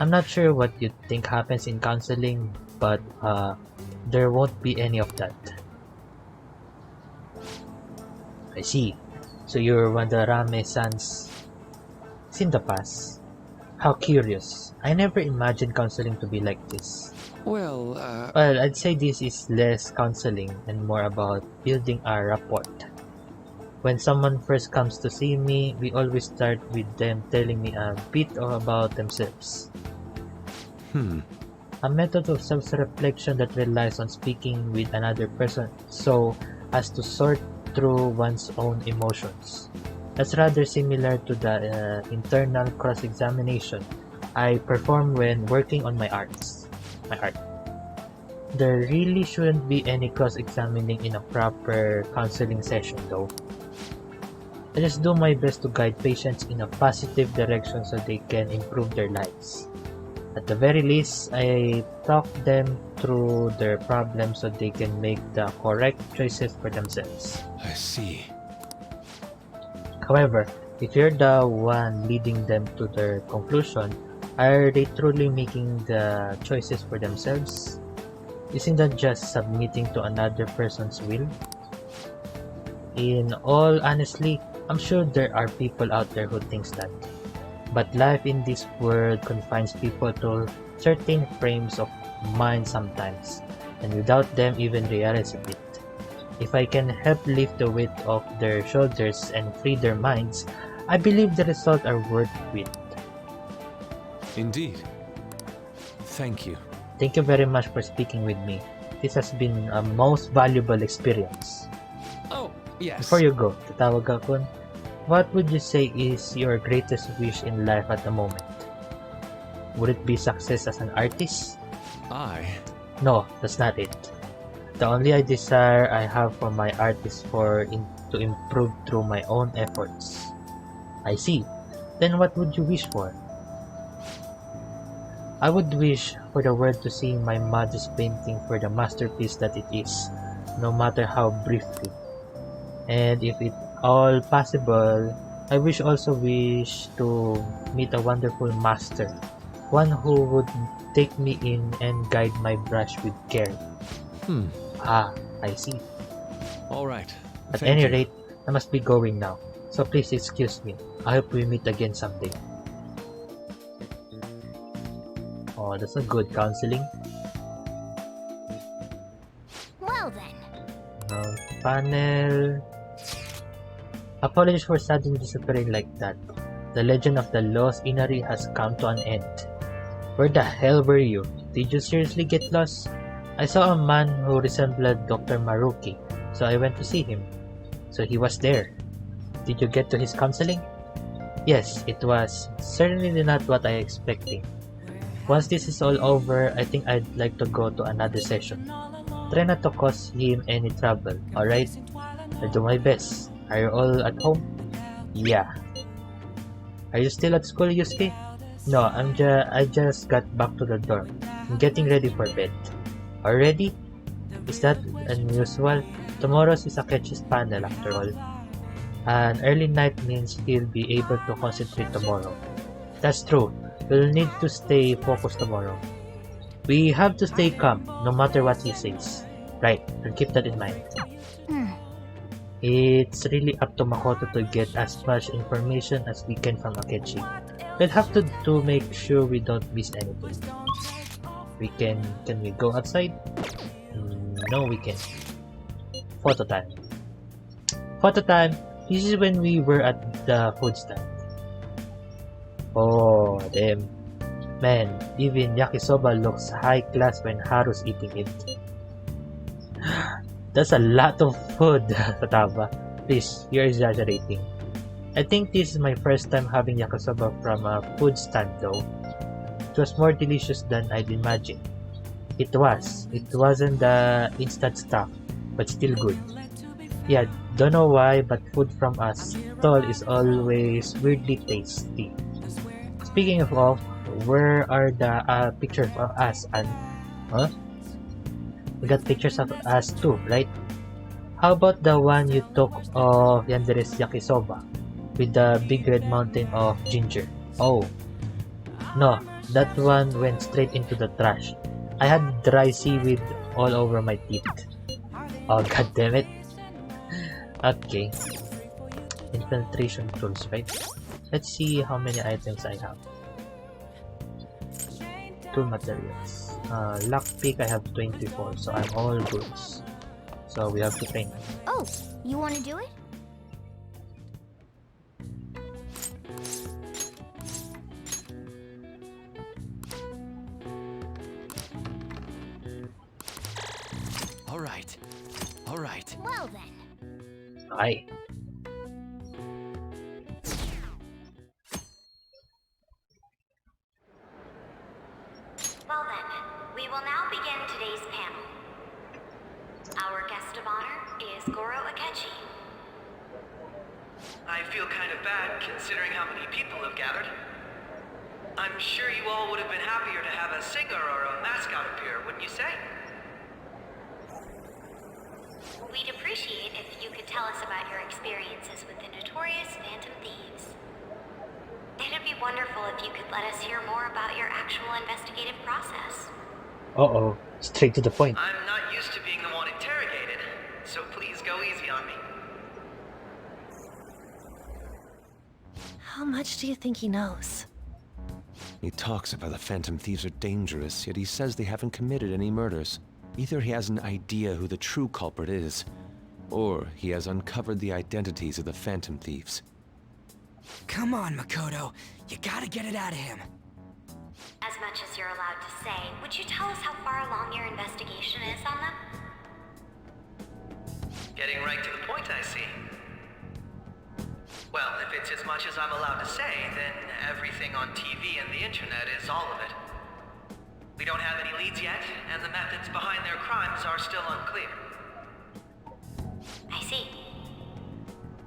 Speaker 1: I'm not sure what you think happens in counseling, but there won't be any of that. I see. So you're Wandarame-san's Syndapas. How curious. I never imagined counseling to be like this.
Speaker 5: Well,
Speaker 1: I'd say this is less counseling and more about building a rapport. When someone first comes to see me, we always start with them telling me a bit about themselves. A method of self-reflection that relies on speaking with another person so as to sort through one's own emotions. That's rather similar to the internal cross-examination I perform when working on my art. There really shouldn't be any cross-examining in a proper counseling session though. I just do my best to guide patients in a positive direction so they can improve their lives. At the very least, I talk them through their problems so they can make the correct choices for themselves.
Speaker 5: I see.
Speaker 1: However, if you're the one leading them to their conclusion, are they truly making the choices for themselves? Isn't that just submitting to another person's will? In all honesty, I'm sure there are people out there who thinks that. But life in this world confines people to certain frames of mind sometimes, and without them even realizing it. If I can help lift the weight off their shoulders and free their minds, I believe the results are worth it.
Speaker 5: Indeed. Thank you.
Speaker 1: Thank you very much for speaking with me. This has been a most valuable experience.
Speaker 5: Oh, yes.
Speaker 1: Before you go, Tatawag-kun, what would you say is your greatest wish in life at the moment? Would it be success as an artist? No, that's not it. The only desire I have for my art is to improve through my own efforts. I see. Then what would you wish for? I would wish for the world to see my modest painting for the masterpiece that it is, no matter how briefly. And if it all possible, I also wish to meet a wonderful master, one who would take me in and guide my brush with care. I see.
Speaker 5: Alright.
Speaker 1: At any rate, I must be going now, so please excuse me. I hope we meet again someday. Oh, that's a good counseling.
Speaker 2: Well then.
Speaker 1: Panel. Apologies for suddenly disappearing like that. The legend of the Lost Inari has come to an end. Where the hell were you? Did you seriously get lost? I saw a man who resembled Dr. Maruki, so I went to see him. So he was there. Did you get to his counseling? Yes, it was certainly not what I expected. Once this is all over, I think I'd like to go to another session. Try not to cause him any trouble, alright? I'll do my best. Are you all at home? Yeah. Are you still at school, Yusuke? No, I just got back to the dorm. I'm getting ready for bed. Already? Is that unusual? Tomorrow's is Akechi's panel after all. An early night means he'll be able to concentrate tomorrow. That's true. We'll need to stay focused tomorrow. We have to stay calm, no matter what he says. Right, and keep that in mind. It's really up to Makoto to get as much information as we can from Akechi. We'll have to make sure we don't miss anything. Can we go outside? No, we can't. Photo time. Photo time! This is when we were at the food stand. Oh, damn. Man, even yakisoba looks high class when Haru's eating it. That's a lot of food, Tataba. Please, you're exaggerating. I think this is my first time having yakisoba from a food stand though. It was more delicious than I'd imagined. It was. It wasn't the instant stuff, but still good. Yeah, don't know why, but food from a stall is always weirdly tasty. Speaking of all, where are the pictures of us and... Huh? We got pictures of us too, right? How about the one you took of Yandere's yakisoba? With the big red mountain of ginger? Oh. No, that one went straight into the trash. I had dry seaweed all over my teeth. Oh, god damn it. Okay. Infiltration tools, right? Let's see how many items I have. Tool materials. Lockpick, I have 24, so I'm all good. So we have to train.
Speaker 2: Oh, you want to do it?
Speaker 10: All right.
Speaker 2: Well then.
Speaker 1: Aye.
Speaker 6: Well then, we will now begin today's panel. Our guest of honor is Goro Akechi.
Speaker 9: I feel kind of bad considering how many people have gathered. I'm sure you all would have been happier to have a singer or a mascot appear, wouldn't you say?
Speaker 6: We'd appreciate if you could tell us about your experiences with the notorious Phantom Thieves. It'd be wonderful if you could let us hear more about your actual investigative process.
Speaker 1: Uh-oh. Straight to the point.
Speaker 9: I'm not used to being the one interrogated, so please go easy on me.
Speaker 17: How much do you think he knows?
Speaker 5: He talks about the Phantom Thieves are dangerous, yet he says they haven't committed any murders. Either he has an idea who the true culprit is, or he has uncovered the identities of the Phantom Thieves.
Speaker 10: Come on, Makoto. You gotta get it out of him.
Speaker 6: As much as you're allowed to say, would you tell us how far along your investigation is on them?
Speaker 9: Getting right to the point, I see. Well, if it's as much as I'm allowed to say, then everything on TV and the internet is all of it. We don't have any leads yet, and the methods behind their crimes are still unclear.
Speaker 6: I see.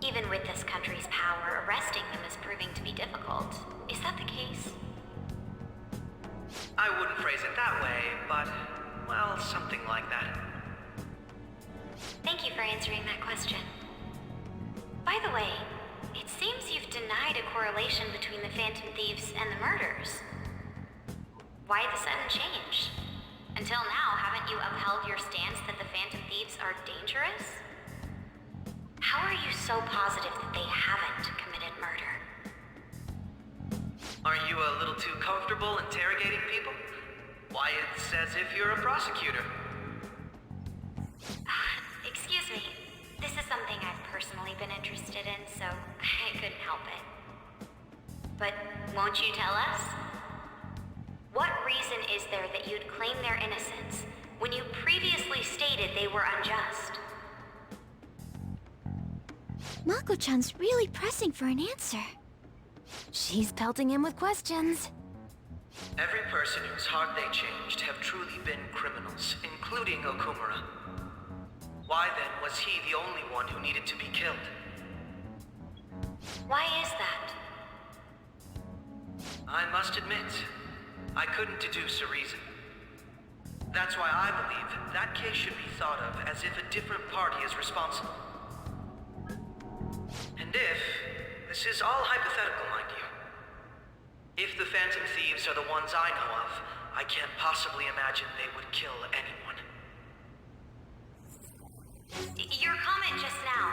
Speaker 6: Even with this country's power, arresting them is proving to be difficult. Is that the case?
Speaker 9: I wouldn't phrase it that way, but, well, something like that.
Speaker 6: Thank you for answering that question. By the way, it seems you've denied a correlation between the Phantom Thieves and the murders. Why the sudden change? Until now, haven't you upheld your stance that the Phantom Thieves are dangerous? How are you so positive that they haven't committed murder?
Speaker 9: Aren't you a little too comfortable interrogating people? Why, it's as if you're a prosecutor.
Speaker 6: Excuse me. This is something I've personally been interested in, so I couldn't help it. But won't you tell us? What reason is there that you'd claim their innocence when you previously stated they were unjust?
Speaker 16: Mako-chan's really pressing for an answer.
Speaker 14: She's pelting him with questions.
Speaker 9: Every person whose heart they changed have truly been criminals, including Okumura. Why then was he the only one who needed to be killed?
Speaker 6: Why is that?
Speaker 9: I must admit, I couldn't deduce a reason. That's why I believe that case should be thought of as if a different party is responsible. And if, this is all hypothetical, mind you, if the Phantom Thieves are the ones I know of, I can't possibly imagine they would kill anyone.
Speaker 6: Your comment just now,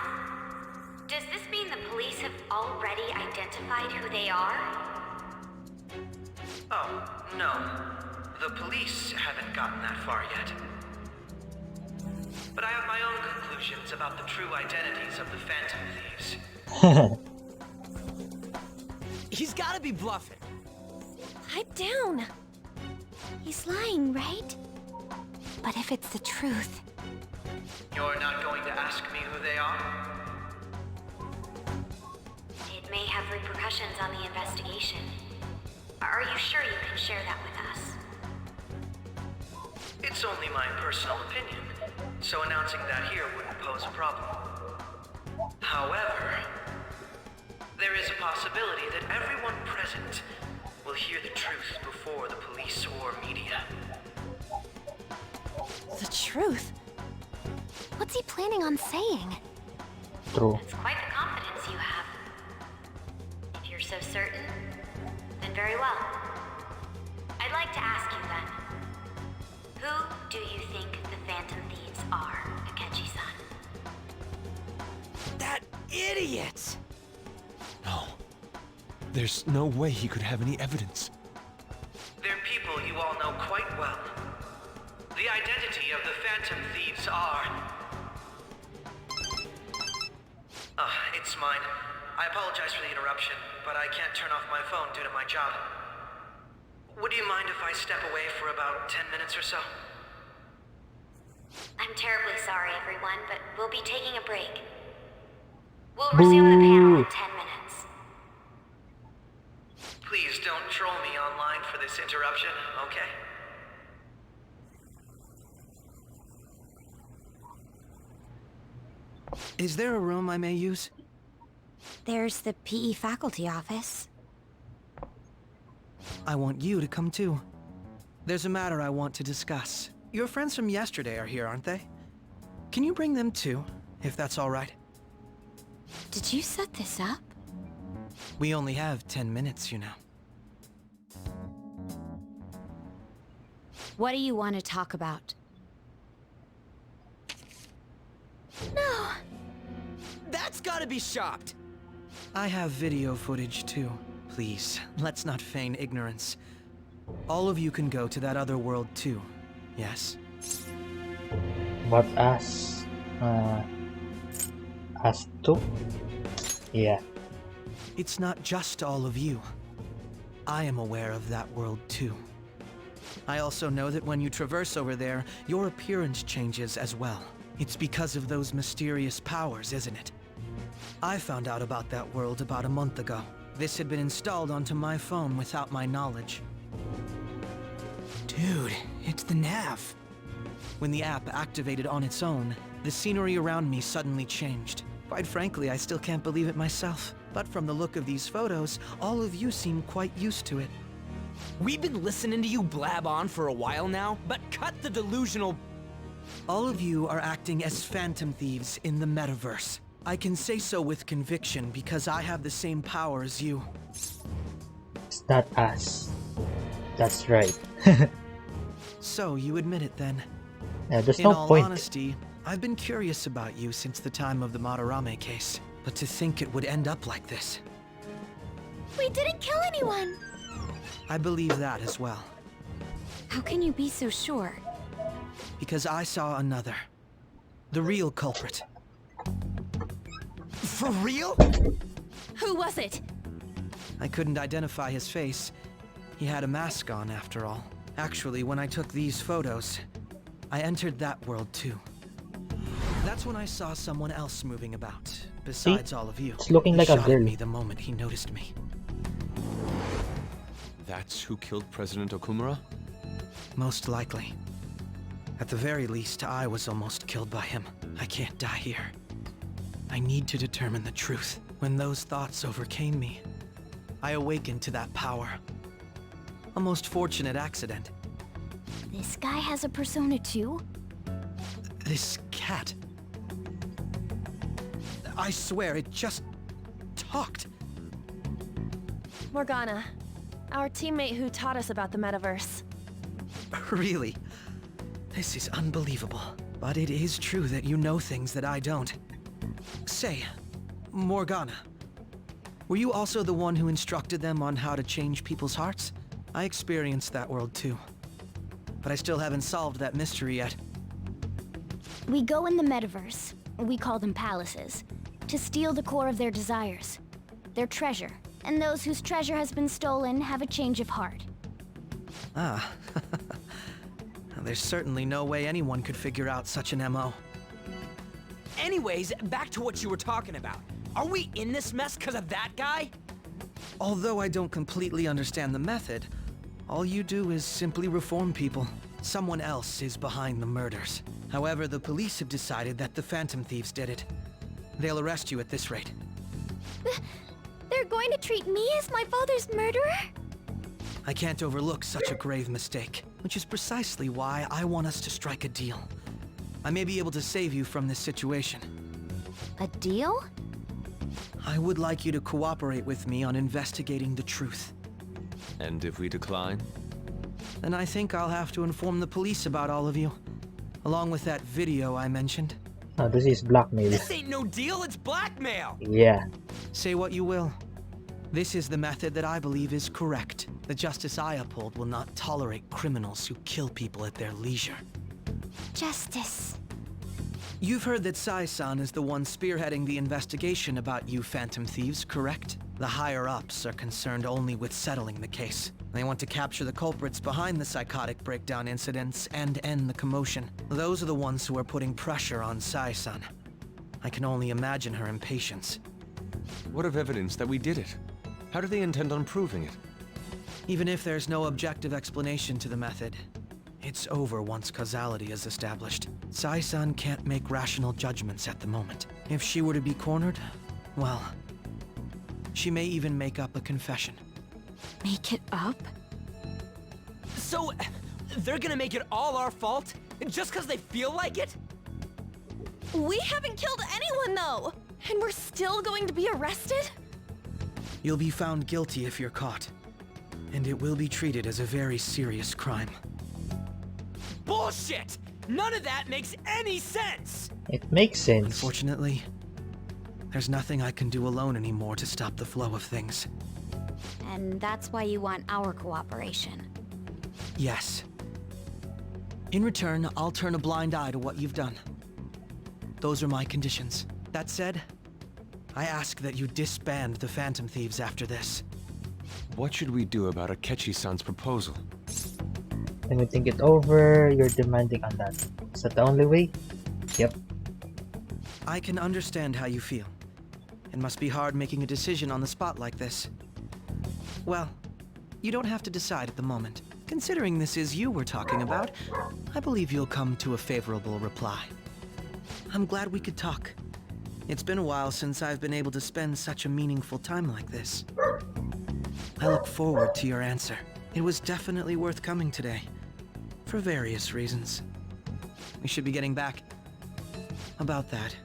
Speaker 6: does this mean the police have already identified who they are?
Speaker 9: Oh, no. The police haven't gotten that far yet. But I have my own conclusions about the true identities of the Phantom Thieves.
Speaker 10: He's gotta be bluffing.
Speaker 14: Pipe down.
Speaker 16: He's lying, right?
Speaker 14: But if it's the truth...
Speaker 9: You're not going to ask me who they are?
Speaker 6: It may have repercussions on the investigation. Are you sure you can share that with us?
Speaker 9: It's only my personal opinion, so announcing that here wouldn't pose a problem. However, there is a possibility that everyone present will hear the truth before the police or media.
Speaker 14: The truth? What's he planning on saying?
Speaker 1: True.
Speaker 6: It's quite the confidence you have. If you're so certain, then very well. I'd like to ask you then, who do you think the Phantom Thieves are, Akechi-san?
Speaker 10: That idiot!
Speaker 5: No. There's no way he could have any evidence.
Speaker 9: They're people you all know quite well. The identity of the Phantom Thieves are... it's mine. I apologize for the interruption, but I can't turn off my phone due to my job. Would you mind if I step away for about 10 minutes or so?
Speaker 6: I'm terribly sorry, everyone, but we'll be taking a break. We'll resume the panel in 10 minutes.
Speaker 9: Please don't troll me online for this interruption, okay?
Speaker 10: Is there a room I may use?
Speaker 16: There's the PE faculty office.
Speaker 10: I want you to come too. There's a matter I want to discuss. Your friends from yesterday are here, aren't they? Can you bring them too, if that's all right?
Speaker 16: Did you set this up?
Speaker 10: We only have 10 minutes, you know.
Speaker 16: What do you want to talk about?
Speaker 10: No! That's gotta be shopped! I have video footage too. Please, let's not feign ignorance. All of you can go to that other world too, yes?
Speaker 1: But us too? Yeah.
Speaker 10: It's not just all of you. I am aware of that world too. I also know that when you traverse over there, your appearance changes as well. It's because of those mysterious powers, isn't it? I found out about that world about a month ago. This had been installed onto my phone without my knowledge. Dude, it's the nav. When the app activated on its own, the scenery around me suddenly changed. Quite frankly, I still can't believe it myself. But from the look of these photos, all of you seem quite used to it.
Speaker 11: We've been listening to you blab on for a while now, but cut the delusional...
Speaker 10: All of you are acting as Phantom Thieves in the metaverse. I can say so with conviction because I have the same power as you.
Speaker 1: It's not us. That's right.
Speaker 10: So, you admit it then?
Speaker 1: Yeah, there's
Speaker 10: in
Speaker 1: no
Speaker 10: all
Speaker 1: point.
Speaker 10: honesty, I've been curious about you since the time of the Madarame case. But to think it would end up like this.
Speaker 16: We didn't kill anyone!
Speaker 10: I believe that as well.
Speaker 16: How can you be so sure?
Speaker 10: Because I saw another. The real culprit.
Speaker 11: For real?
Speaker 16: Who was it?
Speaker 10: I couldn't identify his face.
Speaker 22: He had a mask on, after all. Actually, when I took these photos, I entered that world too. That's when I saw someone else moving about, besides all of you.
Speaker 1: It's looking
Speaker 22: He
Speaker 1: like a
Speaker 22: shot at
Speaker 1: girl.
Speaker 22: me the moment he noticed me.
Speaker 5: That's who killed President Okumura?
Speaker 22: Most likely. At the very least, I was almost killed by him. I can't die here. I need to determine the truth. When those thoughts overcame me, I awakened to that power. A most fortunate accident.
Speaker 2: This guy has a persona too?
Speaker 22: This cat. I swear, it just talked.
Speaker 17: Morgana, our teammate who taught us about the metaverse.
Speaker 22: Really? This is unbelievable. But it is true that you know things that I don't. Say, Morgana, were you also the one who instructed them on how to change people's hearts? I experienced that world too. But I still haven't solved that mystery yet.
Speaker 2: We go in the metaverse, we call them palaces, to steal the core of their desires, their treasure. And those whose treasure has been stolen have a change of heart.
Speaker 22: Ah. There's certainly no way anyone could figure out such an MO.
Speaker 10: Anyways, back to what you were talking about. Are we in this mess because of that guy?
Speaker 22: Although I don't completely understand the method, all you do is simply reform people. Someone else is behind the murders. However, the police have decided that the Phantom Thieves did it. They'll arrest you at this rate.
Speaker 2: They're going to treat me as my father's murderer?
Speaker 22: I can't overlook such a grave mistake, which is precisely why I want us to strike a deal. I may be able to save you from this situation.
Speaker 2: A deal?
Speaker 22: I would like you to cooperate with me on investigating the truth.
Speaker 5: And if we decline?
Speaker 22: Then I think I'll have to inform the police about all of you, along with that video I mentioned.
Speaker 1: Oh, this is blackmail.
Speaker 10: This ain't no deal, it's blackmail!
Speaker 1: Yeah.
Speaker 22: Say what you will. This is the method that I believe is correct. The justice I uphold will not tolerate criminals who kill people at their leisure.
Speaker 2: Justice.
Speaker 22: You've heard that Sai-san is the one spearheading the investigation about you Phantom Thieves, correct? The higher-ups are concerned only with settling the case. They want to capture the culprits behind the psychotic breakdown incidents and end the commotion. Those are the ones who are putting pressure on Sai-san. I can only imagine her impatience.
Speaker 5: What of evidence that we did it? How do they intend on proving it?
Speaker 22: Even if there's no objective explanation to the method, it's over once causality is established. Sai-san can't make rational judgments at the moment. If she were to be cornered, well, she may even make up a confession.
Speaker 16: Make it up?
Speaker 10: So, they're gonna make it all our fault? Just because they feel like it?
Speaker 17: We haven't killed anyone, though! And we're still going to be arrested?
Speaker 22: You'll be found guilty if you're caught. And it will be treated as a very serious crime.
Speaker 10: Bullshit! None of that makes any sense!
Speaker 1: It makes sense.
Speaker 22: Unfortunately, there's nothing I can do alone anymore to stop the flow of things.
Speaker 16: And that's why you want our cooperation.
Speaker 22: Yes. In return, I'll turn a blind eye to what you've done. Those are my conditions. That said, I ask that you disband the Phantom Thieves after this.
Speaker 5: What should we do about Akechi-san's proposal?
Speaker 1: Let me think it over. You're demanding on that. Is that the only way? Yep.
Speaker 22: I can understand how you feel. It must be hard making a decision on the spot like this. Well, you don't have to decide at the moment. Considering this is you we're talking about, I believe you'll come to a favorable reply. I'm glad we could talk. It's been a while since I've been able to spend such a meaningful time like this. I look forward to your answer. It was definitely worth coming today, for various reasons. We should be getting back. About that,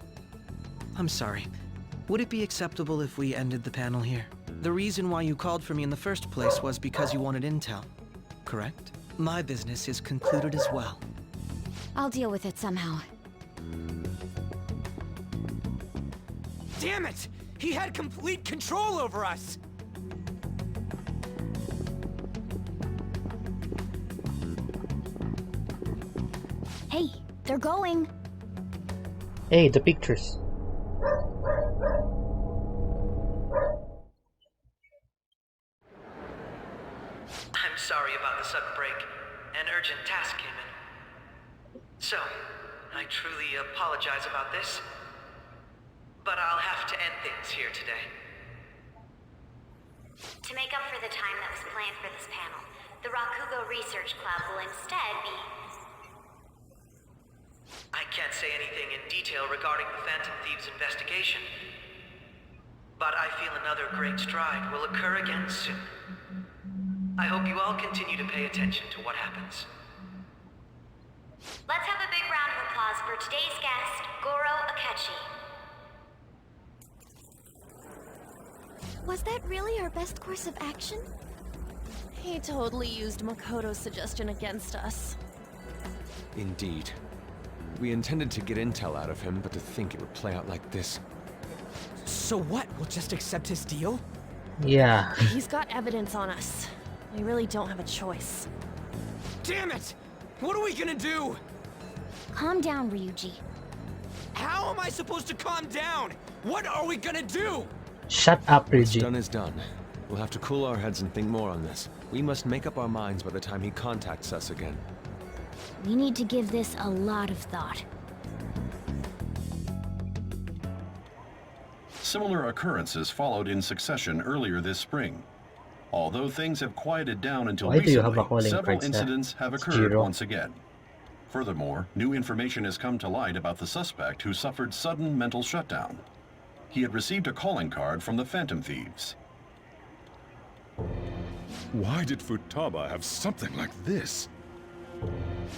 Speaker 22: I'm sorry. Would it be acceptable if we ended the panel here? The reason why you called for me in the first place was because you wanted intel, correct? My business is concluded as well.
Speaker 16: I'll deal with it somehow.
Speaker 10: Damn it! He had complete control over us!
Speaker 2: Hey, they're going.
Speaker 1: Hey, the pictures.
Speaker 9: I'm sorry about the sudden break. An urgent task came in. So, I truly apologize about this. But I'll have to end things here today.
Speaker 6: To make up for the time that was planned for this panel, the Rakugo Research Club will instead be...
Speaker 9: I can't say anything in detail regarding the Phantom Thieves investigation. But I feel another great stride will occur again soon. I hope you all continue to pay attention to what happens.
Speaker 6: Let's have a big round of applause for today's guest, Goro Akechi.
Speaker 16: Was that really our best course of action?
Speaker 17: He totally used Makoto's suggestion against us.
Speaker 5: Indeed. We intended to get intel out of him, but to think it would play out like this.
Speaker 10: So what? We'll just accept his deal?
Speaker 1: Yeah.
Speaker 17: He's got evidence on us. We really don't have a choice.
Speaker 10: Damn it! What are we gonna do?
Speaker 16: Calm down, Ryuji.
Speaker 10: How am I supposed to calm down? What are we gonna do?
Speaker 1: Shut up,
Speaker 5: What's
Speaker 1: Ryuji.
Speaker 5: done is done. We'll have to cool our heads and think more on this. We must make up our minds by the time he contacts us again.
Speaker 16: We need to give this a lot of thought.
Speaker 21: Similar occurrences followed in succession earlier this spring. Although things have quieted down until
Speaker 1: Why do you have a
Speaker 21: recently,
Speaker 1: calling
Speaker 21: several
Speaker 1: card set?
Speaker 21: incidents have
Speaker 1: It's
Speaker 21: occurred
Speaker 1: Jiro.
Speaker 21: once again. Furthermore, new information has come to light about the suspect who suffered sudden mental shutdown. He had received a calling card from the Phantom Thieves.
Speaker 24: Why did Futaba have something like this?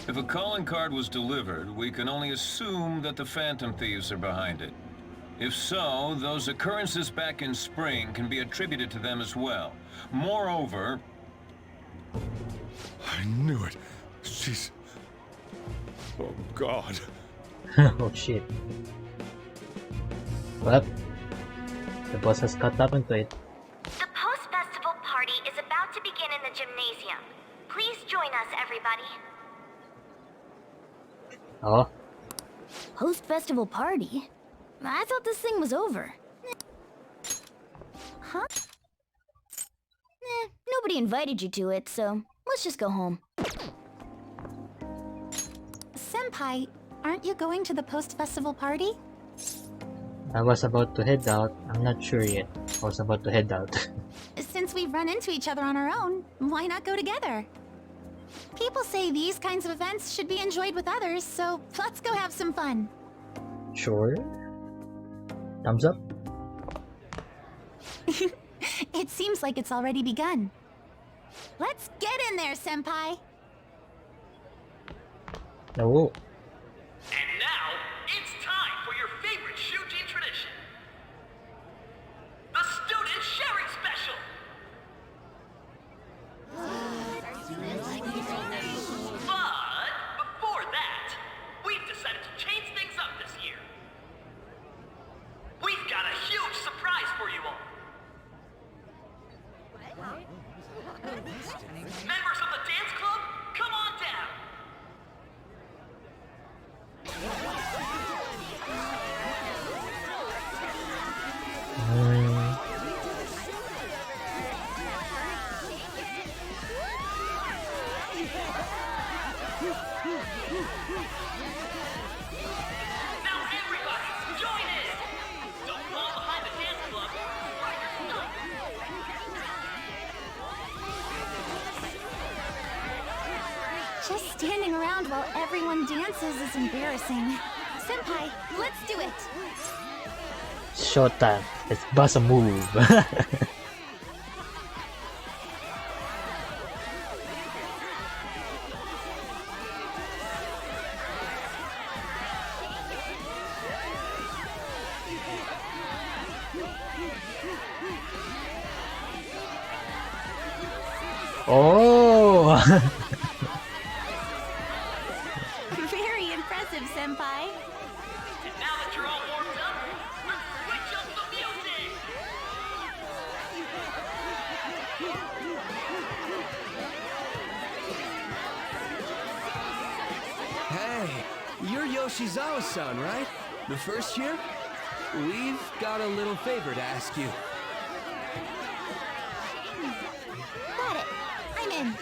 Speaker 8: If a calling card was delivered, we can only assume that the Phantom Thieves are behind it. If so, those occurrences back in spring can be attributed to them as well. Moreover...
Speaker 24: I knew it. She's... Oh, God.
Speaker 1: Oh shit. Well, the boss has caught up into it.
Speaker 6: The post-festival party is about to begin in the gymnasium. Please join us, everybody.
Speaker 1: Oh.
Speaker 2: Post-festival party? I thought this thing was over. Huh? Nobody invited you to it, so let's just go home.
Speaker 16: Senpai, aren't you going to the post-festival party?
Speaker 1: I was about to head out. I'm not sure yet. I was about to head out.
Speaker 16: Since we've run into each other on our own, why not go together? People say these kinds of events should be enjoyed with others, so let's go have some fun.
Speaker 1: Sure. Thumbs up.
Speaker 16: It seems like it's already begun. Let's get in there, Senpai!
Speaker 1: No.
Speaker 9: And now, it's time for your favorite Shuji tradition. The Student Sharing Special! But, before that, we've decided to change things up this year. We've got a huge surprise for you all. Members of the dance club, come on down. Now everybody, join in. Don't fall behind the dance club. Or you're stuck.
Speaker 16: Just standing around while everyone dances is embarrassing. Senpai, let's do it!
Speaker 1: Showtime. Let's bust a move. Oh!
Speaker 16: Very impressive, Senpai.
Speaker 9: And now that you're all warmed up, let's switch up the music.
Speaker 11: Hey, you're Yoshizawa-san, right? The first year? We've got a little favor to ask you.
Speaker 16: Got it. I'm in.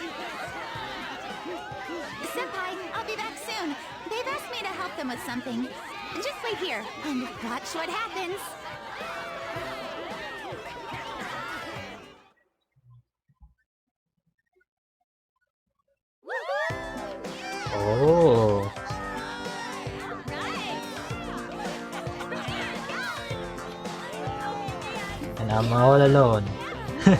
Speaker 13: back soon. They've asked me to help them with something. Just wait here and watch what happens.
Speaker 1: Oh. And I'm all alone.
Speaker 11: Huh?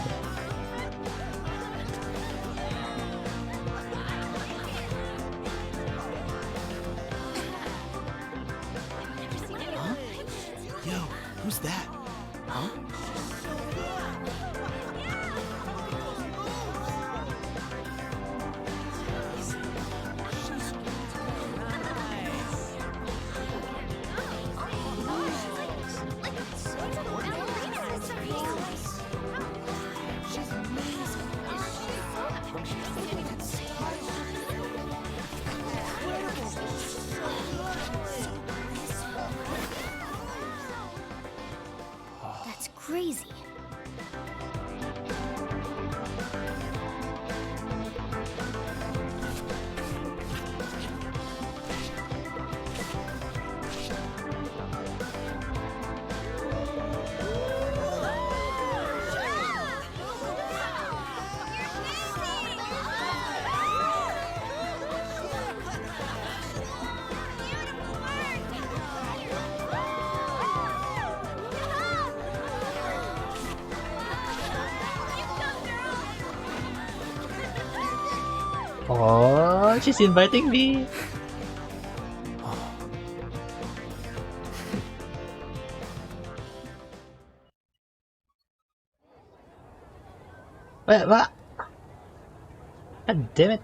Speaker 11: Yo, who's that? Huh?
Speaker 2: That's crazy.
Speaker 1: Oh, she's inviting me. Wait, what? God damn it.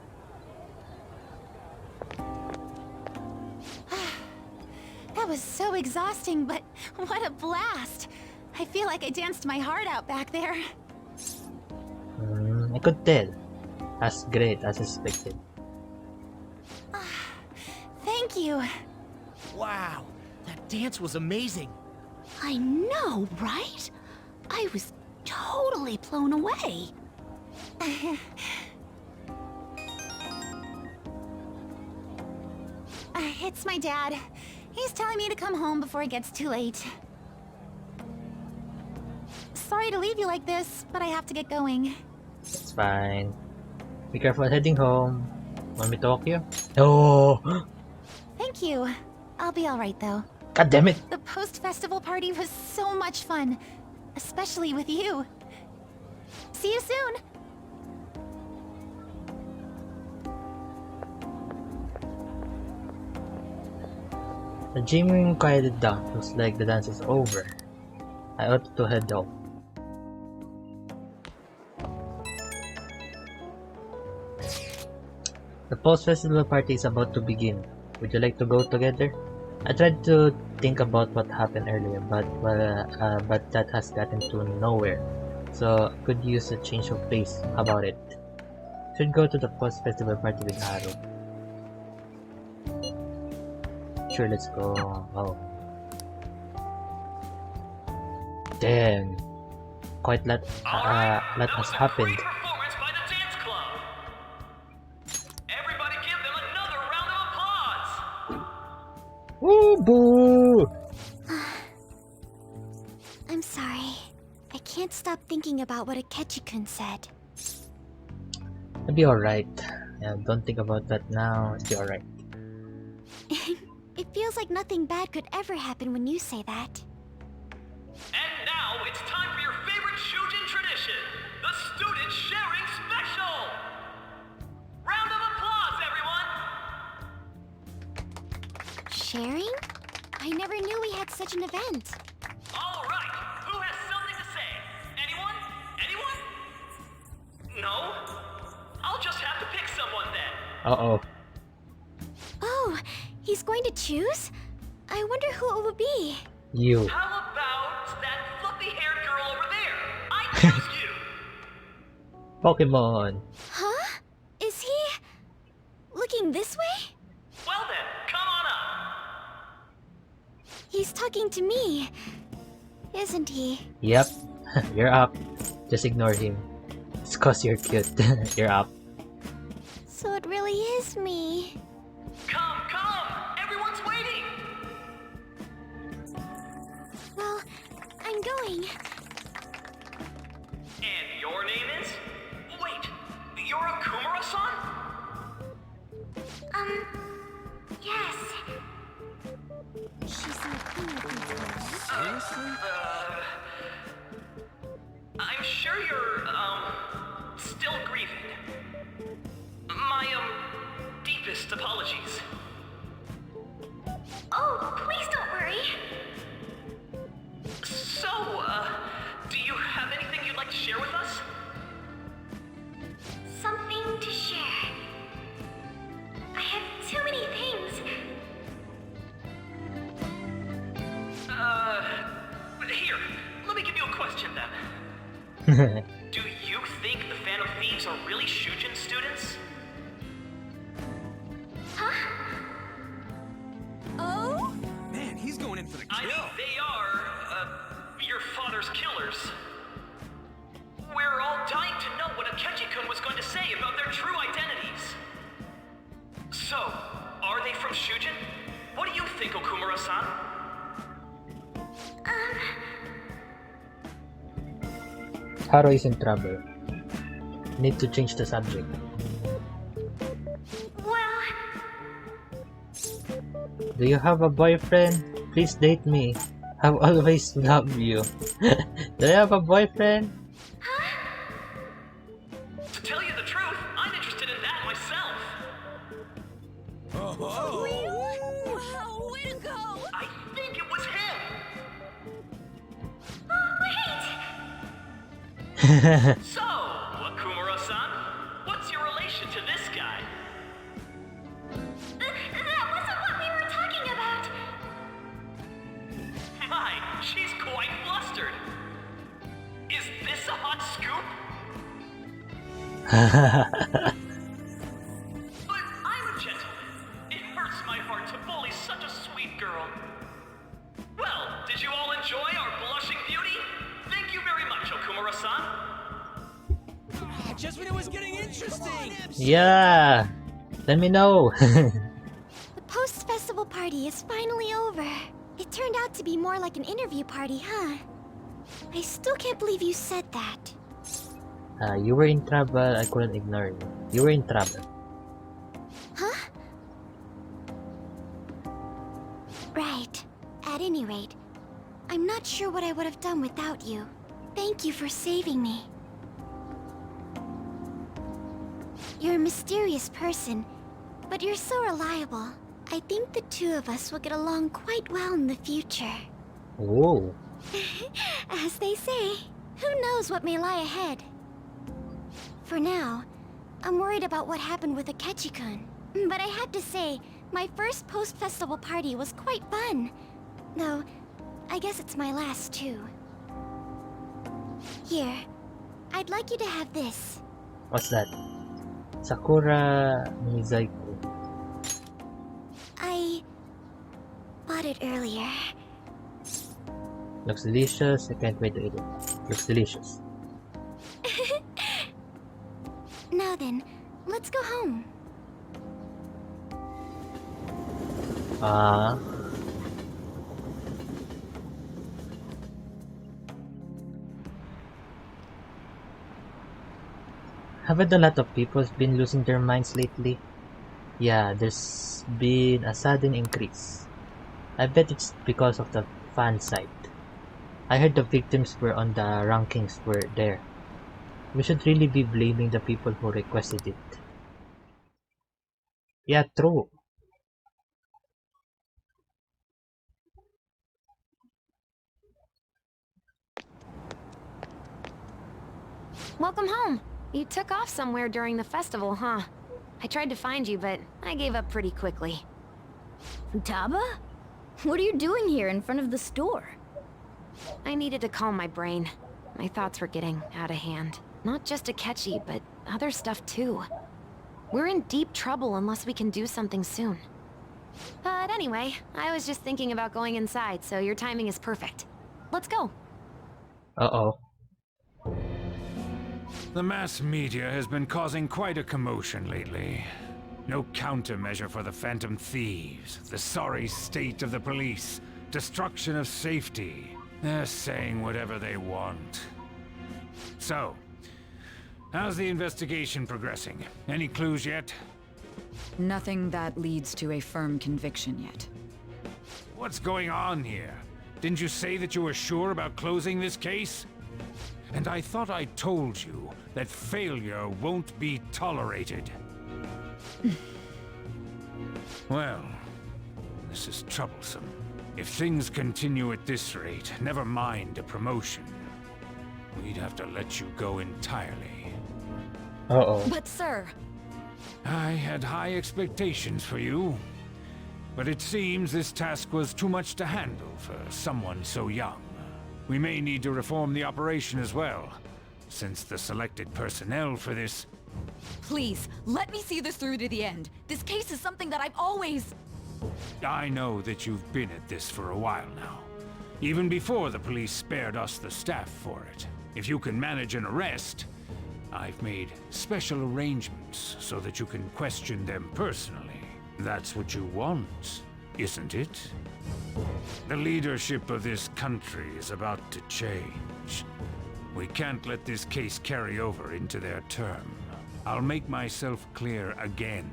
Speaker 13: That was so exhausting, but what a blast. I feel like I danced my heart out back there.
Speaker 1: I could tell. As great as expected.
Speaker 13: Thank you.
Speaker 11: Wow, that dance was amazing.
Speaker 13: I know, right? I was totally blown away. It's my dad. He's telling me to come home before it gets too late. Sorry to leave you like this, but I have to get going.
Speaker 1: It's fine. Be careful heading home. Want me to walk you? Oh!
Speaker 13: Thank you. I'll be alright though.
Speaker 1: God damn it!
Speaker 13: The post-festival party was so much fun. Especially with you. See you soon!
Speaker 1: The gym quieted down. Looks like the dance is over. I ought to head home. The post-festival party is about to begin. Would you like to go together? I tried to think about what happened earlier, but that has gotten to nowhere. So I could use a change of pace. How about it? Should go to the post-festival party with Haru. Sure, let's go. Oh. Damn. Quite lot has happened. Woo boo!
Speaker 2: I'm sorry. I can't stop thinking about what Akechi-kun said.
Speaker 1: It'll be alright. Yeah, don't think about that now. It'll be alright.
Speaker 2: It feels like nothing bad could ever happen when you say that.
Speaker 9: And now it's time for your favorite Shujin tradition, the Student Sharing Special! Round of applause, everyone!
Speaker 2: Sharing? I never knew we had such an event.
Speaker 9: All right, who has something to say? Anyone? Anyone? No? I'll just have to pick someone then.
Speaker 1: Uh-oh.
Speaker 2: Oh, he's going to choose? I wonder who it would be.
Speaker 1: You.
Speaker 9: How about that fluffy-haired girl over there? I choose you!
Speaker 1: Pokemon.
Speaker 2: Huh? Is he looking this way?
Speaker 9: Well then, come on up.
Speaker 2: He's talking to me, isn't he?
Speaker 1: Yep. You're up. Just ignore him. It's cause you're cute. You're up.
Speaker 2: So it really is me.
Speaker 9: Come, come! Everyone's waiting!
Speaker 2: Well, I'm going.
Speaker 9: And your name is? Wait, you're a Kumara-san?
Speaker 6: Yes.
Speaker 2: She's not
Speaker 9: Seriously? I'm sure you're, still grieving. My, deepest apologies.
Speaker 6: Oh, please don't worry.
Speaker 9: So, do you have anything you'd like to share with us?
Speaker 6: Something to share. I have too many things.
Speaker 9: Here, let me give you a question then. Do you think the Phantom Thieves are really Shujin students?
Speaker 6: Huh?
Speaker 10: Oh? Man, he's going in for the kill.
Speaker 9: I mean, they are, your father's killers. We're all dying to know what Akechi-kun was going to say about their true identities. So, are they from Shujin? What do you think, Okumura-san?
Speaker 1: Haru is in trouble. Need to change the subject.
Speaker 6: Well...
Speaker 1: Do you have a boyfriend? Please date me. I've always loved you. Do you have a boyfriend?
Speaker 9: To tell you the truth, I'm interested in that myself.
Speaker 10: Oh.
Speaker 2: Wow, way to go!
Speaker 9: I think it was him.
Speaker 6: Oh, wait!
Speaker 9: So, Okumura-san, what's your relation to this guy?
Speaker 6: That wasn't what we were talking about.
Speaker 9: My, she's quite flustered. Is this a hot scoop? But I'm a gentleman. It hurts my heart to bully such a sweet girl. Well, did you all enjoy our blushing beauty? Thank you very much, Okumura-san.
Speaker 10: Just when it was getting interesting!
Speaker 1: Yeah! Let me know!
Speaker 2: The post-festival party is finally over. It turned out to be more like an interview party, huh? I still can't believe you said that.
Speaker 1: You were in trouble, I couldn't ignore you. You were in trouble.
Speaker 2: Huh? Right. At any rate, I'm not sure what I would have done without you. Thank you for saving me. You're a mysterious person, but you're so reliable. I think the two of us will get along quite well in the future.
Speaker 1: Whoa.
Speaker 2: As they say, who knows what may lie ahead? For now, I'm worried about what happened with Akechi-kun. But I have to say, my first post-festival party was quite fun. Though, I guess it's my last too. Here, I'd like you to have this.
Speaker 1: What's that? Sakura Mizaiko.
Speaker 2: I bought it earlier.
Speaker 1: Looks delicious, I can't wait to eat it. Looks delicious.
Speaker 2: Now then, let's go home.
Speaker 1: Haven't a lot of people been losing their minds lately? Yeah, there's been a sudden increase. I bet it's because of the fan site. I heard the victims were on the rankings were there. We should really be blaming the people who requested it. Yeah, true.
Speaker 14: Welcome home. You took off somewhere during the festival, huh? I tried to find you, but I gave up pretty quickly.
Speaker 2: Taba? What are you doing here in front of the store?
Speaker 14: I needed to calm my brain. My thoughts were getting out of hand. Not just Akechi, but other stuff too. We're in deep trouble unless we can do something soon. But anyway, I was just thinking about going inside, so your timing is perfect. Let's go.
Speaker 1: Uh-oh.
Speaker 15: The mass media has been causing quite a commotion lately. No countermeasure for the Phantom Thieves, the sorry state of the police, destruction of safety. They're saying whatever they want. So, how's the investigation progressing? Any clues yet?
Speaker 18: Nothing that leads to a firm conviction yet.
Speaker 15: What's going on here? Didn't you say that you were sure about closing this case? And I thought I told you that failure won't be tolerated. Well, this is troublesome. If things continue at this rate, never mind a promotion. We'd have to let you go entirely.
Speaker 1: Uh-oh.
Speaker 18: But sir...
Speaker 15: I had high expectations for you. But it seems this task was too much to handle for someone so young. We may need to reform the operation as well, since the selected personnel for this...
Speaker 18: Please, let me see this through to the end. This case is something that I've always...
Speaker 15: I know that you've been at this for a while now. Even before the police spared us the staff for it. If you can manage an arrest, I've made special arrangements so that you can question them personally. That's what you want, isn't it? The leadership of this country is about to change. We can't let this case carry over into their term. I'll make myself clear again.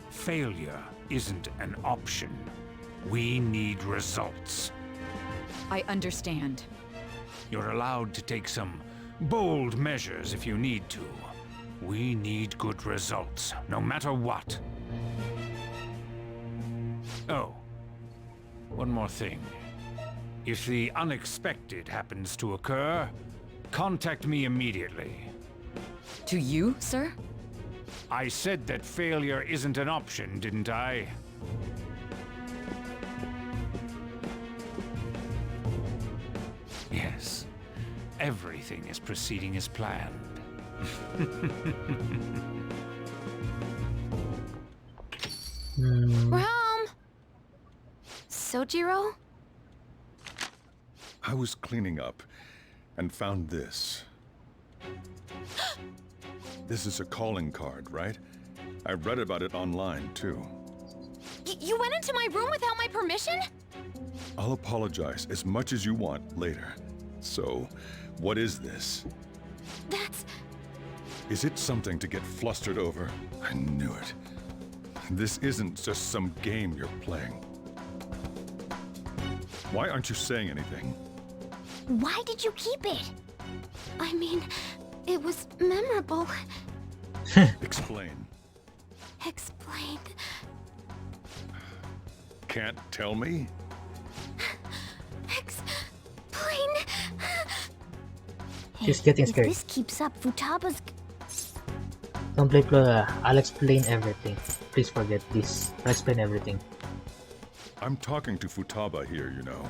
Speaker 15: Failure isn't an option. We need results.
Speaker 18: I understand.
Speaker 15: You're allowed to take some bold measures if you need to. We need good results, no matter what. Oh, one more thing. If the unexpected happens to occur, contact me immediately.
Speaker 18: To you, sir?
Speaker 15: I said that failure isn't an option, didn't I? Yes. Everything is proceeding as planned.
Speaker 14: Rom! Sojiro?
Speaker 24: I was cleaning up and found this. This is a calling card, right? I read about it online, too.
Speaker 14: You went into my room without my permission?
Speaker 24: I'll apologize as much as you want later. So, what is this?
Speaker 14: That's...
Speaker 24: Is it something to get flustered over? I knew it. This isn't just some game you're playing. Why aren't you saying anything?
Speaker 2: Why did you keep it? I mean, it was memorable.
Speaker 24: Explain.
Speaker 2: Explain.
Speaker 24: Can't tell me?
Speaker 2: Explain.
Speaker 1: She's getting scared.
Speaker 2: If this keeps up, Futaba's...
Speaker 1: Don't blame Flora. I'll explain everything. Please forget this. I'll explain everything.
Speaker 24: I'm talking to Futaba here, you know.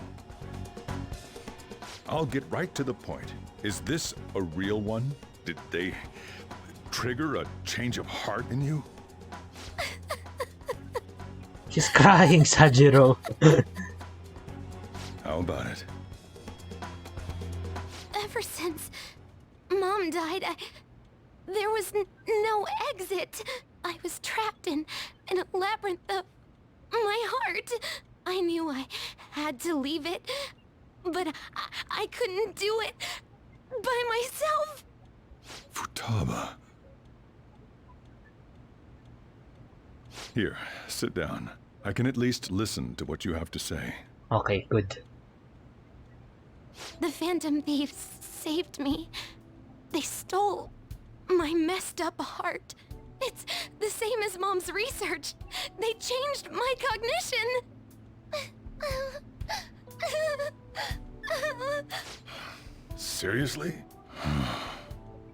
Speaker 24: I'll get right to the point. Is this a real one? Did they trigger a change of heart in you?
Speaker 1: She's crying, Sajiro.
Speaker 24: How about it?
Speaker 2: Ever since Mom died, there was no exit. I was trapped in a labyrinth of my heart. I knew I had to leave it, but I couldn't do it by myself.
Speaker 24: Futaba. Here, sit down. I can at least listen to what you have to say.
Speaker 1: Okay, good.
Speaker 2: The Phantom Thieves saved me. They stole my messed up heart. It's the same as Mom's research. They changed my cognition.
Speaker 24: Seriously?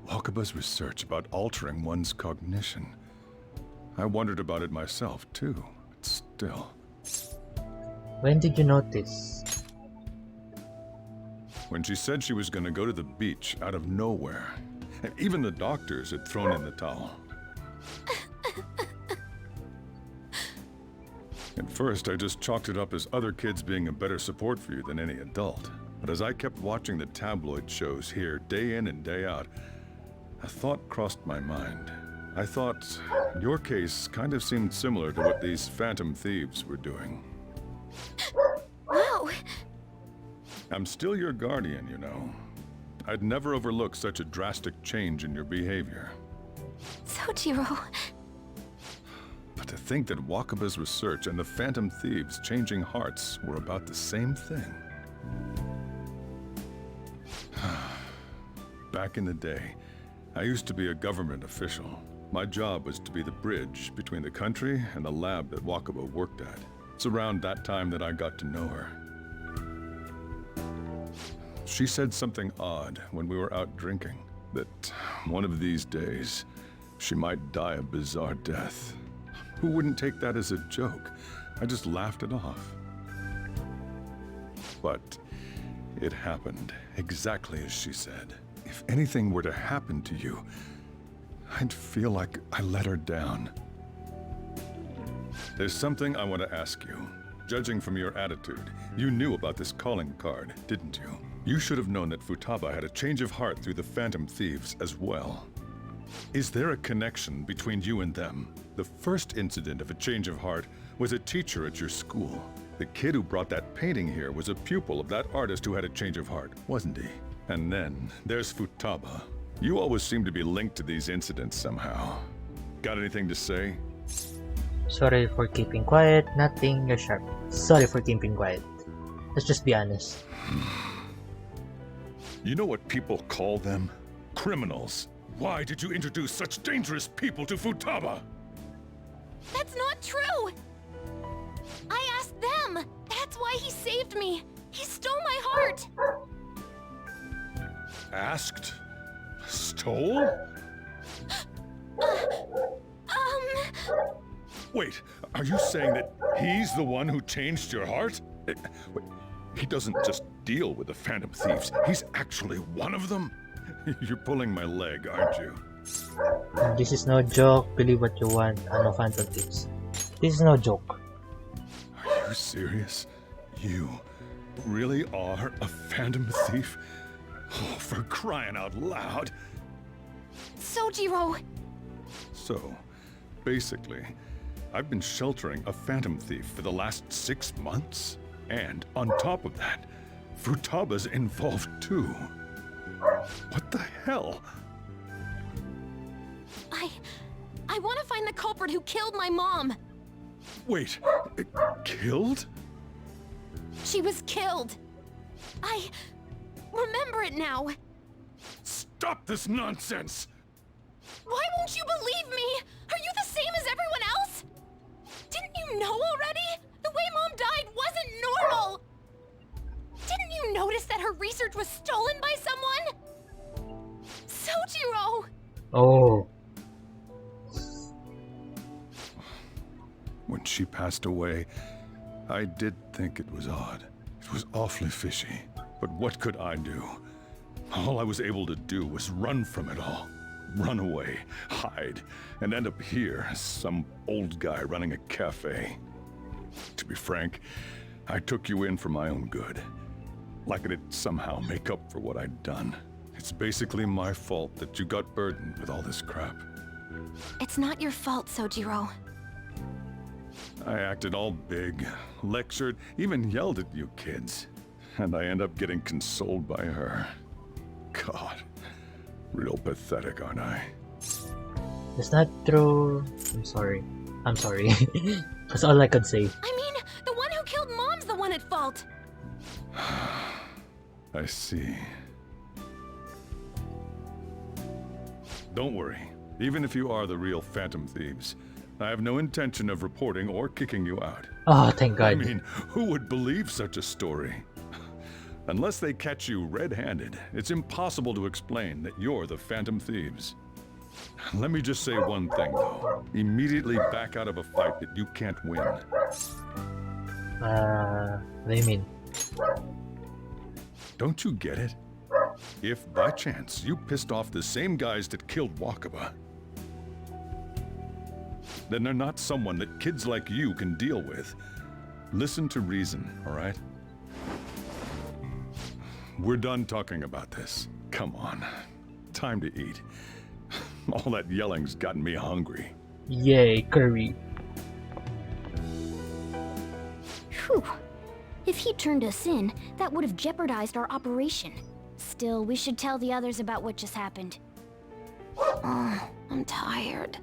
Speaker 24: Wakaba's research about altering one's cognition. I wondered about it myself, too, but still.
Speaker 1: When did you notice?
Speaker 24: When she said she was going to go to the beach out of nowhere. And even the doctors had thrown in the towel. At first, I just chalked it up as other kids being a better support for you than any adult. But as I kept watching the tabloid shows here day in and day out, a thought crossed my mind. I thought your case kind of seemed similar to what these Phantom Thieves were doing.
Speaker 13: Wow.
Speaker 24: I'm still your guardian, you know. I'd never overlook such a drastic change in your behavior.
Speaker 13: Sojiro.
Speaker 24: But to think that Wakaba's research and the Phantom Thieves changing hearts were about the same thing. Back in the day, I used to be a government official. My job was to be the bridge between the country and the lab that Wakaba worked at. It's around that time that I got to know her. She said something odd when we were out drinking, that one of these days, she might die a bizarre death. Who wouldn't take that as a joke? I just laughed it off. But it happened exactly as she said. If anything were to happen to you, I'd feel like I let her down. There's something I want to ask you. Judging from your attitude, you knew about this calling card, didn't you? You should have known that Futaba had a change of heart through the Phantom Thieves as well. Is there a connection between you and them? The first incident of a change of heart was a teacher at your school. The kid who brought that painting here was a pupil of that artist who had a change of heart, wasn't he? And then there's Futaba. You always seem to be linked to these incidents somehow. Got anything to say?
Speaker 1: Sorry for keeping quiet. Nothing. You're sharp. Sorry for keeping quiet. Let's just be honest.
Speaker 24: You know what people call them? Criminals. Why did you introduce such dangerous people to Futaba?
Speaker 13: That's not true! I asked them! That's why he saved me! He stole my heart!
Speaker 24: Asked? Stole? Wait, are you saying that he's the one who changed your heart? Wait, he doesn't just deal with the Phantom Thieves, he's actually one of them? You're pulling my leg, aren't you?
Speaker 1: This is no joke. Believe what you want. Ano Phantom Thieves. This is no joke.
Speaker 24: Are you serious? You really are a Phantom Thief? Oh, for crying out loud!
Speaker 13: Sojiro!
Speaker 24: So, basically, I've been sheltering a Phantom Thief for the last 6 months. And on top of that, Futaba's involved too. What the hell?
Speaker 13: I want to find the culprit who killed my mom!
Speaker 24: Wait, killed?
Speaker 13: She was killed! I remember it now!
Speaker 24: Stop this nonsense!
Speaker 13: Why won't you believe me? Are you the same as everyone else? Didn't you know already? The way Mom died wasn't normal! Didn't you notice that her research was stolen by someone? Sojiro!
Speaker 1: Oh.
Speaker 24: When she passed away, I did think it was odd. It was awfully fishy. But what could I do? All I was able to do was run from it all. Run away, hide, and end up here as some old guy running a cafe. To be frank, I took you in for my own good. Like it'd somehow make up for what I'd done. It's basically my fault that you got burdened with all this crap.
Speaker 13: It's not your fault, Sojiro.
Speaker 24: I acted all big, lectured, even yelled at you kids. And I end up getting consoled by her. God, real pathetic, aren't I?
Speaker 1: It's not true. I'm sorry. I'm sorry. That's all I could say.
Speaker 13: I mean, the one who killed Mom's the one at fault!
Speaker 24: I see. Don't worry. Even if you are the real Phantom Thieves, I have no intention of reporting or kicking you out.
Speaker 1: Oh, thank God.
Speaker 24: I mean, who would believe such a story? Unless they catch you red-handed, it's impossible to explain that you're the Phantom Thieves. Let me just say one thing, though. Immediately back out of a fight that you can't win.
Speaker 1: What do you mean?
Speaker 24: Don't you get it? If, by chance, you pissed off the same guys that killed Wakaba, then they're not someone that kids like you can deal with. Listen to reason, all right? We're done talking about this. Come on. Time to eat. All that yelling's gotten me hungry.
Speaker 1: Yay, curry.
Speaker 2: Whew. If he turned us in, that would have jeopardized our operation. Still, we should tell the others about what just happened.
Speaker 14: Oh, I'm tired.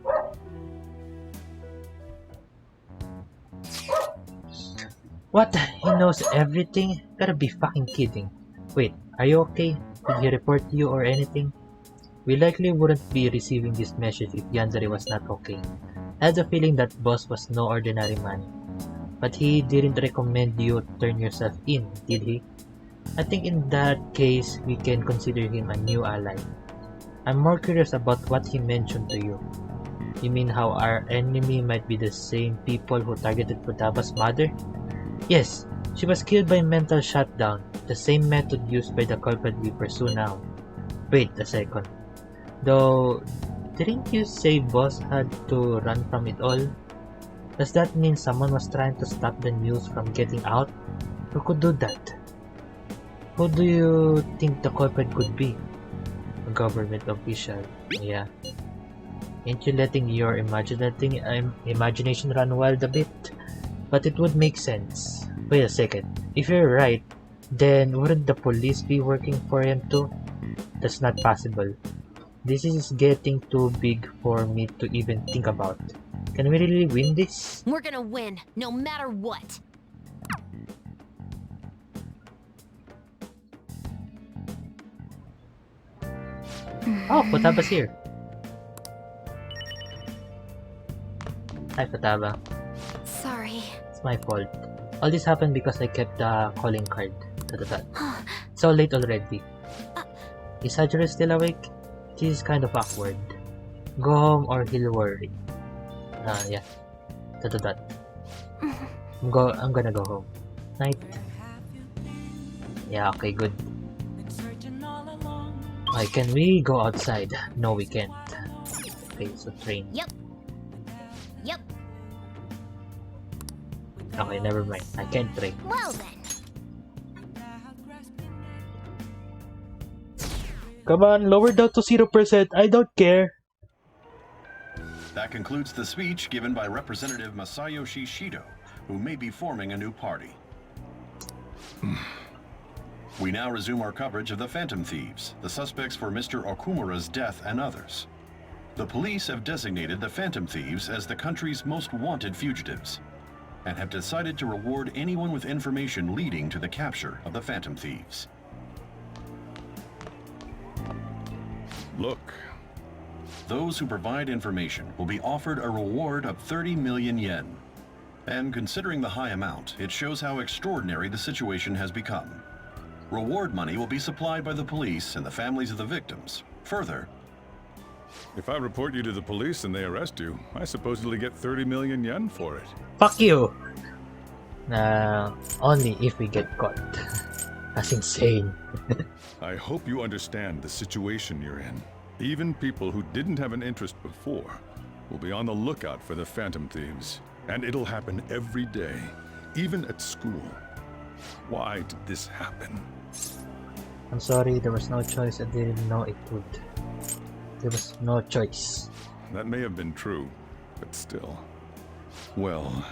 Speaker 1: What? He knows everything? Gotta be fucking kidding. Wait, are you okay? Did he report you or anything? We likely wouldn't be receiving this message if Yanzari was not okay. I had the feeling that boss was no ordinary man. But he didn't recommend you turn yourself in, did he? I think in that case, we can consider him a new ally. I'm more curious about what he mentioned to you. You mean how our enemy might be the same people who targeted Futaba's mother? Yes, she was killed by mental shutdown, the same method used by the culprit we pursue now. Wait a second. Though, didn't you say boss had to run from it all? Does that mean someone was trying to stop the news from getting out? Who could do that? Who do you think the culprit could be? A government official. Yeah. Ain't you letting your imagination run wild a bit? But it would make sense. Wait a second. If you're right, then wouldn't the police be working for him too? That's not possible. This is getting too big for me to even think about. Can we really win this?
Speaker 2: We're gonna win, no matter what.
Speaker 1: Oh, Futaba's here. Hi, Futaba.
Speaker 2: Sorry.
Speaker 1: It's my fault. All this happened because I kept the calling card. It's so late already. Is Hajiro still awake? This is kind of awkward. Go home or he'll worry. Yeah. I'm gonna go home. Night. Yeah, okay, good. Okay, can we go outside? No, we can't. Okay, so train.
Speaker 2: Yep.
Speaker 1: Okay, never mind. I can't train.
Speaker 2: Well then.
Speaker 1: Come on, lower down to 0%. I don't care.
Speaker 21: That concludes the speech given by Representative Masayoshi Shido, who may be forming a new party. We now resume our coverage of the Phantom Thieves, the suspects for Mr. Okumura's death and others. The police have designated the Phantom Thieves as the country's most wanted fugitives, and have decided to reward anyone with information leading to the capture of the Phantom Thieves.
Speaker 24: Look.
Speaker 21: Those who provide information will be offered a reward of 30 million yen. And considering the high amount, it shows how extraordinary the situation has become. Reward money will be supplied by the police and the families of the victims. Further,
Speaker 24: if I report you to the police and they arrest you, I supposedly get 30 million yen for it.
Speaker 1: Fuck you! Only if we get caught. That's insane.
Speaker 24: I hope you understand the situation you're in. Even people who didn't have an interest before will be on the lookout for the Phantom Thieves. And it'll happen every day, even at school. Why did this happen?
Speaker 1: I'm sorry, there was no choice. I didn't know it would. There was no choice.
Speaker 24: That may have been true, but still. Well,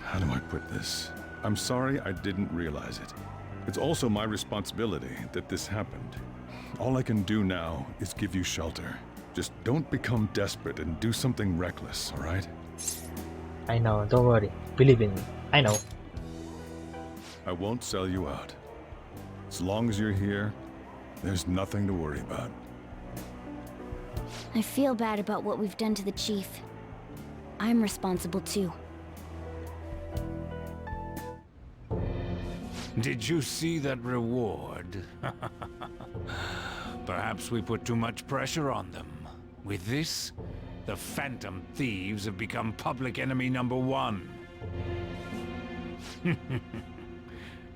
Speaker 24: how do I put this? I'm sorry I didn't realize it. It's also my responsibility that this happened. All I can do now is give you shelter. Just don't become desperate and do something reckless, all right?
Speaker 1: I know, don't worry. Believe in me. I know.
Speaker 24: I won't sell you out. As long as you're here, there's nothing to worry about.
Speaker 2: I feel bad about what we've done to the chief. I'm responsible too.
Speaker 15: Did you see that reward? Perhaps we put too much pressure on them. With this, the Phantom Thieves have become public enemy #1.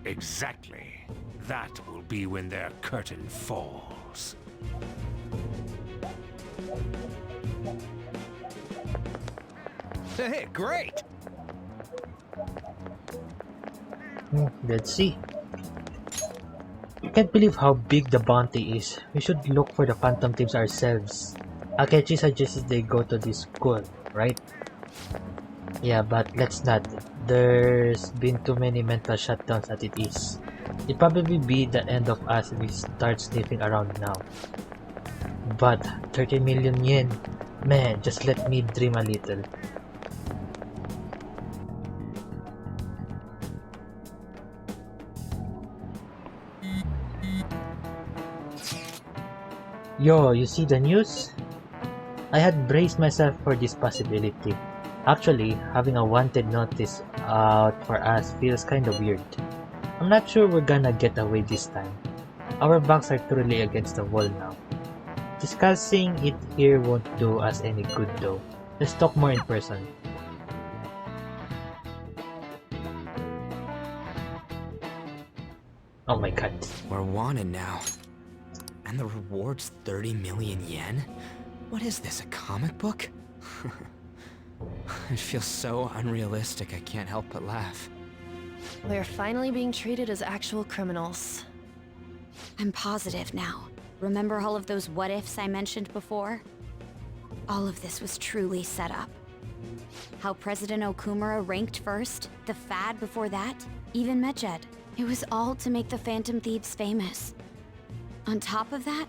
Speaker 15: Exactly. That will be when their curtain falls.
Speaker 11: Hey, great!
Speaker 1: Let's see. can't believe how big the bounty is. We should look for the Phantom Thieves ourselves. Akechi suggested they go to this school, right? Yeah, but let's not. There's been too many mental shutdowns as it is. It'd probably be the end of us if we start sniffing around now. But 30 million yen? Man, just let me dream a little. Yo, you see the news? I had braced myself for this possibility. Actually, having a wanted notice out for us feels kinda weird. I'm not sure we're gonna get away this time. Our backs are truly against the wall now. Discussing it here won't do us any good though. Let's talk more in person. Oh my god.
Speaker 10: We're wanted now. And the reward's 30 million yen? What is this, a comic book? It feels so unrealistic, I can't help but laugh.
Speaker 17: We're finally being treated as actual criminals.
Speaker 16: I'm positive now. Remember all of those what-ifs I mentioned before? All of this was truly set up. How President Okumura ranked first, the Fad before that, even Medjed. It was all to make the Phantom Thieves famous. On top of that,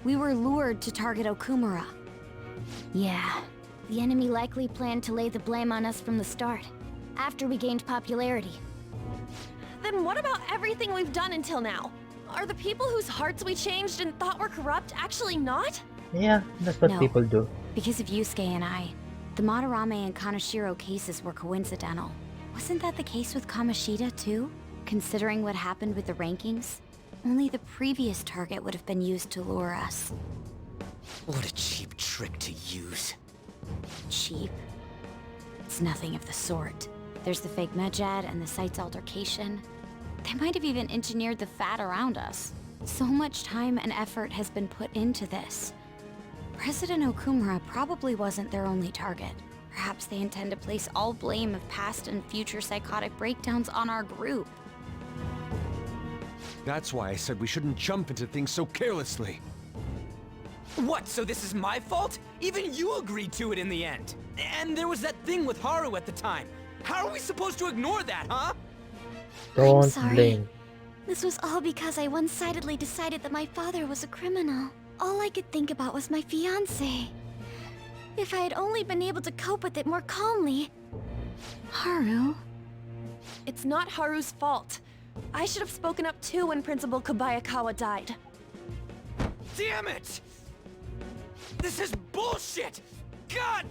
Speaker 16: we were lured to target Okumura.
Speaker 2: Yeah, the enemy likely planned to lay the blame on us from the start, after we gained popularity.
Speaker 17: Then what about everything we've done until now? Are the people whose hearts we changed and thought were corrupt actually not?
Speaker 1: Yeah, that's what
Speaker 16: No.
Speaker 1: people do.
Speaker 16: Because of Yusuke and I, the Madarame and Kaneshiro cases were coincidental. Wasn't that the case with Kamoshida too? Considering what happened with the rankings, only the previous target would have been used to lure us.
Speaker 10: What a cheap trick to use.
Speaker 16: Cheap? It's nothing of the sort. There's the fake Medjed and the site's altercation. They might have even engineered the Fat around us. So much time and effort has been put into this. President Okumura probably wasn't their only target. Perhaps they intend to place all blame of past and future psychotic breakdowns on our group.
Speaker 5: That's why I said we shouldn't jump into things so carelessly.
Speaker 10: What, so this is my fault? Even you agreed to it in the end. And there was that thing with Haru at the time. How are we supposed to ignore that, huh?
Speaker 1: Don't
Speaker 2: I'm sorry.
Speaker 1: blame.
Speaker 2: This was all because I one-sidedly decided that my father was a criminal. All I could think about was my fiancé. If I had only been able to cope with it more calmly.
Speaker 16: Haru?
Speaker 17: It's not Haru's fault. I should have spoken up too when Principal Kobayakawa died.
Speaker 10: Damn it! This is bullshit! God!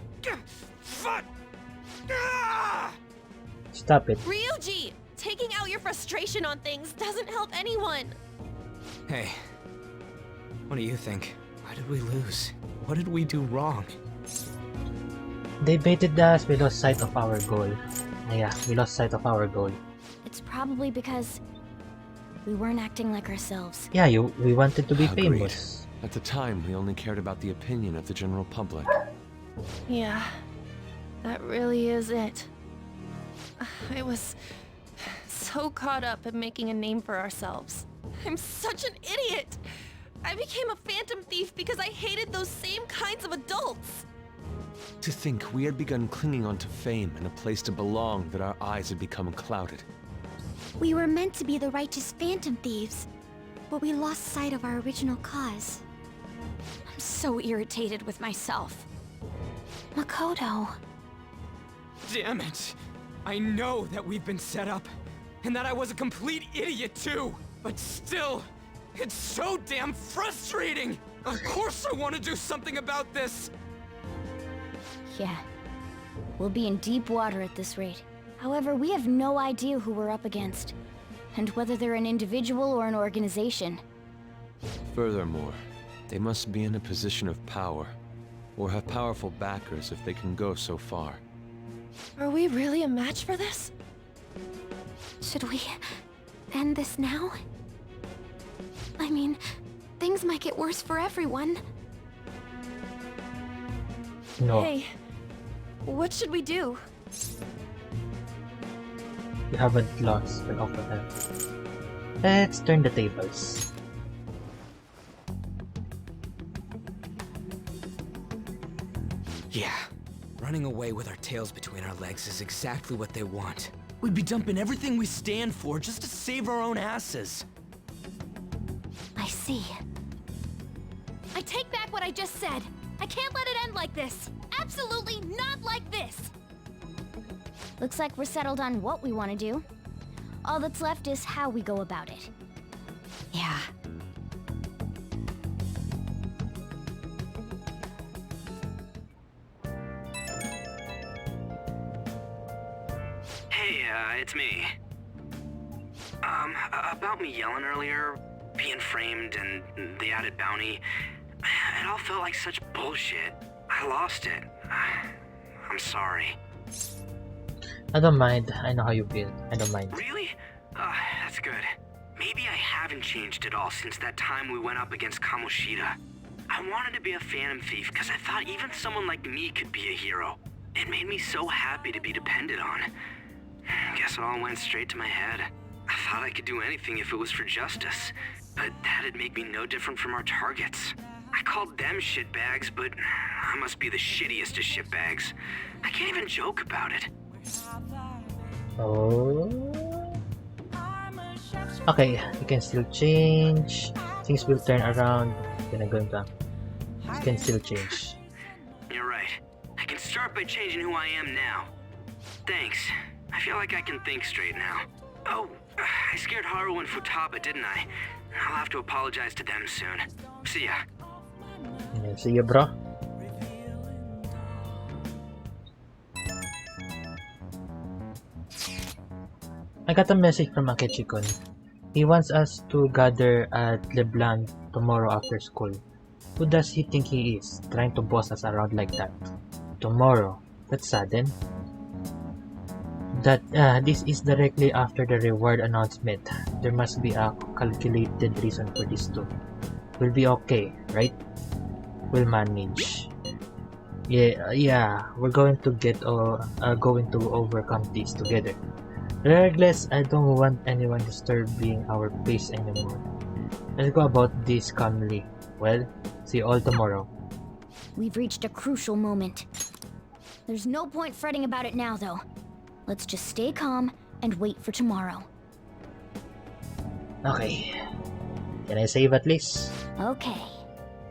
Speaker 10: Fuck! Ah!
Speaker 1: Stop it.
Speaker 17: Ryuji! Taking out your frustration on things doesn't help anyone!
Speaker 10: Hey, what do you think? Why did we lose? What did we do wrong?
Speaker 1: They baited us, we lost sight of our goal. Yeah, we lost sight of our goal.
Speaker 2: It's probably because we weren't acting like ourselves.
Speaker 1: Yeah, we wanted to be
Speaker 5: Agreed.
Speaker 1: famous.
Speaker 5: At the time, we only cared about the opinion of the general public.
Speaker 17: Yeah, that really is it. I was so caught up in making a name for ourselves. I'm such an idiot! I became a phantom thief because I hated those same kinds of adults!
Speaker 5: To think we had begun clinging onto fame and a place to belong that our eyes had become clouded.
Speaker 2: We were meant to be the righteous phantom thieves, but we lost sight of our original cause.
Speaker 16: I'm so irritated with myself.
Speaker 2: Makoto.
Speaker 10: Damn it! I know that we've been set up, and that I was a complete idiot too! But still, it's so damn frustrating! Of course I want to do something about this!
Speaker 2: Yeah. We'll be in deep water at this rate. However, we have no idea who we're up against, and whether they're an individual or an organization.
Speaker 5: Furthermore, they must be in a position of power, or have powerful backers if they can go so far.
Speaker 17: Are we really a match for this?
Speaker 2: Should we end this now? I mean, things might get worse for everyone.
Speaker 1: No.
Speaker 17: Hey, what should we do?
Speaker 1: You haven't lost an offer. Let's turn the tables.
Speaker 10: Yeah, running away with our tails between our legs is exactly what they want. We'd be dumping everything we stand for just to save our own asses.
Speaker 2: I see.
Speaker 13: I take back what I just said. I can't let it end like this. Absolutely not like this.
Speaker 2: Looks like we're settled on what we want to do. All that's left is how we go about it.
Speaker 14: Yeah.
Speaker 3: Hey, it's me. About me yelling earlier, being framed, and the added bounty, it all felt like such bullshit. I lost it. I'm sorry.
Speaker 1: I don't mind. I know how you feel. I don't mind.
Speaker 3: Really? That's good. Maybe I haven't changed at all since that time we went up against Kamoshida. I wanted to be a Phantom Thief because I thought even someone like me could be a hero. It made me so happy to be depended on. Guess it all went straight to my head. I thought I could do anything if it was for justice, but that'd make me no different from our targets. I called them shitbags, but I must be the shittiest of shitbags. I can't even joke about it.
Speaker 1: Oh. Okay, you can still change. Things will turn around. Gonna go into. You can still change.
Speaker 3: You're right. I can start by changing who I am now. Thanks. I feel like I can think straight now. Oh, I scared Haru and Futaba, didn't I? I'll have to apologize to them soon. See ya.
Speaker 1: Yeah, see you, bro. I got a message from Akechi-kun. He wants us to gather at LeBlanc tomorrow after school. Who does he think he is, trying to boss us around like that? Tomorrow? That's sudden. This is directly after the reward announcement. There must be a calculated reason for this too. We'll be okay, right? We'll manage. Yeah, we're going to going to overcome this together. Regardless, I don't want anyone disturbing our peace anymore. Let's go about this calmly. Well, see you all tomorrow.
Speaker 2: We've reached a crucial moment. There's no point fretting about it now, though. Let's just stay calm and wait for tomorrow.
Speaker 1: Okay. Can I save at least?
Speaker 2: Okay.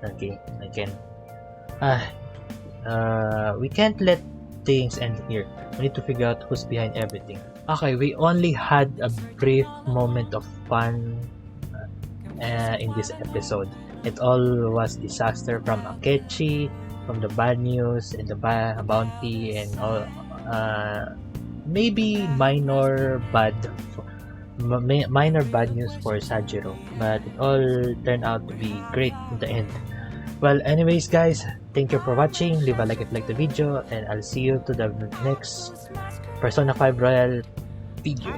Speaker 1: Okay, I can. We can't let things end here. We need to figure out who's behind everything. Okay, we only had a brief moment of fun in this episode. It all was disaster from Akechi, from the bad news and the bounty and all. Maybe minor bad news for Sajiro, but it all turned out to be great in the end. Well, anyways guys, thank you for watching. Leave a like if you like the video, and I'll see you to the next Persona 5 Royal video.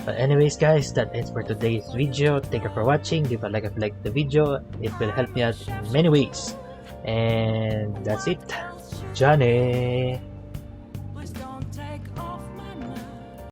Speaker 1: But anyways guys, that ends for today's video. Thank you for watching. Leave a like if you like the video. It will help me out in many ways. And that's it. Johnny!